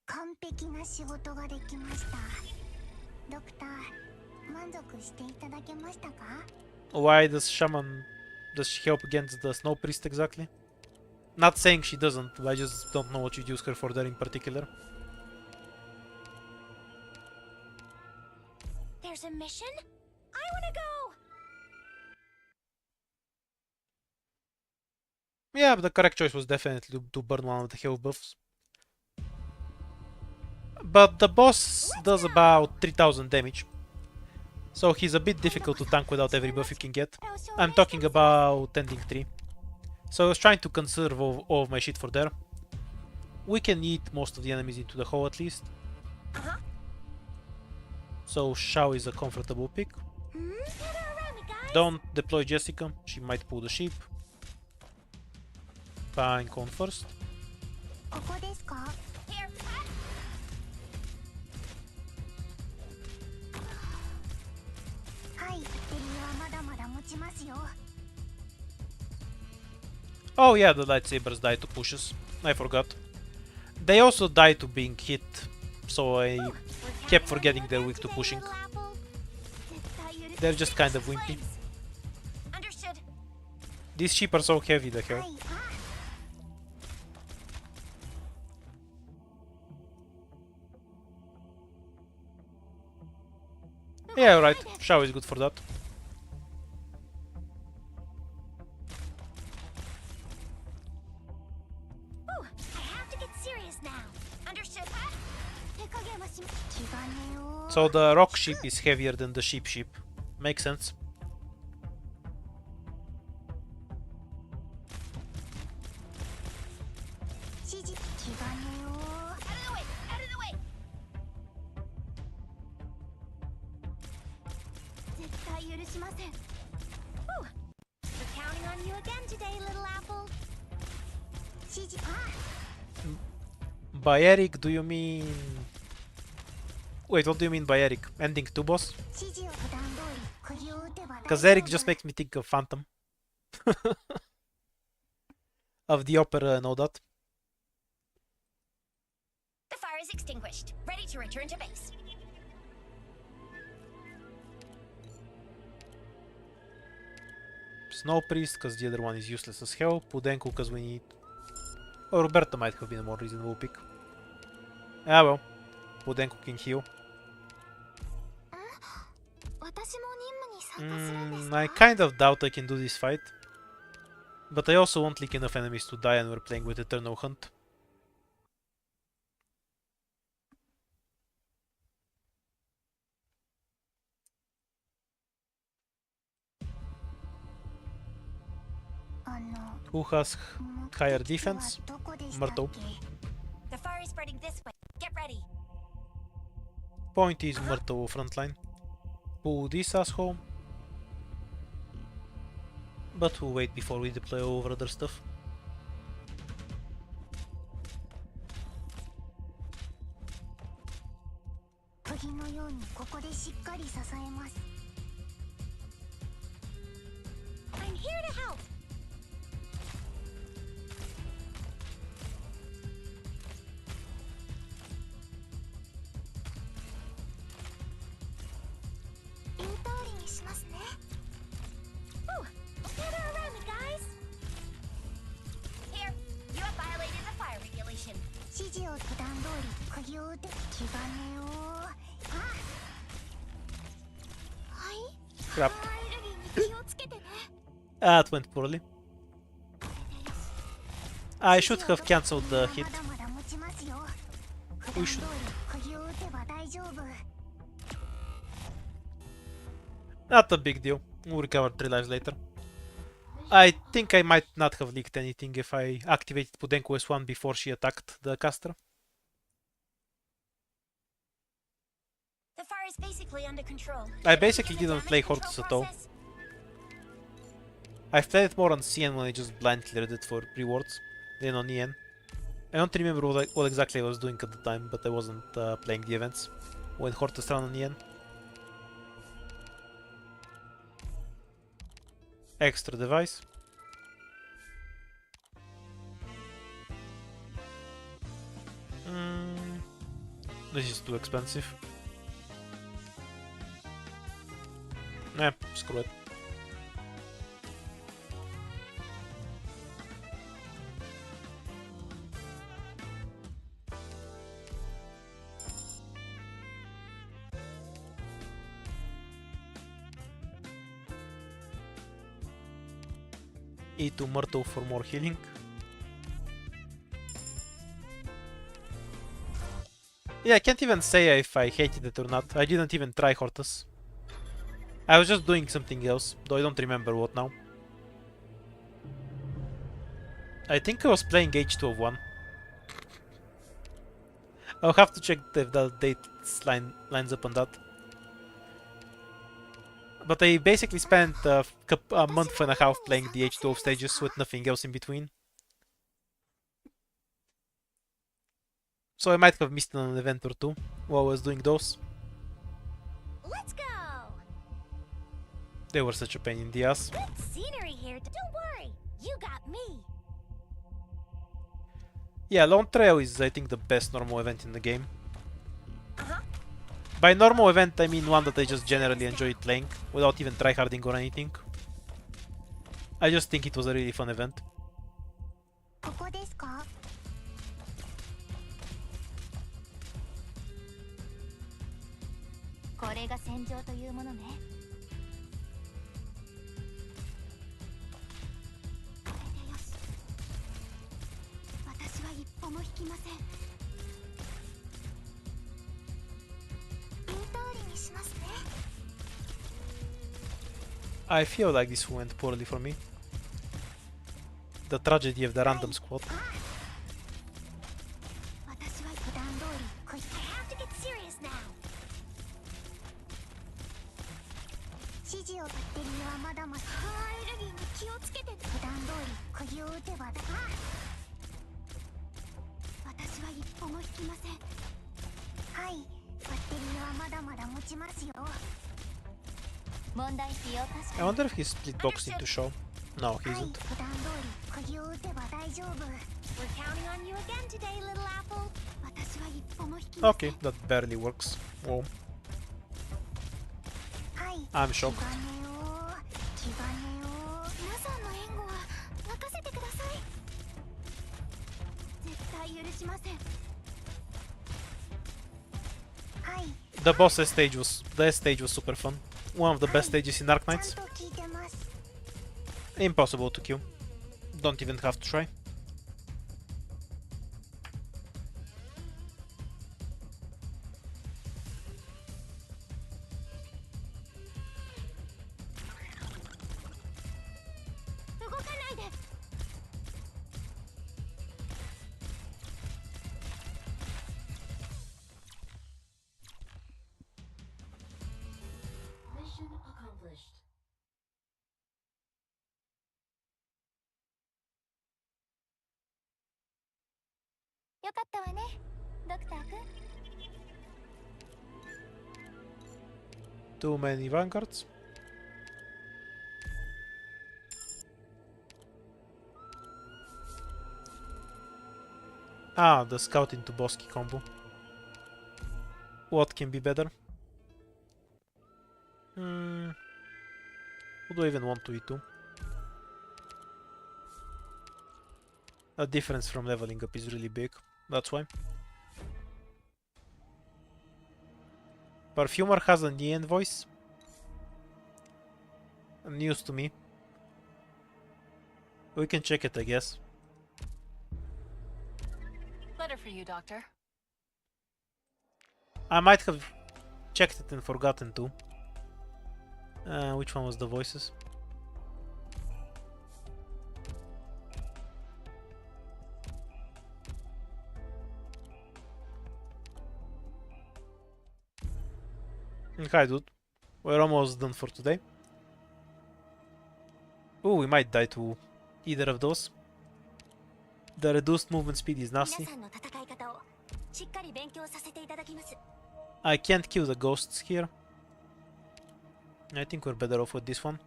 完璧な仕事ができました。ドクター、満足していただけましたか？ Why does she help against the snow priest exactly? Not saying she doesn't, but I just don't know what you'd use her for there in particular. There's a mission? I wanna go! Yeah, but the correct choice was definitely to burn one of the health buffs. But the boss does about 3000 damage, so he's a bit difficult to tank without every buff you can get. I'm talking about ending 3. So I was trying to conserve all of my shit for there. We can eat most of the enemies into the hole at least. So Shao is a comfortable pick. Gather around me, guys! Don't deploy Jessica, she might pull the sheep. Pinecone first. ここですか？ Here. はい、ベリーはまだまだ持ちますよ。 Oh yeah, the lightsabers die to pushes. I forgot. They also die to being hit, so I kept forgetting they're weak to pushing. They're just kind of wimpy. Understood. These sheep are so heavy, the は hell. い、あ、 Yeah, right. Shao is good for that. Ooh, I have to get serious now. Understood. 手加減はしま気兼ねを。 So the rock sheep is heavier than the sheep sheep. Makes sense. 指示気兼ねを。 Out of the way. Out of the way. 絶対許しません。 Whew. We're counting on you again today, little apple. 指示、あ、 By Eric, do you mean... Wait, what do you mean by Eric? Ending 2 boss? 指示を普段通り釘を打てば大丈夫。 Because Eric just makes me think of Phantom. Of the opera and all that. The fire is extinguished. Ready to return to base. Snow Priest, because the other one is useless as hell. Pudenko, because we need... Or Roberta might have been a more reasonable pick. Ah well. Pudenko can heal. 私も任務に参加するんですか？ I kind of doubt I can do this fight. But I also won't leak enough enemies to die and we're playing with Eternal Hunt. Who has higher defense? Myrtle. The fire is spreading this way. Get ready. Point is Myrtle frontline. Pull this asshole. But we'll wait before we deploy over other stuff. I'm here to help. Ooh, gather around me, guys. Here, you have violated the fire regulation. 指示を普段通り釘を打て気兼ねを。あ、はい。 Crap. アレルギーに気をつけてね。 That went poorly. I should have cancelled the hit. まだまだ持ちますよ。普 We 段通 should. り釘を打てば大丈夫。 Not a big deal. We'll recover 3 lives later. I think I might not have leaked anything if I activated Pudenko S1 before she attacked the caster. The fire is basically under control. I basically Begin the didn't play damage Hortus control at all. process. I played it more on CN when I just blind cleared it for rewards, than on EN. I don't remember what exactly I was doing at the time, but I wasn't playing the events when Hortus ran on EN. Extra device. This is too expensive. Nah, screw it. E2 Myrtle for more healing. Yeah, I can't even say if I hated it or not. I didn't even try Hortus. I was just doing something else, though I don't remember what now. I think I was playing H2 of 1. I'll have to check if the dates lines up on that. But I basically spent a month and a half playing the H12 stages with nothing else in between. So I might have missed an event or two while I was doing those. Let's go. They were such a pain in the ass. Good scenery here. Don't worry. You got me. Yeah, Lone Trail is, I think, the best normal event in the game. By normal event, I mean one that I just generally enjoyed playing, without even tryharding or anything. I just think it was a really fun event. ここですか？これが戦場というものね。これでよし。私は一歩も引きません。言う通りにしますね。 I feel like this went poorly for me. The tragedy of the random squad. 私は普段通りこいつ。I have to get serious now. 指示をバッテリーはまだまだ。エネルギーに気をつけて。普段通り釘を打てばだ。私は一歩も引きません。はい、バッテリーはまだまだ持ちますよ。問題費用確 I か wonder if he split box into show. No, はい、 he 普 isn't. 段通り釘を打てば大丈夫。 We're counting on you again today, little apple. 私は一歩も引きません。 Okay, that barely works. Whoa. はい。 I'm shocked. 気兼ねを皆さんの援護は任せてください。絶対許しません。はい。 The boss stage was super fun. One of the best stages in Dark ちゃん Knights. と聞いてます。 Impossible to kill. Don't even have to try. 動かないで。よかったわね、ドクター君。 Too many vanguards. Ah, the scout into Bosky combo. What can be better? Who do I even want to E2? The difference from leveling up is really big, that's why. Perfumer has a Neon voice. News to me. We can check it, I guess. Letter for you, Doctor. I might have checked it and forgotten to. Which one was the voices? Hi dude, we're almost done for today. Oh, we might die to either of those. The reduced movement speed is 皆 nasty. さんの戦い方をしっかり勉強させていただきます。 I can't kill the ghosts here. I think we're better off with this one.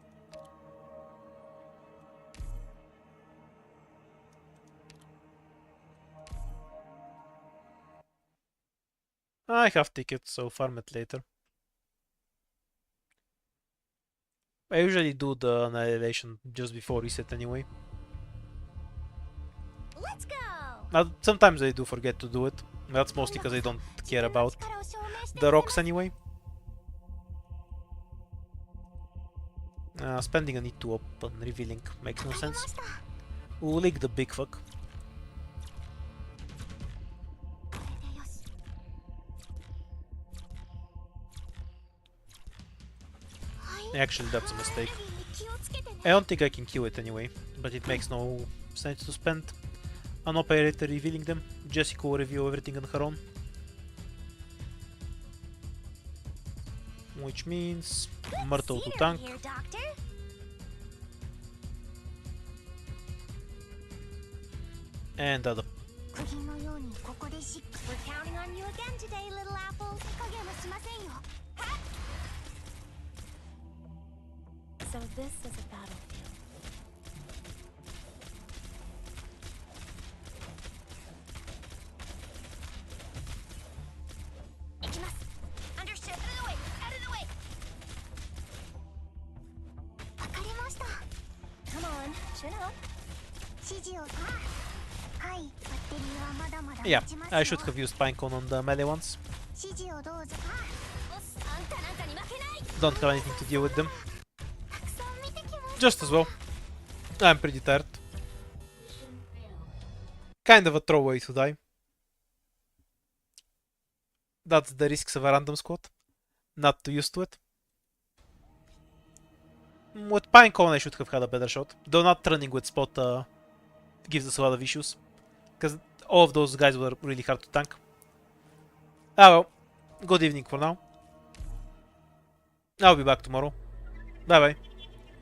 I have tickets, so farm it later. I usually do the annihilation just before reset anyway. Let's go. Now, sometimes I do forget to do it. That's mostly because I don't care about 力を証明して the rocks anyway. Spending a need to open revealing makes no ありま sense. した。 We'll lick the big fuck. これでよし。はい。 Actually, that's a mistake. エネルギーに気をつけてね。 I don't think I can kill it anyway, but it makes no sense to spend an operator revealing them. Jessica will reveal everything on her own. which means Myrtle to Scenery tank. here, Doctor. And other. 釘のようにここでしっ We're counting on you again today, little apple. 影もしませんよ So this is a battlefield. Understood. Out of the way. Out of the way. わかりました Come on, chin up. 指示をはいバッテリーはまだまだ Yeah, 持ちますよ I should have used Pinecone on the melee ones. 指示をどうぞ Boss, あんたなんかに負けない。 Don't have anything to deal with them. たくさん見てきました Just as well. I'm pretty tired. Kind of a throwaway to die. That's the risks of a random squad. Not too used to it. With Pinecone I should have had a better shot. Though not running with Spot gives us a lot of issues. Because all of those guys were really hard to tank. Ah well. Good evening for now. I'll be back tomorrow. Bye bye.